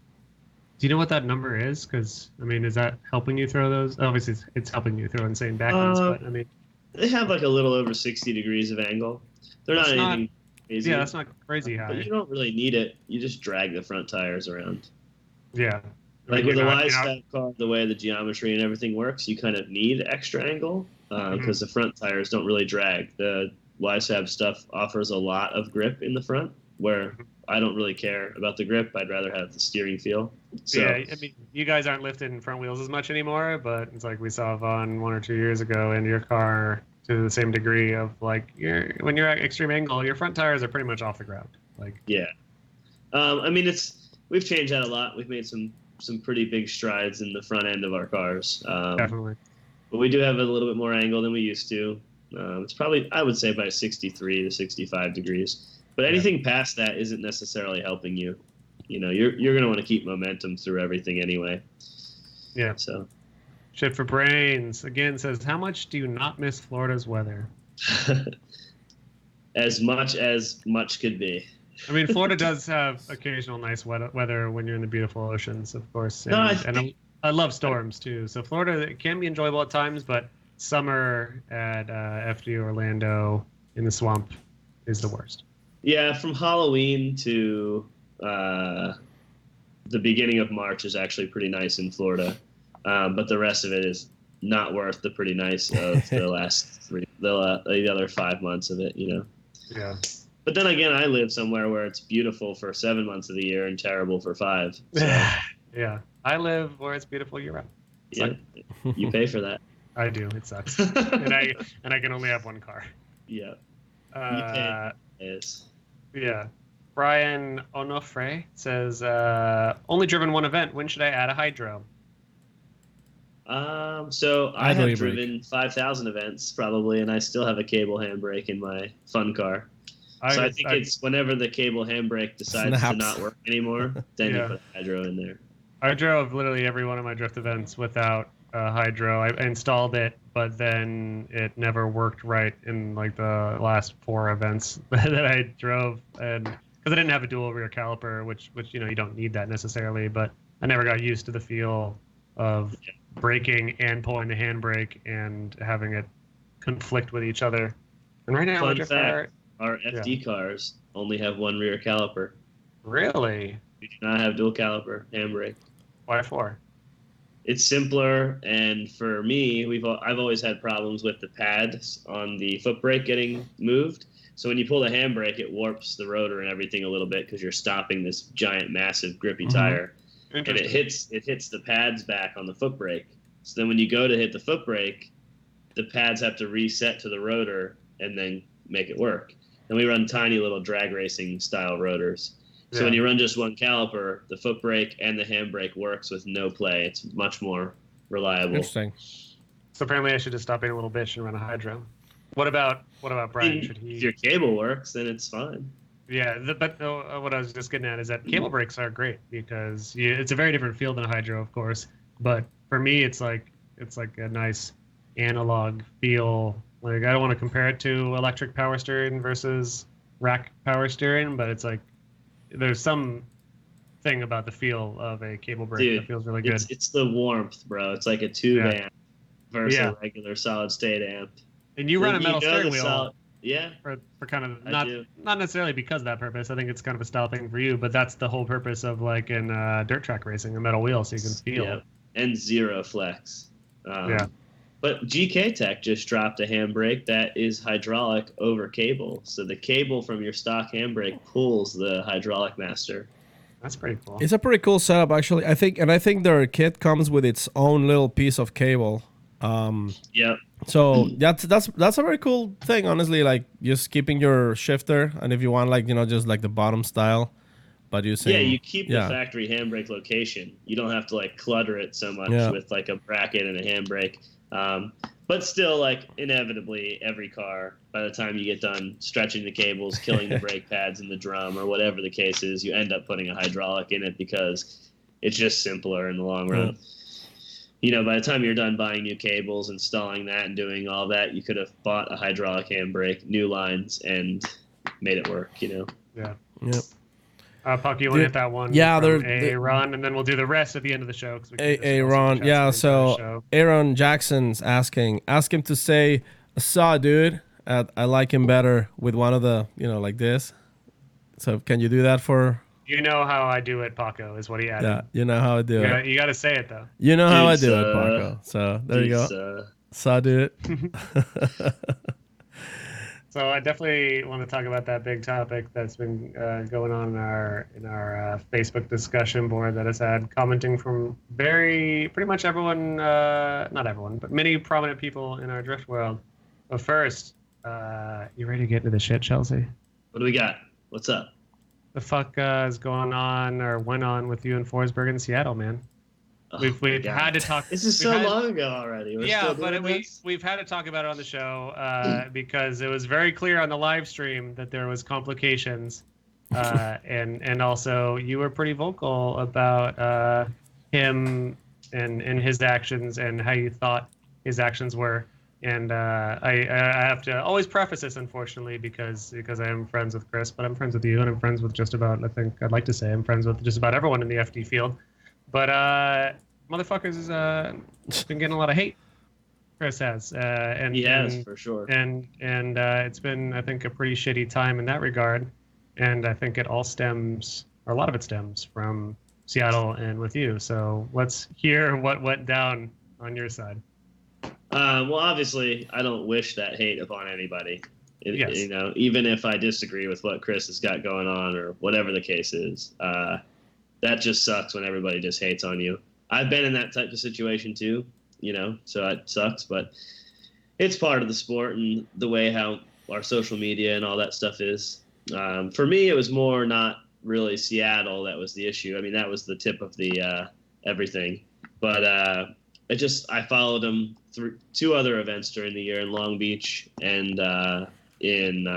[SPEAKER 4] Do you know what that number is? Because I mean, is that helping you throw those? Obviously, it's helping you throw insane backends, but I mean,
[SPEAKER 5] They have like a little over 60 degrees of angle. They're not
[SPEAKER 4] That's not-
[SPEAKER 5] anything crazy.
[SPEAKER 4] yeah, that's not crazy
[SPEAKER 5] But
[SPEAKER 4] high.
[SPEAKER 5] you don't really need it. You just drag the front tires around.
[SPEAKER 4] Yeah,
[SPEAKER 5] Like
[SPEAKER 4] You're
[SPEAKER 5] with a
[SPEAKER 4] not- you're
[SPEAKER 5] WiseFab car, the way the geometry and everything works, you kind of need extra angle because the front tires don't really drag. The WiseFab stuff offers a lot of grip in the front, where I don't really care about the grip. I'd rather have the steering feel. So
[SPEAKER 4] Yeah, I mean, you guys aren't lifting front wheels as much anymore, but it's like we saw Vaughn 1 or 2 years ago in your car to the same degree of like when you're at extreme angle, your front tires are pretty much off the ground. Like,
[SPEAKER 5] yeah, I mean we've changed that a lot. We've made some pretty big strides in the front end of our cars.
[SPEAKER 4] definitely.
[SPEAKER 5] But we do have a little bit more angle than we used to. It's probably, I would say, by 63 to 65 degrees. But anything past that isn't necessarily helping you. You know, you're going to want to keep momentum through everything anyway.
[SPEAKER 4] Yeah.
[SPEAKER 5] So,
[SPEAKER 4] Shit for Brains again says, how much do you not miss Florida's weather?
[SPEAKER 5] as much could be.
[SPEAKER 4] I mean, Florida does have occasional nice weather when you're in the beautiful oceans, of course. And,
[SPEAKER 5] No,
[SPEAKER 4] and I love storms too. So Florida, it can be enjoyable at times, but summer at FD Orlando in the swamp is the worst.
[SPEAKER 5] Yeah, from Halloween to the beginning of March is actually pretty nice in Florida. But the rest of it is not worth the pretty nice of the last the other 5 months of it, you know.
[SPEAKER 4] Yeah.
[SPEAKER 5] But then again, I live somewhere where it's beautiful for 7 months of the year and terrible for 5. So,
[SPEAKER 4] Yeah. I live where it's beautiful year round.
[SPEAKER 5] yeah, you pay for that.
[SPEAKER 4] I do. It sucks. and I can only have one car.
[SPEAKER 5] Yeah, is.
[SPEAKER 4] Yeah. Brian Onofre says, only driven one event. When should I add a hydro?
[SPEAKER 5] So I
[SPEAKER 3] Idle
[SPEAKER 5] have
[SPEAKER 3] brake.
[SPEAKER 5] driven 5,000 events probably, and I still have a cable handbrake in my fun car. So I think it's whenever the cable handbrake decides to
[SPEAKER 3] Snaps.
[SPEAKER 5] not work anymore, then
[SPEAKER 4] Yeah.
[SPEAKER 5] you put hydro in there.
[SPEAKER 4] I drove literally every one of my drift events without hydro. I installed it, but then it never worked right in like the last 4 events that I drove, and because I didn't have a dual rear caliper, which you know you don't need that necessarily, but I never got used to the feel of braking and pulling the handbrake and having it conflict with each other. And right now, my
[SPEAKER 5] Fun
[SPEAKER 4] drift
[SPEAKER 5] fact,
[SPEAKER 4] car,
[SPEAKER 5] our FD cars only have one rear caliper.
[SPEAKER 4] really,
[SPEAKER 5] We do not have dual caliper handbrake.
[SPEAKER 4] why 4?
[SPEAKER 5] It's simpler, and for me, I've always had problems with the pads on the foot brake getting moved. So when you pull the handbrake, it warps the rotor and everything a little bit because you're stopping this giant, massive, grippy tire, and it hits the pads back on the foot brake. So then when you go to hit the foot brake, the pads have to reset to the rotor and then make it work. And we run tiny little drag racing style rotors. So when you run just one caliper, the foot brake and the handbrake works with no play. It's much more reliable.
[SPEAKER 3] Interesting.
[SPEAKER 4] So apparently, I should just stop being a little bitch and run a hydro. What about
[SPEAKER 5] I
[SPEAKER 4] Brian?
[SPEAKER 5] mean,
[SPEAKER 4] Should
[SPEAKER 5] if
[SPEAKER 4] he?
[SPEAKER 5] your cable works, then it's fine.
[SPEAKER 4] Yeah, but what I was just getting at is that cable brakes are great because it's a very different feel than a hydro, of course. But for me, it's like a nice analog feel. Like I don't want to compare it to electric power steering versus rack power steering, but it's like there's some thing about the feel of a cable brake
[SPEAKER 5] Dude,
[SPEAKER 4] that feels really good.
[SPEAKER 5] it's the warmth, bro. It's like a tube
[SPEAKER 4] Yeah.
[SPEAKER 5] amp versus
[SPEAKER 4] Yeah.
[SPEAKER 5] a regular solid state amp.
[SPEAKER 4] And you run a metal
[SPEAKER 5] know
[SPEAKER 4] steering
[SPEAKER 5] the
[SPEAKER 4] wheel
[SPEAKER 5] solid- yeah,
[SPEAKER 4] for kind of
[SPEAKER 5] I do.
[SPEAKER 4] not necessarily because of that purpose. I think it's kind of a style thing for you, but that's the whole purpose of like in dirt track racing, a metal wheel, so you can feel.
[SPEAKER 5] Yeah, and zero flex.
[SPEAKER 4] Yeah.
[SPEAKER 5] But GK Tech just dropped a handbrake that is hydraulic over cable. So the cable from your stock handbrake pulls the hydraulic master.
[SPEAKER 4] That's pretty cool.
[SPEAKER 3] It's a pretty cool setup, actually. I think their kit comes with its own little piece of cable.
[SPEAKER 5] Yep.
[SPEAKER 3] So that's a very cool thing, honestly. Like just keeping your shifter, and if you want, like just like the bottom style, but using
[SPEAKER 5] You keep the factory handbrake location. You don't have to like clutter it so much with like a bracket and a handbrake. But still, like inevitably, every car, by the time you get done stretching the cables, killing the brake pads and the drum, or whatever the case is, you end up putting a hydraulic in it because it's just simpler in the long run. By the time you're done buying new cables, installing that, and doing all that, you could have bought a hydraulic handbrake, new lines, and made it work.
[SPEAKER 4] Yeah.
[SPEAKER 3] Yep.
[SPEAKER 4] Puck, you want to hit that one?
[SPEAKER 3] Yeah,
[SPEAKER 4] from Aaron, and then we'll do the rest at the end of the show.
[SPEAKER 3] Aaron, yeah. So Aaron Jackson's asking, ask him to say, "Saw, dude." I like him better with one of the, like this. So can you do that for?
[SPEAKER 4] You know how I do it, Paco, is what he added.
[SPEAKER 3] Yeah, you know how I do it.
[SPEAKER 4] You got to say it though.
[SPEAKER 3] You know how I do it, Paco. So there you go. Saw, dude.
[SPEAKER 4] So I definitely want to talk about that big topic that's been going on in our Facebook discussion board that has had commenting from pretty much everyone, not everyone, but many prominent people in our drift world. But first, you ready to get into the shit, Chelsea?
[SPEAKER 5] What do we got? What's up?
[SPEAKER 4] The fuck is going on or went on with you in Forsberg and Seattle, man? We've had to talk.
[SPEAKER 5] This is so long ago already.
[SPEAKER 4] We've had to talk about it on the show because it was very clear on the live stream that there was complications, and also you were pretty vocal about him and his actions and how you thought his actions were. And I have to always preface this, unfortunately, because I am friends with Chris, but I'm friends with you, and I'm friends with just about. I think I'd like to say I'm friends with just about everyone in the FD field. But motherfuckers been getting a lot of hate. Chris has, and
[SPEAKER 5] he has for sure.
[SPEAKER 4] And it's been, I think, a pretty shitty time in that regard. And I think it all stems, or a lot of it stems from Seattle and with you. So let's hear what went down on your side.
[SPEAKER 5] Well, obviously, I don't wish that hate upon anybody.
[SPEAKER 4] Yes.
[SPEAKER 5] Even if I disagree with what Chris has got going on or whatever the case is. That just sucks when everybody just hates on you. I've been in that type of situation too, so it sucks, but it's part of the sport and the way how our social media and all that stuff is. For me, it was more not really Seattle that was the issue. I mean, that was the tip of the everything. But I followed him through 2 other events during the year in Long Beach and in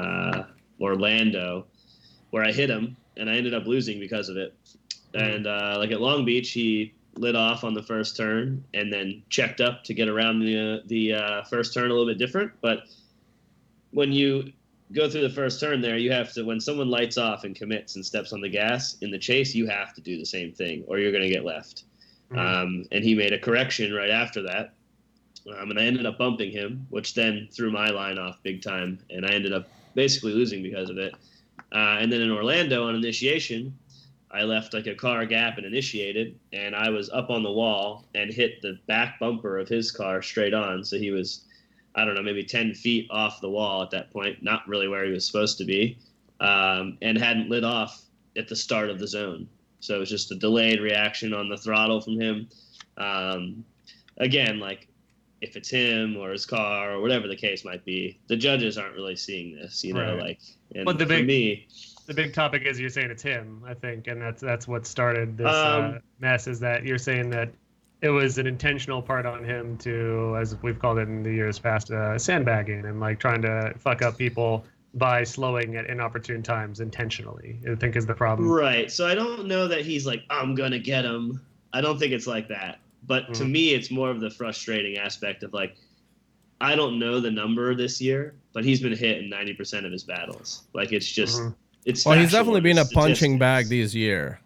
[SPEAKER 5] Orlando, where I hit him, and I ended up losing because of it. And like at Long Beach, he lit off on the first turn and then checked up to get around the first turn a little bit different. But when you go through the first turn there, you have to, when someone lights off and commits and steps on the gas in the chase, you have to do the same thing or you're going to get left. And he made a correction right after that. And I ended up bumping him, which then threw my line off big time. And I ended up basically losing because of it. And then in Orlando on initiation, I left like a car gap and initiated, and I was up on the wall and hit the back bumper of his car straight on. So he was, I don't know, maybe 10 feet off the wall at that point, not really where he was supposed to be, and hadn't lit off at the start of the zone. So it was just a delayed reaction on the throttle from him. Again, like if it's him or his car or whatever the case might be, the judges aren't really seeing this,
[SPEAKER 4] Right.
[SPEAKER 5] And
[SPEAKER 4] but
[SPEAKER 5] for me,
[SPEAKER 4] the big topic is you're saying it's him, I think, and that's what started this mess. Is that you're saying that it was an intentional part on him to, as we've called it in the years past, sandbagging and like trying to fuck up people by slowing at inopportune times intentionally. I think is the problem.
[SPEAKER 5] Right. So I don't know that he's like, I'm gonna get him. I don't think it's like that. But to me, it's more of the frustrating aspect of like, I don't know the number this year, but he's been hit in 90% of his battles. Like it's just, it's.
[SPEAKER 3] Well, he's
[SPEAKER 5] factual,
[SPEAKER 3] definitely been a
[SPEAKER 5] it's
[SPEAKER 3] punching bag
[SPEAKER 5] statistics.
[SPEAKER 3] this year.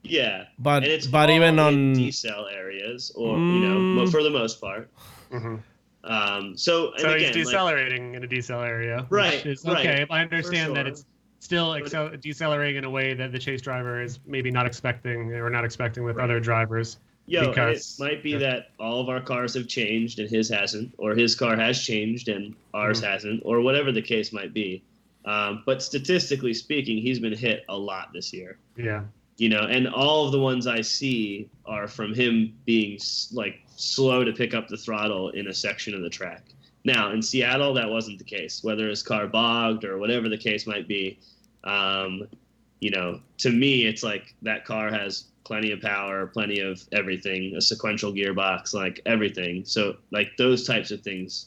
[SPEAKER 5] Yeah,
[SPEAKER 3] But
[SPEAKER 5] and it's
[SPEAKER 3] but
[SPEAKER 5] all
[SPEAKER 3] even
[SPEAKER 5] in
[SPEAKER 3] on
[SPEAKER 5] decel areas, or you know, for the most part. So and
[SPEAKER 4] So
[SPEAKER 5] again,
[SPEAKER 4] he's decelerating in a decel area,
[SPEAKER 5] Right,
[SPEAKER 4] which is
[SPEAKER 5] right,
[SPEAKER 4] okay. I
[SPEAKER 5] for
[SPEAKER 4] understand that
[SPEAKER 5] sure.
[SPEAKER 4] it's still decelerating in a way that the chase driver is maybe not expecting or not expecting with other drivers.
[SPEAKER 5] and it
[SPEAKER 4] because
[SPEAKER 5] might be that all of our cars have changed and his hasn't, or his car has changed and ours hasn't, or whatever the case might be. But statistically speaking, he's been hit a lot this year.
[SPEAKER 4] yeah,
[SPEAKER 5] You know, and all of the ones I see are from him being like slow to pick up the throttle in a section of the track. Now in Seattle, that wasn't the case. Whether his car bogged or whatever the case might be, you know, to me, it's like that car has plenty of power, plenty of everything, a sequential gearbox, like everything. So like those types of things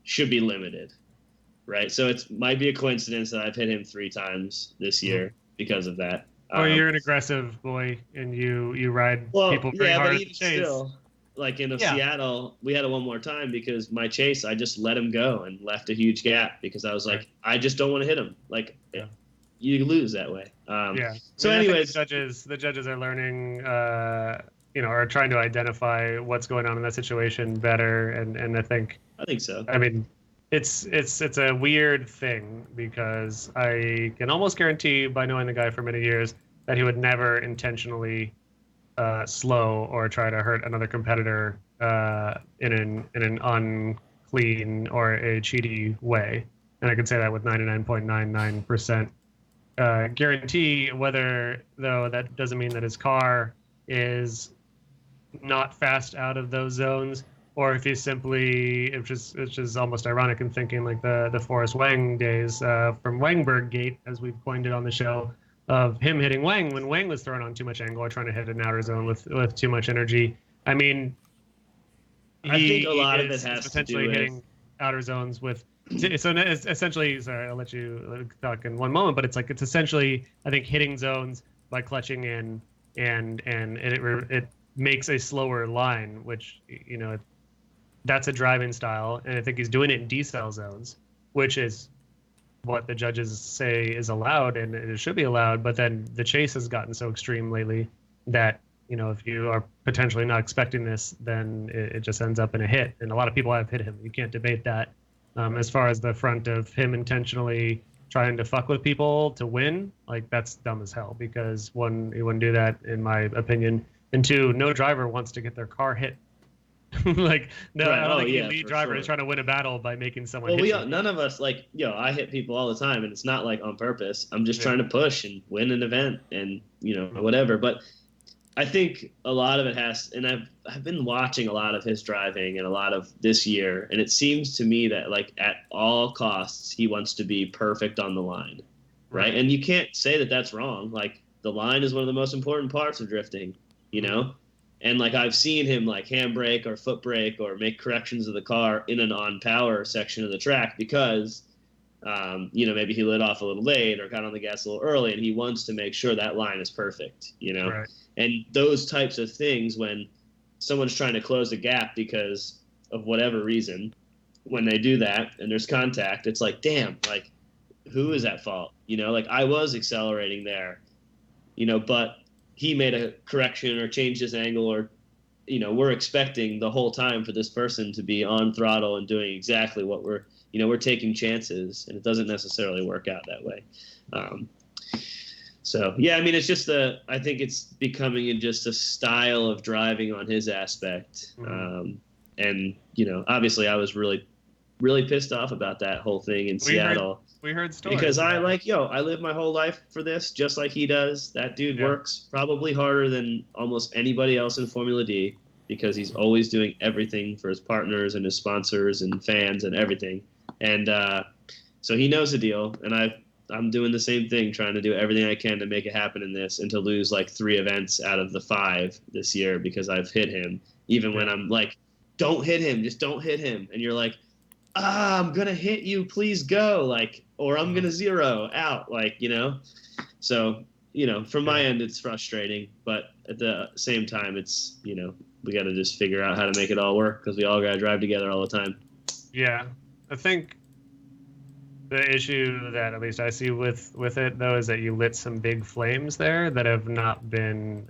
[SPEAKER 5] should be limited, right? So it might be a coincidence that I've hit him 3 times this year because of that.
[SPEAKER 4] or you're an aggressive boy and you ride people pretty
[SPEAKER 5] yeah,
[SPEAKER 4] hard
[SPEAKER 5] but
[SPEAKER 4] at the
[SPEAKER 5] even
[SPEAKER 4] chase.
[SPEAKER 5] still, like in Seattle, we had it one more time because my chase, I just let him go and left a huge gap because I was like, I just don't want to hit him. Like, you lose that way. So,
[SPEAKER 4] I think
[SPEAKER 5] anyways,
[SPEAKER 4] the judges are learning, you know, are trying to identify what's going on in that situation better, and I think
[SPEAKER 5] so.
[SPEAKER 4] I mean, it's a weird thing because I can almost guarantee by knowing the guy for many years that he would never intentionally slow or try to hurt another competitor in an unclean or a cheaty way. And I can say that with 99.99% guarantee. Whether though that doesn't mean that his car is not fast out of those zones, or if he's simply, which is almost ironic in thinking like the Forrest Wang days from Wangberg Gate, as we've coined it on the show, of him hitting Wang when Wang was thrown on too much angle or trying to hit an outer zone with too much energy. I mean,
[SPEAKER 5] I think a lot of it has to
[SPEAKER 4] potentially
[SPEAKER 5] do with
[SPEAKER 4] hitting outer zones with. So it's essentially, sorry, I'll let you talk in one moment, but it's essentially, I think, hitting zones by clutching in, and it makes a slower line, which, you know, that's a driving style, and I think he's doing it in decel zones, which is what the judges say is allowed and it should be allowed. But then the chase has gotten so extreme lately that, you know, if you are potentially not expecting this, then it just ends up in a hit. And a lot of people have hit him. You can't debate that. As far as the front of him intentionally trying to fuck with people to win, like, that's dumb as hell, because one, you wouldn't do that, in my opinion, and two, no driver wants to get their car hit. Like, no,
[SPEAKER 5] Right.
[SPEAKER 4] I don't think the
[SPEAKER 5] yeah,
[SPEAKER 4] elite
[SPEAKER 5] for
[SPEAKER 4] driver
[SPEAKER 5] sure.
[SPEAKER 4] is trying to win a battle by making someone
[SPEAKER 5] Well,
[SPEAKER 4] hit you.
[SPEAKER 5] none of us, like, I hit people all the time, and it's not like on purpose. I'm just
[SPEAKER 4] Yeah.
[SPEAKER 5] trying to push and win an event, and whatever. But I think a lot of it has, and I've been watching a lot of his driving and a lot of this year, and it seems to me that, like, at all costs he wants to be perfect on the line, right? And you can't say that that's wrong. Like, the line is one of the most important parts of drifting, you know. And, like, I've seen him, like, handbrake or foot brake or make corrections of the car in an on-power section of the track because, maybe he lit off a little late or got on the gas a little early, and he wants to make sure that line is perfect, you know?
[SPEAKER 4] Right.
[SPEAKER 5] And those types of things, when someone's trying to close a gap because of whatever reason, when they do that and there's contact, it's like, damn, like, who is at fault? You know, like, I was accelerating there, but he made a correction or changed his angle, or, we're expecting the whole time for this person to be on throttle and doing exactly what we're taking chances, and it doesn't necessarily work out that way. So, yeah, I mean, it's just I think it's becoming just a style of driving on his aspect. And, obviously I was really, really pissed off about that whole thing in Seattle.
[SPEAKER 4] We heard stories.
[SPEAKER 5] Because I live my whole life for this, just like he does. That dude works probably harder than almost anybody else in Formula D, because he's always doing everything for his partners and his sponsors and fans and everything. And so he knows the deal, and I'm doing the same thing, trying to do everything I can to make it happen in this, and to lose like 3 events out of the 5 this year because I've hit him. even when I'm like, don't hit him, just don't hit him. And you're like, I'm going to hit you, please go. Like, or I'm going to zero out, like, So, from my end, it's frustrating, but at the same time, it's, we got to just figure out how to make it all work because we all got to drive together all the time.
[SPEAKER 4] Yeah. I think the issue that at least I see with it, though, is that you lit some big flames there that have not been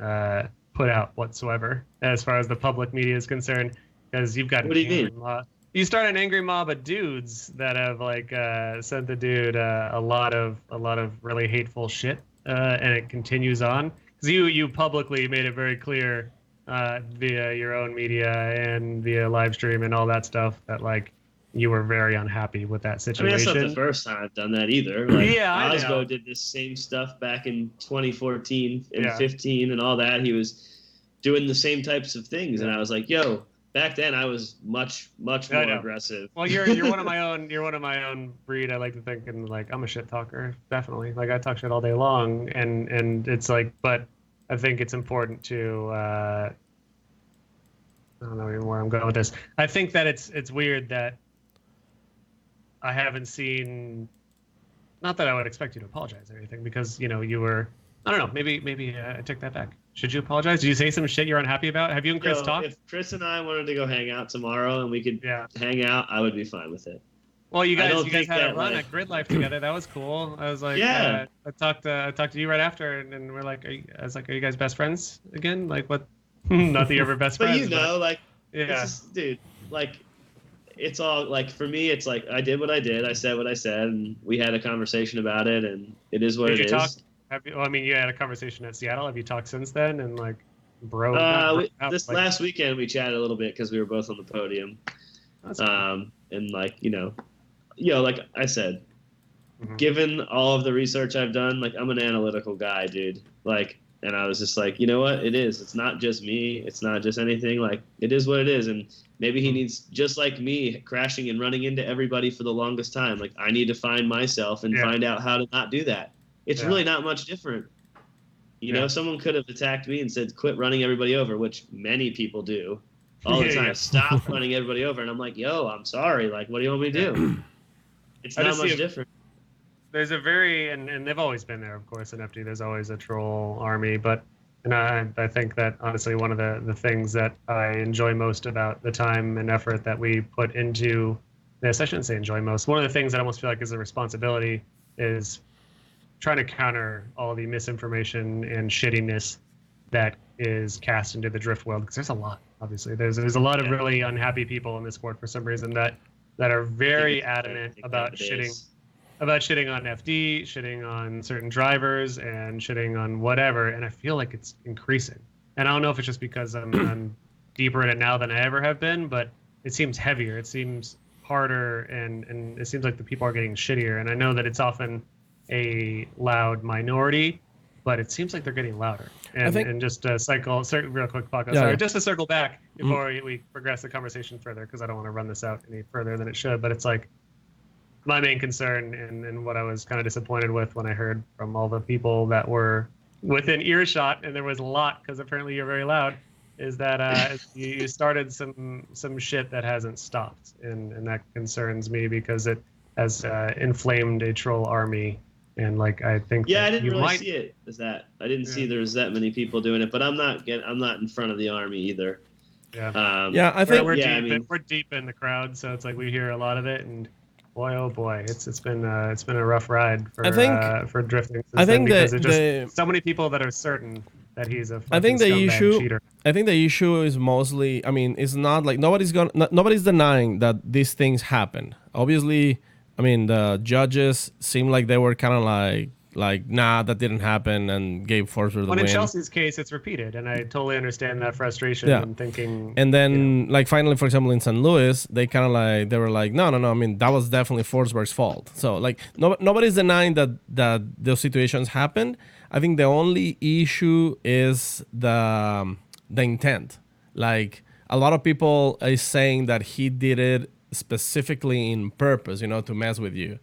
[SPEAKER 4] put out whatsoever as far as the public media is concerned, because you've got
[SPEAKER 5] What do you mean?
[SPEAKER 4] You start an angry mob of dudes that have sent the dude a lot of really hateful shit, and it continues on because you publicly made it very clear via your own media and via live stream and all that stuff that you were very unhappy with that situation.
[SPEAKER 5] I mean, that's not the first time I've done that either. Like,
[SPEAKER 4] yeah, I know.
[SPEAKER 5] Osbo did this same stuff back in 2014 and 15 and all that. He was doing the same types of things, and I was like, yo. Back then, I was much more aggressive.
[SPEAKER 4] Well, you're one of my own. You're one of my own breed. I like to think, and I'm a shit talker, definitely. I talk shit all day long, and it's but I think it's important to. I don't know even where I'm going with this. I think that it's weird that I haven't seen. Not that I would expect you to apologize or anything, because you were. I don't know. Maybe I take that back. Should you apologize? Did you say some shit you're unhappy about? Have you and Chris talked?
[SPEAKER 5] If Chris and I wanted to go hang out tomorrow and we could hang out, I would be fine with it.
[SPEAKER 4] Well, you guys had a run at Grid Life together. That was cool. I was like, I talked to you right after, and we're like, I was like, are you guys best friends again? Like, what? Not that you're ever best friends.
[SPEAKER 5] But it's just, dude, it's all for me. It's I did what I did. I said what I said, and we had a conversation about it, and it is what it is.
[SPEAKER 4] You had a conversation at Seattle. Have you talked since then? And
[SPEAKER 5] last weekend we chatted a little bit because we were both on the podium. That's cool. And like I said, given all of the research I've done, I'm an analytical guy, dude. And I was just like, you know what? It is. It's not just me. It's not just anything. It is what it is. And maybe he needs, just like me, crashing and running into everybody for the longest time. I need to find myself and find out how to not do that. It's really not much different. Someone could have attacked me and said, quit running everybody over, which many people do all the time. Stop running everybody over. And I'm like, yo, I'm sorry. What do you want me to do? It's not much different.
[SPEAKER 4] There's a and they've always been there, of course, in FD. There's always a troll army. And I think that, honestly, one of the things that I enjoy most about the time and effort that we put into this, I shouldn't say enjoy most. One of the things that I almost feel like is a responsibility is trying to counter all the misinformation and shittiness that is cast into the drift world, because there's a lot. Obviously, there's a lot of really unhappy people in this sport for some reason that are very adamant about shitting on FD, shitting on certain drivers, and shitting on whatever. And I feel like it's increasing. And I don't know if it's just because I'm deeper in it now than I ever have been, but it seems heavier. It seems harder, and it seems like the people are getting shittier. And I know that it's often a loud minority, but it seems like they're getting louder. And just to real quick, just to circle back before we progress the conversation further, because I don't want to run this out any further than it should, but it's my main concern and what I was kind of disappointed with when I heard from all the people that were within earshot, and there was a lot, because apparently you're very loud, is that you started some shit that hasn't stopped, and that concerns me because it has inflamed a troll army. And I think
[SPEAKER 5] I didn't really see it as that. I didn't see there's that many people doing it, but I'm not in front of the army either.
[SPEAKER 4] I think we're deep in the crowd, so it's we hear a lot of it, and boy, oh boy, it's been a rough ride for drifting. I think there's so many people that are certain that he's a fucking cheater.
[SPEAKER 3] I think the issue is mostly, it's not nobody's denying that these things happen. Obviously, the judges seem like they were kind of like, nah, that didn't happen, and gave Forster the win.
[SPEAKER 4] In Chelsea's case, it's repeated, and I totally understand that frustration and thinking.
[SPEAKER 3] And then, finally, for example, in St. Louis, they kind of they were like, no, that was definitely Forsberg's fault. So, nobody's denying that those situations happened. I think the only issue is the intent. A lot of people is saying that he did it specifically in purpose, to mess with you,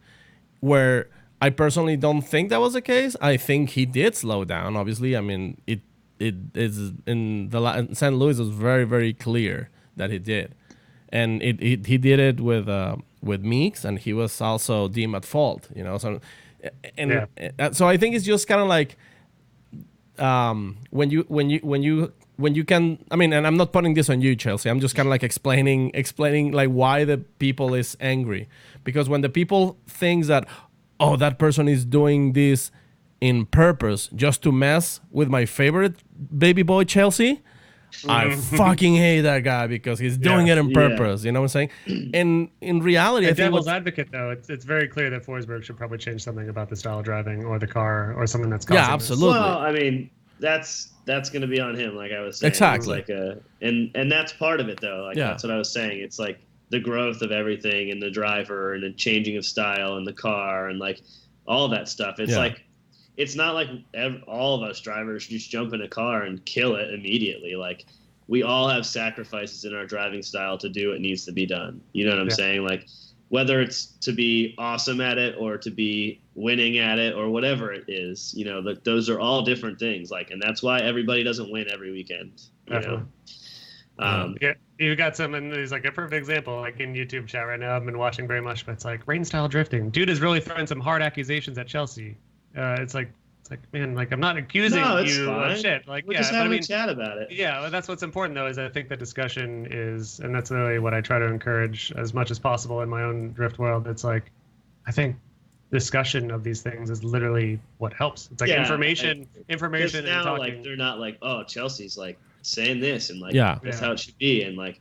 [SPEAKER 3] where I personally don't think that was the case. I think he did slow down. Obviously, it is in in St. Louis was very, very clear that he did, and he did it with Meeks, and he was also deemed at fault. So so I think it's just kind of like when you can, I mean, and I'm not putting this on you, Chelsea. I'm just kind of like explaining like why the people is angry, because when the people thinks that, oh, that person is doing this in purpose just to mess with my favorite baby boy Chelsea, I fucking hate that guy because he's doing it on purpose. You know what I'm saying? And in reality, I think
[SPEAKER 4] devil's advocate, though, it's very clear that Forsberg should probably change something about the style of driving or the car or something that's causing
[SPEAKER 3] absolutely.
[SPEAKER 5] Well, I mean, that's going to be on him, like I was saying.
[SPEAKER 3] Exactly.
[SPEAKER 5] It's like and that's part of it, though. Like that's what I was saying. It's like the growth of everything and the driver and the changing of style and the car and like all that stuff. It's like, it's not like all of us drivers just jump in a car and kill it immediately. Like, we all have sacrifices in our driving style to do what needs to be done. You know what I'm saying? Like, whether it's to be awesome at it or to be winning at it or whatever it is, those are all different things. Like, and that's why everybody doesn't win every weekend. You know?
[SPEAKER 4] You got some, and there's like a perfect example, like in YouTube chat right now. I've been watching very much, but it's like rain style drifting. Dude is really throwing some hard accusations at Chelsea. It's like, man, like, I'm not accusing you of shit. Like,
[SPEAKER 5] we're just having a chat about it.
[SPEAKER 4] Yeah, but that's what's important, though, is I think the discussion is, and that's really what I try to encourage as much as possible in my own drift world. It's like, I think discussion of these things is literally what helps. It's like information
[SPEAKER 5] now,
[SPEAKER 4] and talking.
[SPEAKER 5] Like, they're not like, oh, Chelsea's like saying this and like that's how it should be, and like,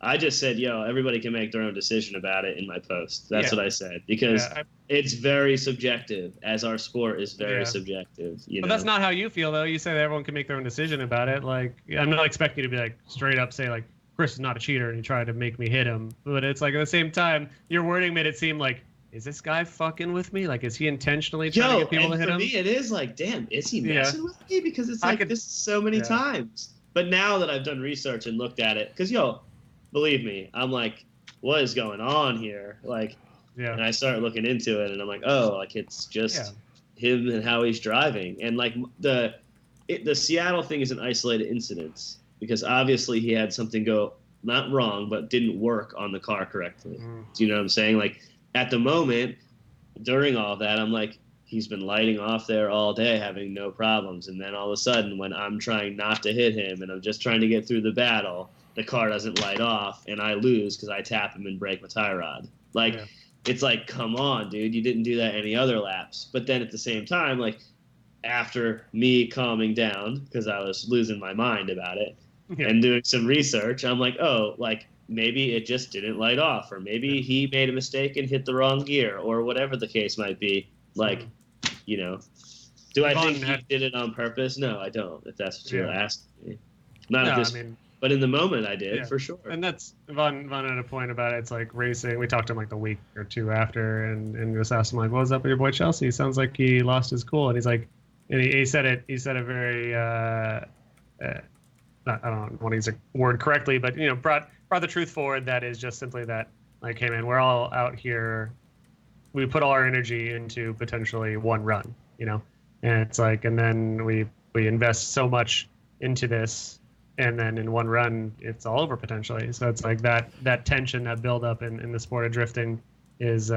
[SPEAKER 5] I just said, everybody can make their own decision about it in my post. That's what I said, because it's very subjective, as our sport is very subjective.
[SPEAKER 4] But that's not how you feel, though. You say that everyone can make their own decision about it. Like, I'm not expecting you to be like straight up say like, Chris is not a cheater and he tried to make me hit him. But it's like at the same time, your wording made it seem like, is this guy fucking with me? Like, is he intentionally trying to get people to hit him?
[SPEAKER 5] For me, it is like, damn, is he messing with me? Because it's like this so many times. But now that I've done research and looked at it, because believe me, I'm like, what is going on here? Like, and I start looking into it, and I'm like, oh, like it's just him and how he's driving, and like the Seattle thing is an isolated incident because obviously he had something go not wrong, but didn't work on the car correctly. Do you know what I'm saying? Like at the moment, during all that, I'm like, he's been lighting off there all day, having no problems, and then all of a sudden, when I'm trying not to hit him and I'm just trying to get through the battle, the car doesn't light off, and I lose because I tap him and break my tie rod. Like, it's like, come on, dude, you didn't do that any other laps. But then at the same time, like, after me calming down, because I was losing my mind about it, and doing some research, I'm like, oh, like, maybe it just didn't light off, or maybe he made a mistake and hit the wrong gear, or whatever the case might be. Like, do I think he did it on purpose? No, I don't, if that's what you're asking me. But in the moment, I did, for sure.
[SPEAKER 4] And that's Von had a point about it. It's like racing. We talked to him like the week or two after, and just asked him like, "What was up with your boy Chelsea? He sounds like he lost his cool." And he's like, and he said it. He said a very, I don't want to use a word correctly, but brought the truth forward. That is just simply that, like, hey man, we're all out here. We put all our energy into potentially one run, and it's like, and then we invest so much into this. And then in one run, it's all over potentially. So it's like that tension, that buildup in the sport of drifting is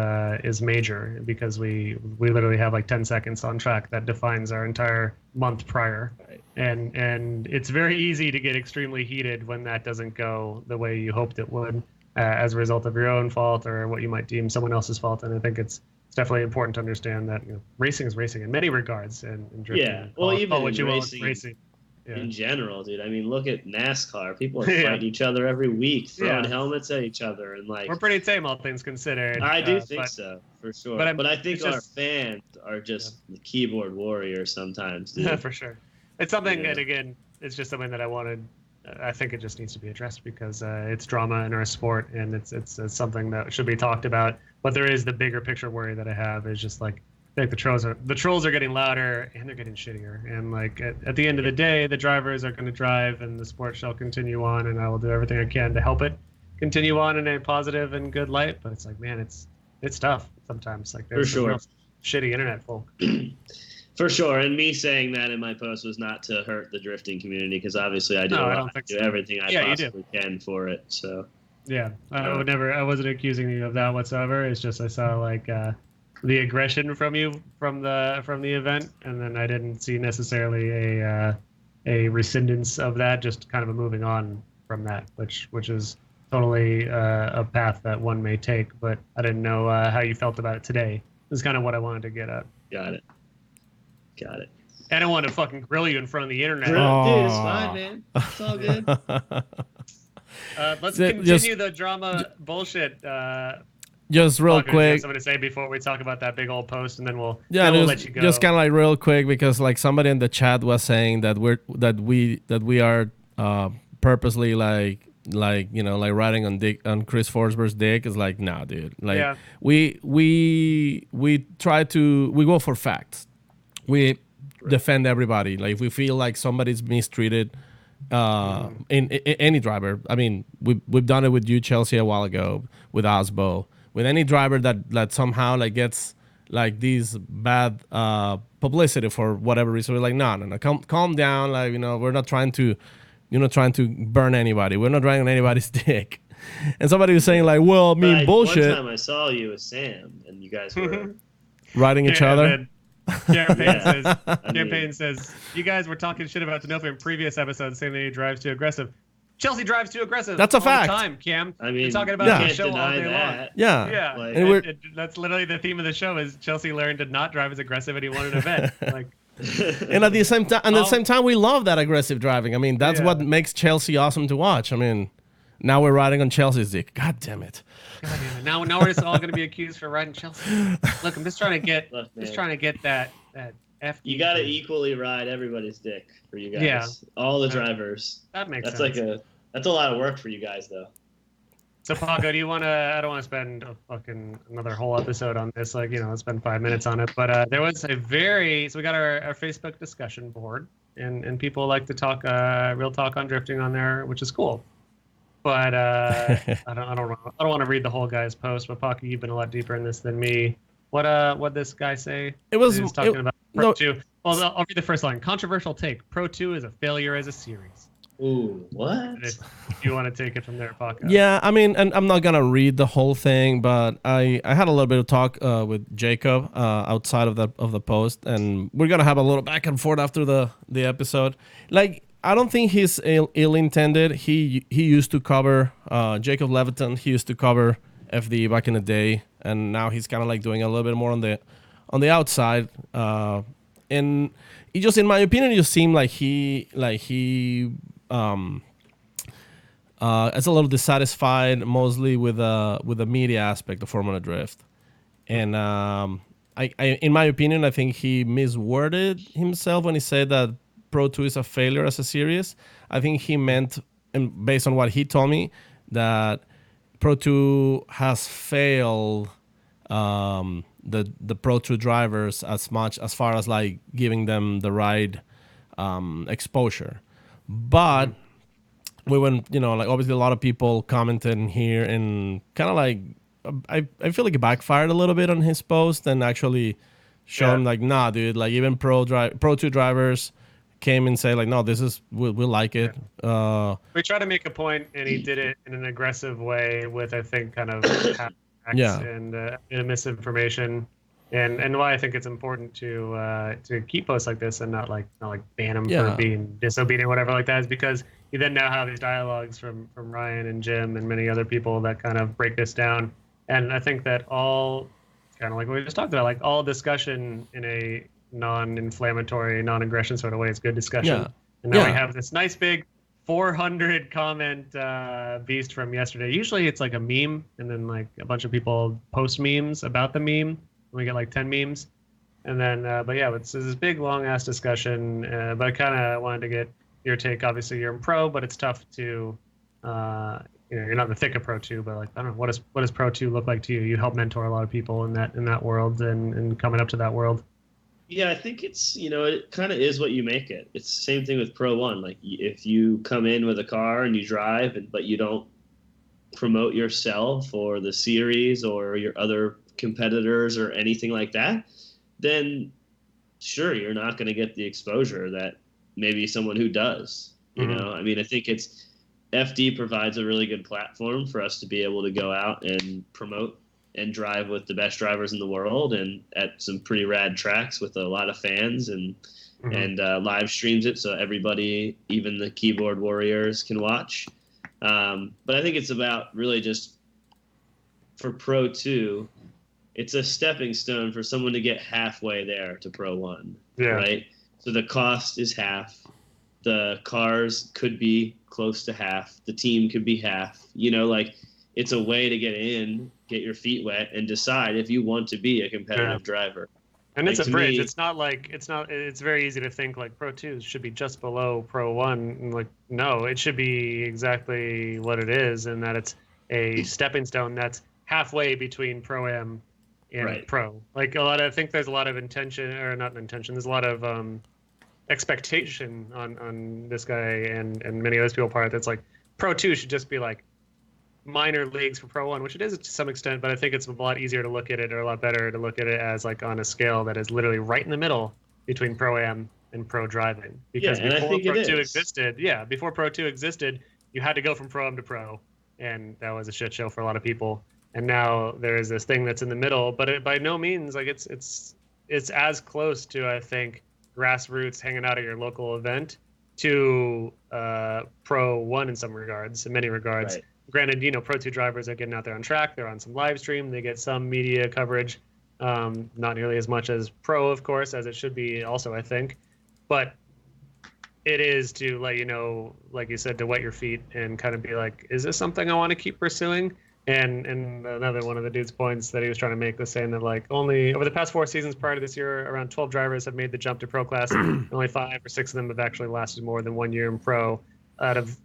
[SPEAKER 4] major, because we literally have like 10 seconds on track that defines our entire month prior. Right. And it's very easy to get extremely heated when that doesn't go the way you hoped it would, as a result of your own fault or what you might deem someone else's fault. And I think it's definitely important to understand that racing is racing in many regards, and drifting.
[SPEAKER 5] Yeah, well, even what you racing. In general, dude. I mean, look at NASCAR. People are fighting each other every week, throwing helmets at each other, and like,
[SPEAKER 4] we're pretty tame, all things considered.
[SPEAKER 5] I do think so, for sure. But I think our fans are just the keyboard warriors sometimes, dude.
[SPEAKER 4] For sure. It's something that, again, it's just something that I think it just needs to be addressed, because it's drama in our sport, and it's something that should be talked about. But there is the bigger picture worry that I have is just like, I think the trolls are getting louder, and they're getting shittier. And like at the end of the day, the drivers are going to drive, and the sport shall continue on, and I will do everything I can to help it continue on in a positive and good light. But it's like, man, it's tough sometimes. Like, there's some real shitty internet folk.
[SPEAKER 5] For sure, and me saying that in my post was not to hurt the drifting community because obviously I do
[SPEAKER 4] No, I
[SPEAKER 5] a
[SPEAKER 4] don't
[SPEAKER 5] lot,
[SPEAKER 4] think
[SPEAKER 5] do
[SPEAKER 4] so.
[SPEAKER 5] everything I
[SPEAKER 4] Yeah, you do.
[SPEAKER 5] possibly can for it. So
[SPEAKER 4] Yeah, I wasn't accusing you of that whatsoever. It's just I saw like the aggression from you from the event, and then I didn't see necessarily a rescindance of that. Just kind of a moving on from that, which is totally a path that one may take. But I didn't know how you felt about it today. This is kind of what I wanted to get at.
[SPEAKER 5] got it.
[SPEAKER 4] I don't want to fucking grill you in front of the internet.
[SPEAKER 5] Dude, it's fine, man. It's all good.
[SPEAKER 4] Let's
[SPEAKER 3] Just-
[SPEAKER 4] continue the drama bullshit.
[SPEAKER 3] Just real
[SPEAKER 4] Fuck,
[SPEAKER 3] quick.
[SPEAKER 4] something to say before we talk about that big old post, and then we'll
[SPEAKER 3] Just,
[SPEAKER 4] let you go.
[SPEAKER 3] just kind of like real quick because like somebody in the chat was saying that we are purposely like riding on Chris Forsberg's dick. Is like, nah, dude. Like
[SPEAKER 4] Yeah.
[SPEAKER 3] we try to go for facts. We defend everybody. Like if we feel like somebody's mistreated, in any driver. I mean, we've done it with you, Chelsea, a while ago, with Osbo, with any driver that somehow like gets like these bad publicity for whatever reason. We're like, no, calm down. Like, we're not trying to, burn anybody. We're not dragging anybody's dick. And somebody was saying like, well, bullshit.
[SPEAKER 5] One time I saw you with Sam, and you guys were
[SPEAKER 3] riding each other.
[SPEAKER 4] Campaign says, you guys were talking shit about DeNofa in previous episodes, saying that he drives too aggressive. Chelsea drives too aggressive.
[SPEAKER 3] That's a
[SPEAKER 4] all
[SPEAKER 3] fact.
[SPEAKER 4] The time, Cam.
[SPEAKER 5] I mean,
[SPEAKER 4] we're talking about
[SPEAKER 3] yeah.
[SPEAKER 4] the
[SPEAKER 5] Can't
[SPEAKER 4] show all
[SPEAKER 5] deny
[SPEAKER 4] day long.
[SPEAKER 5] that.
[SPEAKER 3] Yeah.
[SPEAKER 4] Yeah,
[SPEAKER 5] Like-
[SPEAKER 3] And
[SPEAKER 4] that's literally the theme of the show. Is Chelsea learned to not drive as aggressive, and he won an event. Like,
[SPEAKER 3] And at the same time, we love that aggressive driving. I mean, that's
[SPEAKER 4] Yeah.
[SPEAKER 3] what makes Chelsea awesome to watch. I mean, now we're riding on Chelsea's dick. God damn it.
[SPEAKER 4] God damn it. Now we're just all going to be accused for riding Chelsea. Look, I'm just trying to get,
[SPEAKER 5] Look, man.
[SPEAKER 4] that F.
[SPEAKER 5] You got to equally ride everybody's dick for you guys.
[SPEAKER 4] Yeah.
[SPEAKER 5] All the drivers.
[SPEAKER 4] That makes
[SPEAKER 5] That's
[SPEAKER 4] sense.
[SPEAKER 5] that's a lot of work for you guys, though.
[SPEAKER 4] So Paco, do you want to? I don't want to spend another whole episode on this. Like, let's spend 5 minutes on it. But there was so we got our Facebook discussion board, and people like to talk real talk on drifting on there, which is cool. But I don't want to read the whole guy's post. But Paco, you've been a lot deeper in this than me. What this guy say?
[SPEAKER 3] It was-
[SPEAKER 4] He was talking about Pro
[SPEAKER 3] no.
[SPEAKER 4] 2. Well, I'll read the first line. Controversial take. Pro 2 is a failure as a series.
[SPEAKER 5] Ooh, what?
[SPEAKER 4] If you want to take it from there, Paco.
[SPEAKER 3] Yeah, I mean, and I'm not gonna read the whole thing, but I had a little bit of talk with Jacob outside of the post, and we're gonna have a little back and forth after the episode. Like, I don't think he's ill-intended. He used to cover Jacob Leviton. He used to cover FD back in the day, and now he's kind of like doing a little bit more on the outside. And it just, in my opinion, it just seemed like he is a little dissatisfied, mostly with the media aspect of Formula Drift, and I in my opinion, I think he misworded himself when he said that Pro 2 is a failure as a series. I think he meant, and based on what he told me, that Pro 2 has failed the Pro 2 drivers as far as like giving them the right exposure, but we went, like obviously a lot of people commented in here, and kind of like I feel like it backfired a little bit on his post, and actually shown like, nah, dude, like even Pro 2 drivers came and say like, no, this is we like it.
[SPEAKER 4] We tried to make a point, and he did it in an aggressive way with, I think, kind of hacks and misinformation, and why I think it's important to keep posts like this and not ban him for being disobedient or whatever like that, is because you then now have these dialogues from Ryan and Jim and many other people that kind of break this down, and I think that all kind of like what we just talked about, like all discussion in a non-inflammatory, non-aggression sort of way is good discussion.
[SPEAKER 3] Yeah.
[SPEAKER 4] And now
[SPEAKER 3] Yeah.
[SPEAKER 4] we have this nice big 400 comment beast from yesterday. Usually it's like a meme, and then like a bunch of people post memes about the meme, and we get like 10 memes. And then, but yeah, it's this big long ass discussion. But I kind of wanted to get your take. Obviously, you're in Pro, but it's tough to, you're not in the thick of Pro 2, but like, I don't know, what does Pro 2 look like to you? You help mentor a lot of people in that world and coming up to that world.
[SPEAKER 5] Yeah, I think it's, it kind of is what you make it. It's the same thing with Pro 1. Like, if you come in with a car and you drive, but you don't promote yourself or the series or your other competitors or anything like that, then sure, you're not going to get the exposure that maybe someone who does. You know, I mean, I think FD provides a really good platform for us to be able to go out and promote and drive with the best drivers in the world and at some pretty rad tracks with a lot of fans and live streams it so everybody, even the keyboard warriors, can watch. But I think it's about really just for Pro 2, it's a stepping stone for someone to get halfway there to Pro 1, right? So the cost is half. The cars could be close to half. The team could be half. You know, like it's a way to get in, get your feet wet, and decide if you want to be a competitive driver.
[SPEAKER 4] And it's
[SPEAKER 5] Like,
[SPEAKER 4] a
[SPEAKER 5] to
[SPEAKER 4] bridge.
[SPEAKER 5] me-
[SPEAKER 4] It's very easy to think like Pro 2 should be just below Pro 1. And like, no, it should be exactly what it is, and that it's a stepping stone that's halfway between Pro-Am and Pro. Like I think there's a lot of intention, or not intention, there's a lot of expectation on this guy and many of those people part that's like Pro 2 should just be like minor leagues for Pro 1, which it is to some extent, but I think it's a lot easier to look at it, or a lot better to look at it as like on a scale that is literally right in the middle between Pro-Am and Pro driving. Because
[SPEAKER 5] and I
[SPEAKER 4] before
[SPEAKER 5] think
[SPEAKER 4] Pro
[SPEAKER 5] it
[SPEAKER 4] 2
[SPEAKER 5] is.
[SPEAKER 4] existed, before Pro 2 existed, you had to go from Pro-Am to Pro, and that was a shit show for a lot of people. And now there is this thing that's in the middle, but it by no means like it's as close to, I think, grassroots hanging out at your local event to Pro 1 in some regards, in many regards.
[SPEAKER 5] Right.
[SPEAKER 4] Granted, you know, Pro 2 drivers are getting out there on track. They're on some live stream. They get some media coverage, not nearly as much as Pro, of course, as it should be also, I think. But it is to let you know, like you said, to wet your feet and kind of be like, is this something I want to keep pursuing? And another one of the dude's points that he was trying to make was saying that like only over the past 4 seasons prior to this year, around 12 drivers have made the jump to Pro class. And only 5 or 6 of them have actually lasted more than 1 year in Pro. Out of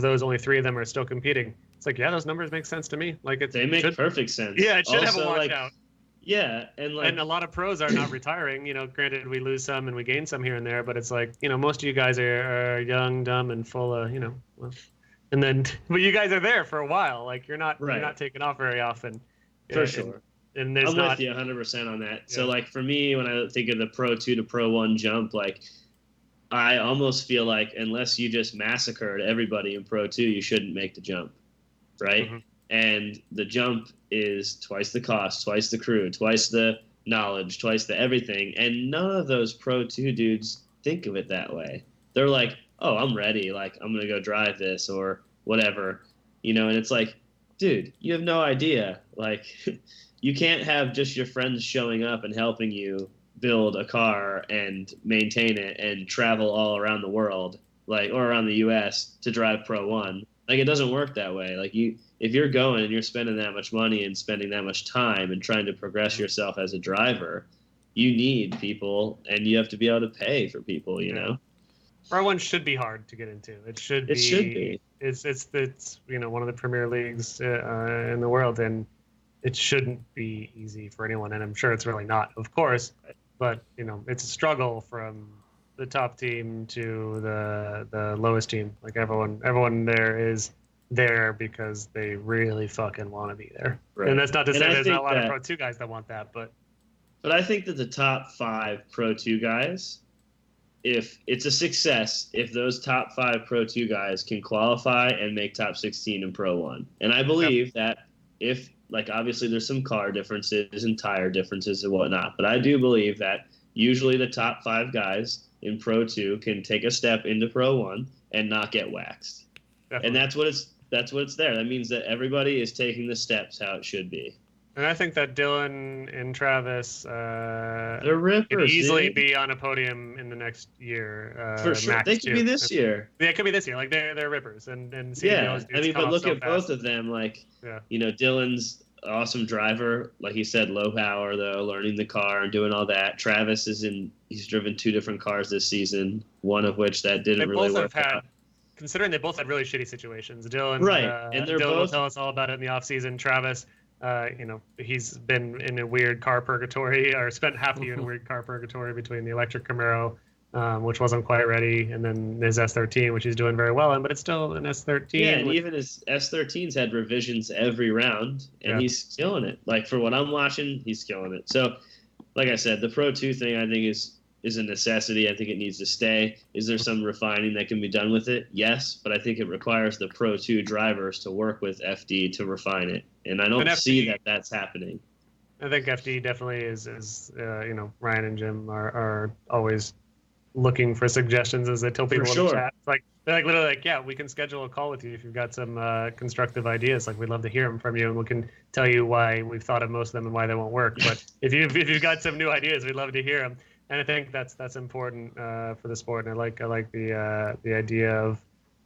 [SPEAKER 4] those, only 3 of them are still competing. It's like, yeah, those numbers make sense to me. Like
[SPEAKER 5] They make perfect sense.
[SPEAKER 4] Yeah, it should have a
[SPEAKER 5] Also,
[SPEAKER 4] watch
[SPEAKER 5] like,
[SPEAKER 4] out.
[SPEAKER 5] Yeah, and like
[SPEAKER 4] And a lot of pros are not retiring. You know, granted, we lose some and we gain some here and there, but it's like, you know, most of you guys are young, dumb, and full of, you know, well, and then, but you guys are there for a while. Like you're not taking off very often.
[SPEAKER 5] For sure.
[SPEAKER 4] And there's
[SPEAKER 5] I'm
[SPEAKER 4] not.
[SPEAKER 5] with you 100% on that.
[SPEAKER 4] Yeah.
[SPEAKER 5] So like for me, when I think of the Pro 2 to Pro 1 jump, like I almost feel like unless you just massacred everybody in Pro 2, you shouldn't make the jump, right?
[SPEAKER 4] Mm-hmm.
[SPEAKER 5] And the jump is twice the cost, twice the crew, twice the knowledge, twice the everything. And none of those Pro 2 dudes think of it that way. They're like, oh, I'm ready. Like, I'm going to go drive this or whatever, you know? And it's like, dude, you have no idea. Like, you can't have just your friends showing up and helping you build a car and maintain it and travel all around the world, like, or around the U.S. to drive Pro 1. Like, it doesn't work that way. Like, if you're going and you're spending that much money and spending that much time and trying to progress yourself as a driver, you need people and you have to be able to pay for people, you know?
[SPEAKER 4] Pro 1 should be hard to get into. It should be. It's you know, one of the premier leagues in the world, and it shouldn't be easy for anyone, and I'm sure it's really not, of course. But you know, it's a struggle from the top team to the lowest team. Like everyone there is there because they really fucking want to be there.
[SPEAKER 5] Right.
[SPEAKER 4] And that's not to say
[SPEAKER 5] I
[SPEAKER 4] there's not a
[SPEAKER 5] think
[SPEAKER 4] lot of
[SPEAKER 5] that-
[SPEAKER 4] Pro 2 guys that want that, but
[SPEAKER 5] I think that the top 5 Pro 2 guys, if it's a success, if those top 5 Pro 2 guys can qualify and make top 16 in Pro 1. And I believe that if, like, obviously there's some car differences and tire differences and whatnot, but I do believe that usually the top 5 guys in Pro 2 can take a step into Pro 1 and not get waxed.
[SPEAKER 4] definitely.
[SPEAKER 5] And that's what it's there. That means that everybody is taking the steps how it should be.
[SPEAKER 4] And I think that Dylan and Travis
[SPEAKER 5] They're rippers,
[SPEAKER 4] could easily
[SPEAKER 5] dude.
[SPEAKER 4] be on a podium in the next year.
[SPEAKER 5] For sure.
[SPEAKER 4] max
[SPEAKER 5] They could
[SPEAKER 4] too.
[SPEAKER 5] be this year.
[SPEAKER 4] Yeah, it could be this year. Like they're rippers, and
[SPEAKER 5] Yeah,
[SPEAKER 4] those dudes
[SPEAKER 5] I mean,
[SPEAKER 4] come
[SPEAKER 5] but
[SPEAKER 4] up
[SPEAKER 5] look
[SPEAKER 4] so
[SPEAKER 5] at
[SPEAKER 4] fast.
[SPEAKER 5] both of them. Like,
[SPEAKER 4] Yeah.
[SPEAKER 5] you know, Dylan's awesome driver, like he said, low power though, learning the car and doing all that. Travis he's driven 2 different cars this season, one of which that
[SPEAKER 4] They
[SPEAKER 5] didn't really
[SPEAKER 4] both
[SPEAKER 5] work
[SPEAKER 4] have had,
[SPEAKER 5] out.
[SPEAKER 4] considering they both had really shitty situations. Dylan,
[SPEAKER 5] Right, and they're
[SPEAKER 4] Dylan will
[SPEAKER 5] both-
[SPEAKER 4] tell us all about it in the off season. Travis, you know, he's been in a weird car purgatory, or spent half the year in a weird car purgatory between the electric Camaro, which wasn't quite ready, and then his S13, which he's doing very well in, but it's still an S13.
[SPEAKER 5] Yeah, and
[SPEAKER 4] with-
[SPEAKER 5] even his S13's had revisions every round, and
[SPEAKER 4] Yeah.
[SPEAKER 5] he's killing it. Like, for what I'm watching, he's killing it. So, like I said, the Pro 2 thing I think is is a necessity. I think it needs to stay. Is there some refining that can be done with it? Yes, but I think it requires the Pro 2 drivers to work with FD to refine it, and I don't see that that's happening.
[SPEAKER 4] I think FD definitely is Ryan and Jim are always looking for suggestions, as they tell people in the chat. It's like they're like literally like, yeah, we can schedule a call with you if you've got some constructive ideas. Like, we'd love to hear them from you, and we can tell you why we've thought of most of them and why they won't work. But if you've got some new ideas, we'd love to hear them. And I think that's important for the sport. And I like the idea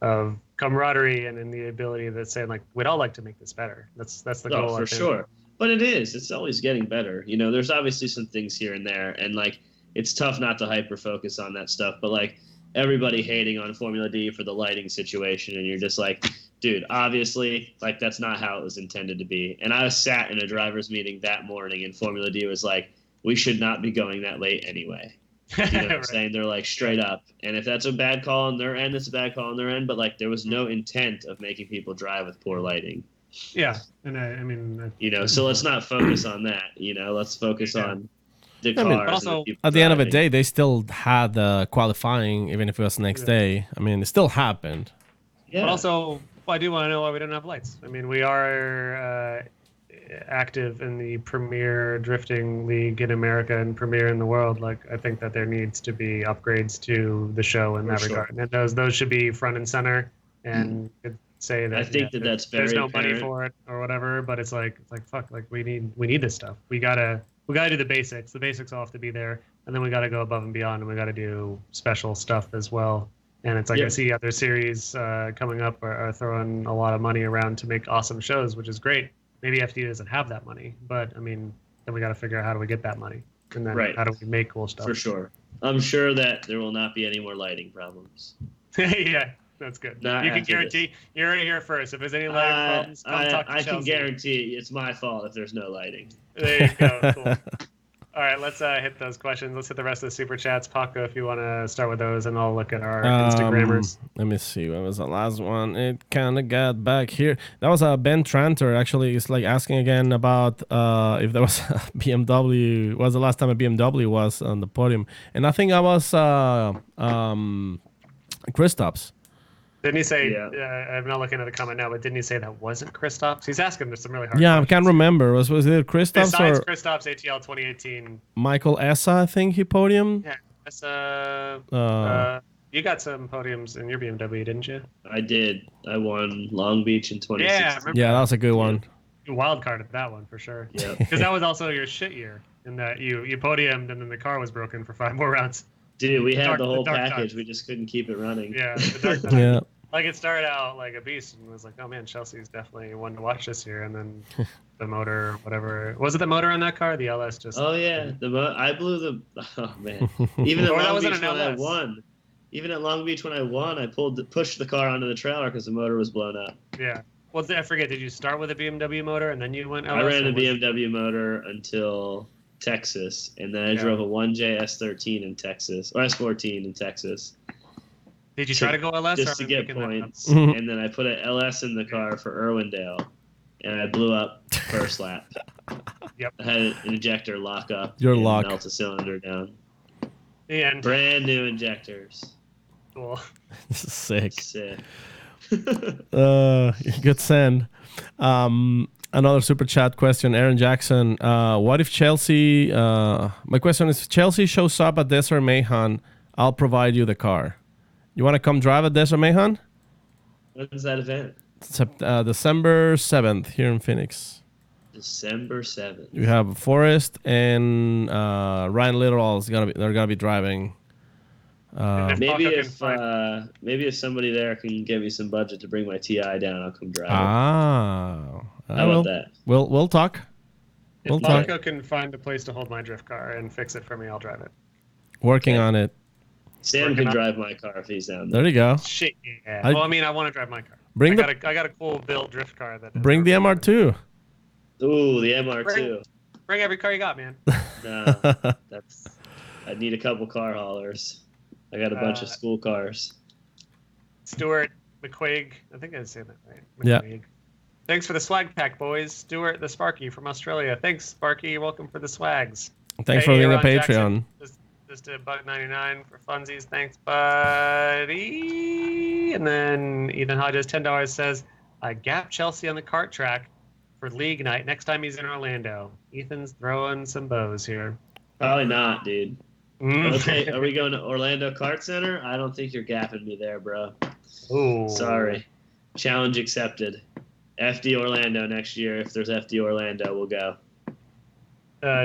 [SPEAKER 4] of camaraderie and the ability that's saying, like, we'd all like to make this better. That's the goal.
[SPEAKER 5] For sure. But it's always getting better. You know, there's obviously some things here and there, and like, it's tough not to hyper focus on that stuff. But like, everybody hating on Formula D for the lighting situation, and you're just like, dude, obviously, like, that's not how it was intended to be. And I was sat in a driver's meeting that morning, and Formula D was like, we should not be going that late anyway. You know what I'm saying? They're like, straight up. And if that's a bad call on their end, it's a bad call on their end. But like, there was no intent of making people drive with poor lighting.
[SPEAKER 4] Yeah, and I mean,
[SPEAKER 5] so let's not focus on that. Let's focus on the cars.
[SPEAKER 3] But also, at the end of the day, they still had the qualifying, even if it was the next day. I mean, it still happened.
[SPEAKER 4] Yeah. But also, I do want to know why we don't have lights. I mean, we are active in the premier drifting league in America and premier in the world. Like, I think that there needs to be upgrades to the show in that regard, and those should be front and center. And say that
[SPEAKER 5] I think that's very
[SPEAKER 4] there's no
[SPEAKER 5] apparent.
[SPEAKER 4] money for it or whatever, but it's like fuck, like we need this stuff. We gotta do the basics. The basics all have to be there, and then we gotta go above and beyond, and we gotta do special stuff as well. And it's like, I see other series coming up are throwing a lot of money around to make awesome shows, which is great. Maybe FD doesn't have that money, but I mean, then we got to figure out how do we get that money, and then how do we make cool stuff.
[SPEAKER 5] For sure. I'm sure that there will not be any more lighting problems.
[SPEAKER 4] Yeah, that's good. You can guarantee you're already here first. If there's any lighting problems, come talk to Chelsea.
[SPEAKER 5] I can guarantee it's my fault if there's no lighting.
[SPEAKER 4] There you go. Cool. All right, let's hit those questions. Let's hit the rest of the super chats. Paco, if you want to start with those, and I'll look at our Instagrammers.
[SPEAKER 3] Let me see. What was the last one? It kind of got back here. That was Ben Tranter, actually. It's like asking again about if there was a BMW. Was the last time a BMW was on the podium? And I think I was Kristaps.
[SPEAKER 4] Didn't he say, I'm not looking at the comment now, but didn't he say that wasn't Kristaps? He's asking some really hard
[SPEAKER 3] questions.
[SPEAKER 4] I
[SPEAKER 3] can't remember. Was it Kristaps
[SPEAKER 4] Besides
[SPEAKER 3] or
[SPEAKER 4] Kristaps ATL 2018?
[SPEAKER 3] Michael Essa, I think he podiumed.
[SPEAKER 4] Yeah, Essa. You got some podiums in your BMW, didn't you?
[SPEAKER 5] I did. I won Long Beach in 2016.
[SPEAKER 3] Yeah, that was a good one.
[SPEAKER 4] You wild carded that one for sure.
[SPEAKER 5] Yeah.
[SPEAKER 4] Because that was also your shit year, in that you podiumed and then the car was broken for 5 more rounds.
[SPEAKER 5] Dude, we had the whole package. Time. We just couldn't keep it running.
[SPEAKER 4] Yeah, the dark time.
[SPEAKER 3] Yeah.
[SPEAKER 4] Like, it started out like a beast and was like, oh man, Chelsea's definitely one to watch this year. And then the motor, whatever. Was it the motor on that car? The LS just.
[SPEAKER 5] Oh, yeah. I blew the. Oh, man. Even at Long Beach when I won. Even at Long Beach when I won, I pushed the car onto the trailer because the motor was blown up.
[SPEAKER 4] Yeah. Well, I forget. Did you start with a BMW motor and then you went LS?
[SPEAKER 5] I ran a BMW motor until Texas. And then I drove a 1J S13 in Texas. Or S14 in Texas.
[SPEAKER 4] Did you try to go LS?
[SPEAKER 5] Just to get points. And then I put an LS in the car for Irwindale, and I blew up first lap.
[SPEAKER 4] Yep.
[SPEAKER 5] I had an injector lock up.
[SPEAKER 3] Your lock.
[SPEAKER 5] Melt a cylinder down.
[SPEAKER 4] And
[SPEAKER 5] brand new injectors.
[SPEAKER 4] Cool.
[SPEAKER 3] This is sick.
[SPEAKER 5] Sick.
[SPEAKER 3] Good send. Another super chat question. Aaron Jackson. What if Chelsea... my question is, if Chelsea shows up at Desert Mayhem, I'll provide you the car. You want to come drive at Desert Mayhem?
[SPEAKER 5] When's that event?
[SPEAKER 3] December 7th here in Phoenix.
[SPEAKER 5] December 7th.
[SPEAKER 3] You have Forrest and Ryan Little. They're gonna be driving.
[SPEAKER 5] Maybe if somebody there can give me some budget to bring my TI down, I'll come drive it.
[SPEAKER 3] How
[SPEAKER 5] about that?
[SPEAKER 3] We'll talk.
[SPEAKER 4] If Paco can find a place to hold my drift car and fix it for me, I'll drive it.
[SPEAKER 3] Working on it.
[SPEAKER 5] Sam can drive my car if he's down there.
[SPEAKER 3] There you go.
[SPEAKER 4] Shit, yeah. I want to drive my car. I got a cool build drift car.
[SPEAKER 3] Bring the MR2.
[SPEAKER 5] Ooh, the MR2.
[SPEAKER 4] Bring every car you got, man.
[SPEAKER 5] No, I need a couple car haulers. I got a bunch of school cars.
[SPEAKER 4] Stuart McQuaig. I think I say that right.
[SPEAKER 3] McQuaig.
[SPEAKER 4] Yeah. Thanks for the swag pack, boys. Stuart the Sparky from Australia. Thanks, Sparky. Welcome for the swags.
[SPEAKER 3] Thanks for being a Patreon.
[SPEAKER 4] The just did $1.99 for funsies. Thanks, buddy. And then Ethan Hodges, $10 says, I gap Chelsea on the kart track for league night next time he's in Orlando. Ethan's throwing some bows here.
[SPEAKER 5] Probably not, dude.
[SPEAKER 4] Mm.
[SPEAKER 5] Okay, are we going to Orlando Kart Center? I don't think you're gapping me there, bro.
[SPEAKER 4] Ooh.
[SPEAKER 5] Sorry. Challenge accepted. FD Orlando next year. If there's FD Orlando, we'll go.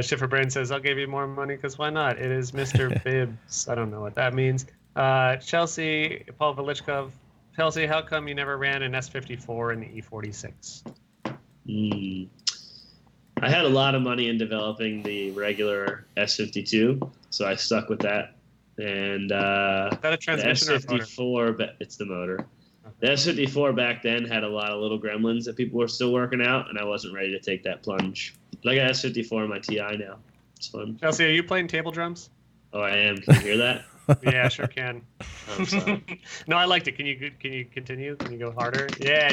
[SPEAKER 4] Schiffer Brain says, I'll give you more money because why not? It is Mr. Bibbs. I don't know what that means. Chelsea, Paul Velichkov. Chelsea, how come you never ran an S54 in the E46?
[SPEAKER 5] I had a lot of money in developing the regular S52, so I stuck with that. And
[SPEAKER 4] Is that a transmission
[SPEAKER 5] the
[SPEAKER 4] or a motor?
[SPEAKER 5] S54, but it's the motor. The S54 back then had a lot of little gremlins that people were still working out, and I wasn't ready to take that plunge. But I got S54 in my TI now. It's fun.
[SPEAKER 4] Chelsea, are you playing table drums?
[SPEAKER 5] Oh, I am. Can you hear that?
[SPEAKER 4] Yeah, sure can.
[SPEAKER 5] I'm sorry.
[SPEAKER 4] No, I liked it. Can you continue? Can you go harder? Yeah.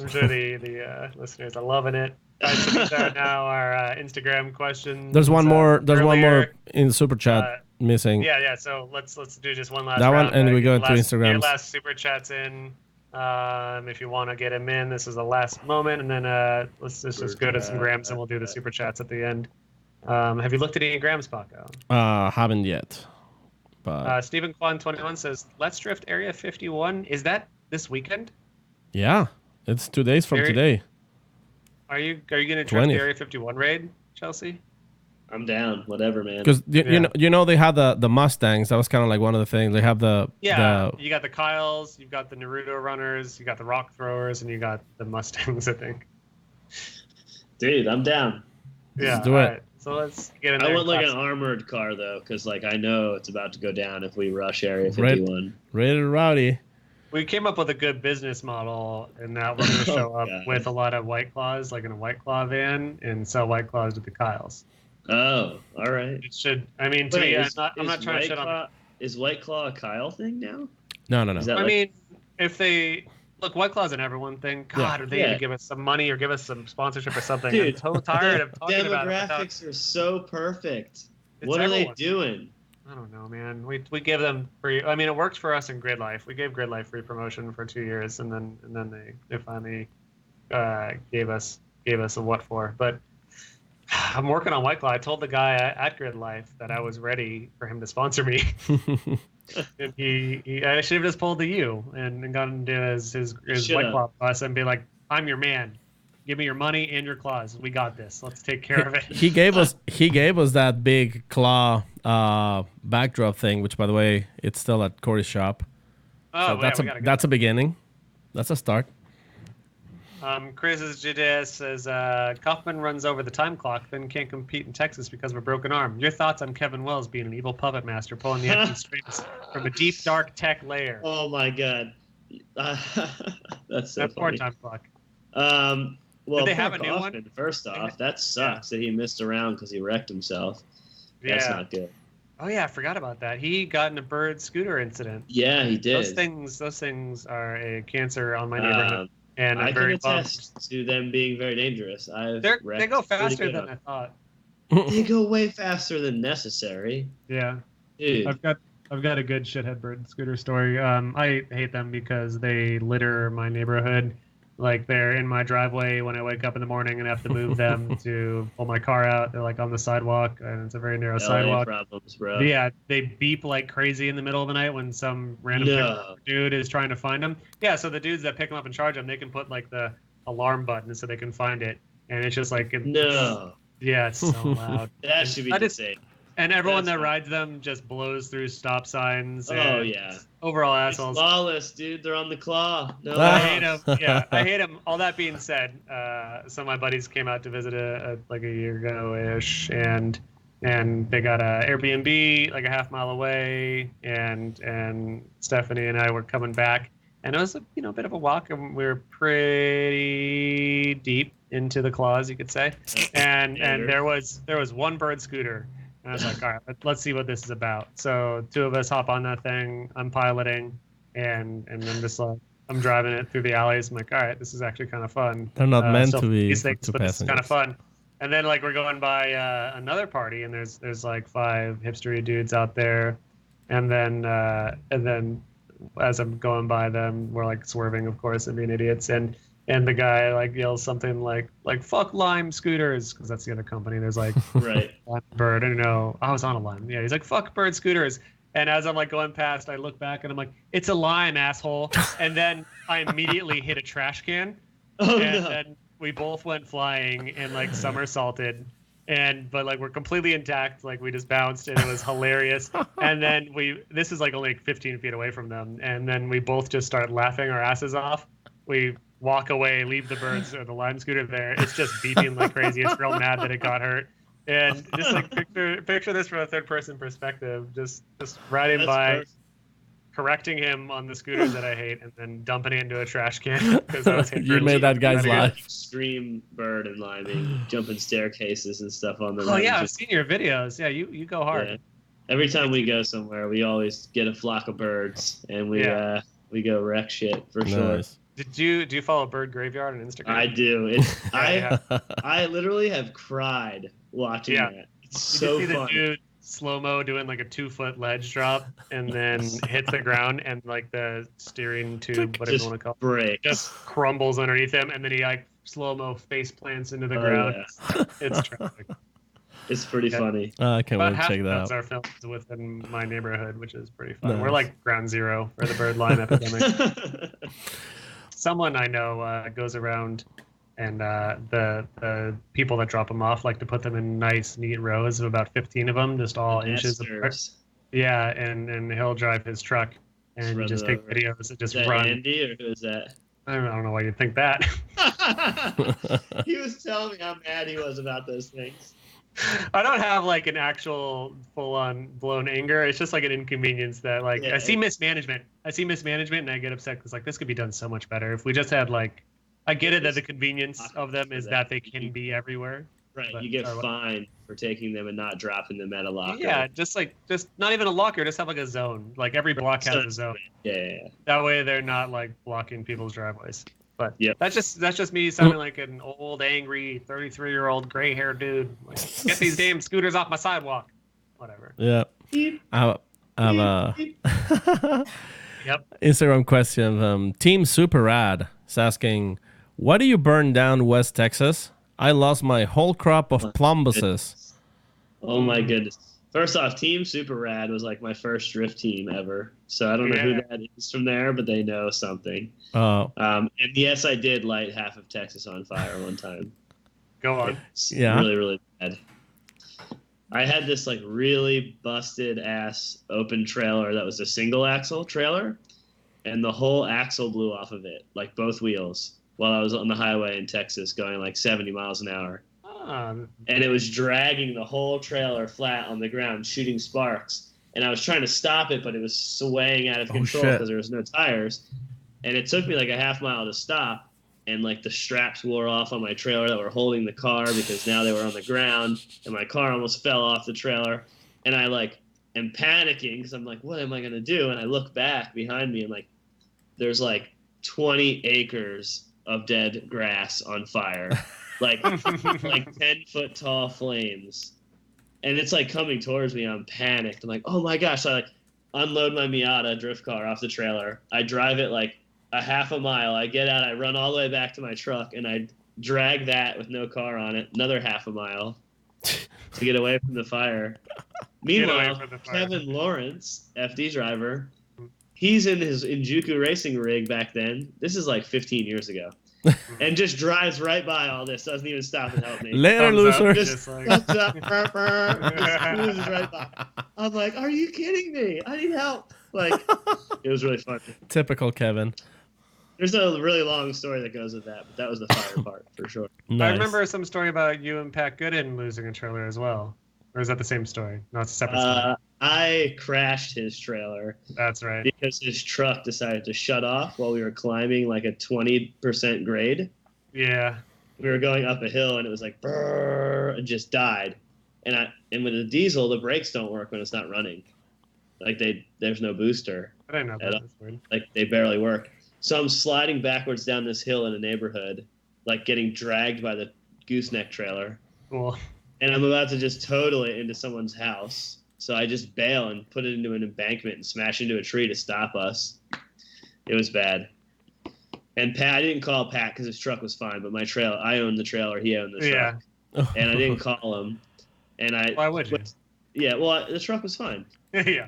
[SPEAKER 4] I'm sure the listeners are loving it. Guys, these are now our Instagram questions.
[SPEAKER 3] There's one more. There's one more
[SPEAKER 4] earlier.
[SPEAKER 3] in the super chat missing.
[SPEAKER 4] Yeah. So let's do just one last
[SPEAKER 3] That one,
[SPEAKER 4] round.
[SPEAKER 3] and we go
[SPEAKER 4] Get
[SPEAKER 3] into
[SPEAKER 4] last- get your
[SPEAKER 3] Instagrams.
[SPEAKER 4] last super chats in. If you want to get them in, this is the last moment, and then let's just go to some grams, and we'll do the super chats at the end. Have you looked at any grams, Paco?
[SPEAKER 3] Haven't yet. But
[SPEAKER 4] Stephen Kwan 21 says, "Let's drift Area 51." Is that this weekend?
[SPEAKER 3] yeah, it's 2 days from today.
[SPEAKER 4] Are you going to drift
[SPEAKER 3] 20th.
[SPEAKER 4] the Area 51 raid, Chelsea?
[SPEAKER 5] I'm down. Whatever, man.
[SPEAKER 3] Because you know they had the Mustangs. That was kind of like one of the things. They have the
[SPEAKER 4] You got the Kyles, you've got the Naruto runners, you got the rock throwers, and you got the Mustangs. I think.
[SPEAKER 5] Dude, I'm down.
[SPEAKER 4] Yeah,
[SPEAKER 3] do it.
[SPEAKER 4] alright. So let's get in there.
[SPEAKER 5] I want like an
[SPEAKER 4] class.
[SPEAKER 5] armored car though, because like I know it's about to go down if we rush Area 51.
[SPEAKER 3] Ready to rowdy.
[SPEAKER 4] We came up with a good business model in that we're going to show up
[SPEAKER 5] God.
[SPEAKER 4] with a lot of White Claws, like in a White Claw van, and sell White Claws to the Kyles.
[SPEAKER 5] Oh, all right.
[SPEAKER 4] It should. I mean, to me, I'm not trying to
[SPEAKER 5] White
[SPEAKER 4] shit on.
[SPEAKER 5] Claw, is White Claw a Kyle thing now?
[SPEAKER 3] No.
[SPEAKER 5] Is that
[SPEAKER 4] I
[SPEAKER 5] like,
[SPEAKER 4] mean, if they look, White Claw's an everyone thing. God, are they
[SPEAKER 5] Yeah.
[SPEAKER 4] to give us some money or give us some sponsorship or something?
[SPEAKER 5] Dude,
[SPEAKER 4] I'm so tired of talking about it.
[SPEAKER 5] demographics are so perfect.
[SPEAKER 4] It's
[SPEAKER 5] What are
[SPEAKER 4] everyone.
[SPEAKER 5] they doing?
[SPEAKER 4] I don't know, man. We give them free. I mean, it works for us in Grid Life. We gave Grid Life free promotion for 2 years, and then they finally gave us a what for. But I'm working on White Claw. I told the guy at Grid Life that I was ready for him to sponsor me. And I should have just pulled the U and gotten into his
[SPEAKER 5] Shoulda.
[SPEAKER 4] White Claw bus and be like, I'm your man. Give me your money and your claws. We got this. Let's take care of it.
[SPEAKER 3] He gave us that big claw backdrop thing, which by the way, it's still at Corey's shop.
[SPEAKER 4] Oh,
[SPEAKER 3] So that's a beginning. That's a start.
[SPEAKER 4] Chris JDS says Kaufman runs over the time clock, then can't compete in Texas because of a broken arm. Your thoughts on Kevin Wells being an evil puppet master pulling the empty strings from a deep dark tech layer?
[SPEAKER 5] Oh my god, that's so
[SPEAKER 4] That poor
[SPEAKER 5] funny.
[SPEAKER 4] time clock.
[SPEAKER 5] Well,
[SPEAKER 4] Did they have
[SPEAKER 5] poor
[SPEAKER 4] a new one?
[SPEAKER 5] Kaufman, first off, that sucks that he missed around because he wrecked himself. That's
[SPEAKER 4] Yeah.
[SPEAKER 5] not good.
[SPEAKER 4] Oh yeah, I forgot about that. He got in a bird scooter incident.
[SPEAKER 5] Yeah, he did.
[SPEAKER 4] Those things are a cancer on my neighborhood, and I'm
[SPEAKER 5] I can
[SPEAKER 4] very
[SPEAKER 5] attest
[SPEAKER 4] bummed.
[SPEAKER 5] to them being very dangerous.
[SPEAKER 4] They
[SPEAKER 5] wrecked
[SPEAKER 4] go
[SPEAKER 5] pretty
[SPEAKER 4] faster
[SPEAKER 5] good
[SPEAKER 4] than
[SPEAKER 5] on-
[SPEAKER 4] I thought.
[SPEAKER 5] They go way faster than necessary.
[SPEAKER 4] Yeah.
[SPEAKER 5] Dude.
[SPEAKER 4] I've got a good shithead bird scooter story. I hate them because they litter my neighborhood. Like they're in my driveway when I wake up in the morning and have to move them to pull my car out. They're like on the sidewalk, and it's a very narrow
[SPEAKER 5] LA
[SPEAKER 4] sidewalk.
[SPEAKER 5] problems, bro.
[SPEAKER 4] Yeah, they beep like crazy in the middle of the night when some random dude is trying to find them. Yeah, so the dudes that pick them up and charge them, they can put like the alarm button so they can find it, and it's just like
[SPEAKER 5] No.
[SPEAKER 4] yeah, it's so loud.
[SPEAKER 5] That should be
[SPEAKER 4] I just-
[SPEAKER 5] insane.
[SPEAKER 4] And everyone
[SPEAKER 5] That's
[SPEAKER 4] that
[SPEAKER 5] fine.
[SPEAKER 4] rides them just blows through stop signs.
[SPEAKER 5] Oh,
[SPEAKER 4] and
[SPEAKER 5] yeah.
[SPEAKER 4] overall
[SPEAKER 5] It's
[SPEAKER 4] assholes.
[SPEAKER 5] lawless, dude. They're on the claw. No.
[SPEAKER 4] I hate them. Yeah, I hate them. All that being said, some of my buddies came out to visit like a year ago ish, and they got a Airbnb like a half mile away, and Stephanie and I were coming back, and it was a bit of a walk, and we were pretty deep into the claws, you could say, and there was one bird scooter. And I was like, all right, let's see what this is about. So two of us hop on that thing. I'm piloting, and I'm just like, I'm driving it through the alleys. I'm like, all right, this is actually kind of fun.
[SPEAKER 3] They're not meant
[SPEAKER 4] still
[SPEAKER 3] to be
[SPEAKER 4] these things,
[SPEAKER 3] for
[SPEAKER 4] but this is kind of fun. And then like we're going by another party, and there's like 5 hipstery dudes out there, and then as I'm going by them, we're like swerving, of course, and being idiots, and the guy like yells something like fuck Lime scooters, because that's the other company. There's like
[SPEAKER 5] Right.
[SPEAKER 4] Bird, I don't know, I was on a Lime. Yeah, he's like fuck Bird scooters. And as I'm like going past, I look back and I'm like, it's a Lime, asshole. And then I immediately hit a trash can.
[SPEAKER 5] Oh
[SPEAKER 4] And
[SPEAKER 5] no.
[SPEAKER 4] then we both went flying and like somersaulted, but like we're completely intact, like we just bounced, and it was hilarious. And then this is like only like 15 feet away from them, and then we both just start laughing our asses off. We walk away, leave the birds or the Lime scooter there. It's just beeping like crazy. It's real mad that it got hurt. And just like picture this from a third person perspective, just riding
[SPEAKER 5] That's
[SPEAKER 4] by,
[SPEAKER 5] perfect.
[SPEAKER 4] correcting him on the scooters that I hate, and then dumping it into a trash can because I was
[SPEAKER 3] You made that guy's life.
[SPEAKER 5] Extreme bird and liming, jumping staircases and stuff on the.
[SPEAKER 4] Oh yeah, I've
[SPEAKER 5] just-
[SPEAKER 4] seen your videos. Yeah, you go hard.
[SPEAKER 5] yeah. Every time we go somewhere, we always get a flock of birds, and we go wreck shit for sure.
[SPEAKER 3] Nice.
[SPEAKER 4] Do you follow Bird Graveyard on Instagram?
[SPEAKER 5] I do. I literally have cried watching
[SPEAKER 4] Yeah.
[SPEAKER 5] that. It's
[SPEAKER 4] You
[SPEAKER 5] so
[SPEAKER 4] can see
[SPEAKER 5] fun.
[SPEAKER 4] the dude slow-mo doing like a 2-foot ledge drop and then hits the ground, and like the steering tube, whatever you
[SPEAKER 5] Just
[SPEAKER 4] want to call it,
[SPEAKER 5] breaks.
[SPEAKER 4] just crumbles underneath him, and then he like slow-mo face plants into the ground.
[SPEAKER 5] Yeah.
[SPEAKER 4] It's tragic.
[SPEAKER 5] It's pretty
[SPEAKER 4] Yeah.
[SPEAKER 5] funny.
[SPEAKER 3] I can't wait
[SPEAKER 4] About
[SPEAKER 3] to
[SPEAKER 4] half
[SPEAKER 3] check
[SPEAKER 4] of
[SPEAKER 3] that
[SPEAKER 4] those
[SPEAKER 3] out.
[SPEAKER 4] are filmed within my neighborhood, which is pretty fun.
[SPEAKER 3] Nice.
[SPEAKER 4] We're like ground zero for the bird lime epidemic. Someone I know goes around, and the people that drop them off like to put them in nice, neat rows of about 15 of them, just all inches apart.
[SPEAKER 5] Nesters.
[SPEAKER 4] Yeah, and he'll drive his truck and
[SPEAKER 5] run
[SPEAKER 4] just
[SPEAKER 5] it
[SPEAKER 4] take
[SPEAKER 5] over.
[SPEAKER 4] videos and just
[SPEAKER 5] Is that
[SPEAKER 4] run.
[SPEAKER 5] Andy or who is that?
[SPEAKER 4] I don't know why you'd think that.
[SPEAKER 5] He was telling me how mad he was about those things.
[SPEAKER 4] I don't have like an actual full-on blown anger. It's just like an inconvenience that like
[SPEAKER 5] Yeah.
[SPEAKER 4] I see mismanagement. And I get upset because like this could be done so much better if we just had like. I get it that the convenience of them is that they can be everywhere.
[SPEAKER 5] Right,
[SPEAKER 4] But-
[SPEAKER 5] you get
[SPEAKER 4] or what-
[SPEAKER 5] fined for taking them and not dropping them at a locker.
[SPEAKER 4] Yeah, just not even a locker. Just have like a zone. Like every block has a zone.
[SPEAKER 5] Yeah.
[SPEAKER 4] That way they're not like blocking people's driveways. But
[SPEAKER 5] Yep.
[SPEAKER 4] that's just me sounding like an old, angry 33-year-old gray-haired dude. Like, get these damn scooters off my sidewalk. Whatever.
[SPEAKER 3] Yeah. I have a
[SPEAKER 4] Yep.
[SPEAKER 3] Instagram question. Team Super Rad is asking, why do you burn down West Texas? I lost my whole crop of plumbuses.
[SPEAKER 5] Oh my goodness. First off, Team Super Rad was like my first drift team ever. So I don't know who
[SPEAKER 4] Yeah.
[SPEAKER 5] that is from there, but they know something.
[SPEAKER 3] Oh,
[SPEAKER 5] And yes, I did light half of Texas on fire one time.
[SPEAKER 4] Go on.
[SPEAKER 5] It's
[SPEAKER 3] Yeah.
[SPEAKER 5] really, really bad. I had this like really busted ass open trailer that was a single axle trailer, and the whole axle blew off of it, like both wheels, while I was on the highway in Texas going like 70 miles an hour. And it was dragging the whole trailer flat on the ground, shooting sparks. And I was trying to stop it, but it was swaying out of control
[SPEAKER 3] shit.
[SPEAKER 5] because there was no tires. And it took me like a half mile to stop. And like the straps wore off on my trailer that were holding the car because now they were on the ground. And my car almost fell off the trailer. And I like am panicking because I'm like, what am I going to do? And I look back behind me and like there's like 20 acres of dead grass on fire. Like 10-foot tall flames, and it's like coming towards me. I'm panicked. I'm like, oh my gosh! So I like unload my Miata drift car off the trailer. I drive it like a half a mile. I get out. I run all the way back to my truck, and I drag that with no car on it another half a mile to get away from the fire. Meanwhile,
[SPEAKER 4] from the fire.
[SPEAKER 5] Kevin Lawrence, FD driver, he's in his Injuku racing rig back then. This is like 15 years ago. And just drives right by all this, doesn't even stop and help me.
[SPEAKER 3] later,
[SPEAKER 4] Thumbs up,
[SPEAKER 3] loser.
[SPEAKER 4] just like-
[SPEAKER 5] Thumbs up, just cruises right by. I'm like, are you kidding me? I need help. Like, it was really funny.
[SPEAKER 3] Typical Kevin.
[SPEAKER 5] There's a really long story that goes with that, but that was the fire part for sure.
[SPEAKER 3] Nice.
[SPEAKER 4] I remember some story about you and Pat Gooden losing a trailer as well. Or is that the same story? No, it's a separate story.
[SPEAKER 5] I crashed his trailer
[SPEAKER 4] That's right.
[SPEAKER 5] because his truck decided to shut off while we were climbing like a 20% grade.
[SPEAKER 4] Yeah.
[SPEAKER 5] We were going up a hill and it was like brrr, and just died. And with a diesel, the brakes don't work when it's not running. Like there's no booster.
[SPEAKER 4] I didn't know that. That's weird.
[SPEAKER 5] Like they barely work. So I'm sliding backwards down this hill in a neighborhood, like getting dragged by the gooseneck trailer.
[SPEAKER 4] Cool.
[SPEAKER 5] and I'm about to just total it into someone's house. So I just bail and put it into an embankment and smash into a tree to stop us. It was bad. And Pat, I didn't call Pat because his truck was fine, but I owned the trailer, he owned the truck. And I didn't call him. And
[SPEAKER 4] Why would you?
[SPEAKER 5] Yeah, well, the truck was fine.
[SPEAKER 4] Yeah.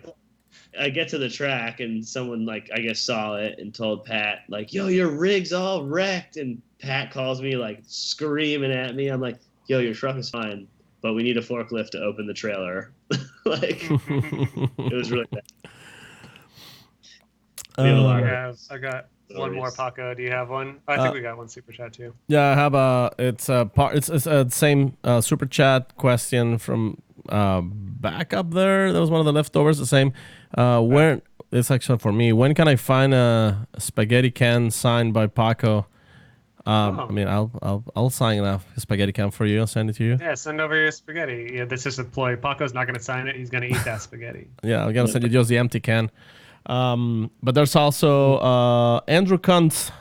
[SPEAKER 5] I get to the track and someone I guess saw it and told Pat yo, your rig's all wrecked, and Pat calls me screaming at me. I'm like, yo, your truck is fine, but we need a forklift to open the trailer. It was really bad. We have a lot of
[SPEAKER 4] I got one
[SPEAKER 5] stories.
[SPEAKER 4] more, Paco. Do you have one? I think we got one super chat too.
[SPEAKER 3] Yeah, I have it's a same super chat question from back up there. That was one of the leftovers. The same. When it's actually for me. When can I find a spaghetti can signed by Paco? I mean, I'll sign a spaghetti can for you. I'll send it to you.
[SPEAKER 4] Yeah, send over your spaghetti. Yeah, this is a ploy. Paco's not going to sign it. He's going to eat that spaghetti.
[SPEAKER 3] Yeah, I'm gonna send you just the empty can. But there's also Andrew Kuntz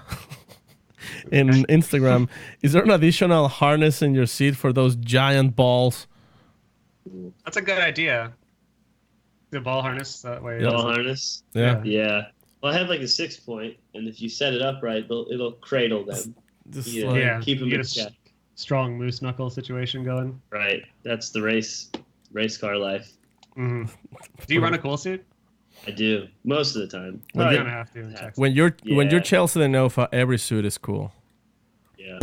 [SPEAKER 3] in Instagram. Is there an additional harness in your seat for those giant balls?
[SPEAKER 4] That's a good idea. The ball harness that way.
[SPEAKER 3] Yep.
[SPEAKER 5] Ball harness.
[SPEAKER 3] Yeah.
[SPEAKER 5] Yeah. Well, I have a 6-point, and if you set it up right, it'll cradle them.
[SPEAKER 3] Just
[SPEAKER 5] Yeah.
[SPEAKER 3] like-
[SPEAKER 4] Yeah.
[SPEAKER 5] Keep them
[SPEAKER 4] You
[SPEAKER 5] in
[SPEAKER 4] get a
[SPEAKER 5] check.
[SPEAKER 4] strong moose knuckle situation going.
[SPEAKER 5] Right. That's the race car life.
[SPEAKER 4] Mm-hmm. Do you run a cool suit?
[SPEAKER 5] I do most of the time.
[SPEAKER 4] You're
[SPEAKER 5] Right.
[SPEAKER 4] gonna have to in Texas.
[SPEAKER 3] when you're
[SPEAKER 5] Yeah.
[SPEAKER 3] Chelsea DeNofa, every suit is cool.
[SPEAKER 5] Yeah.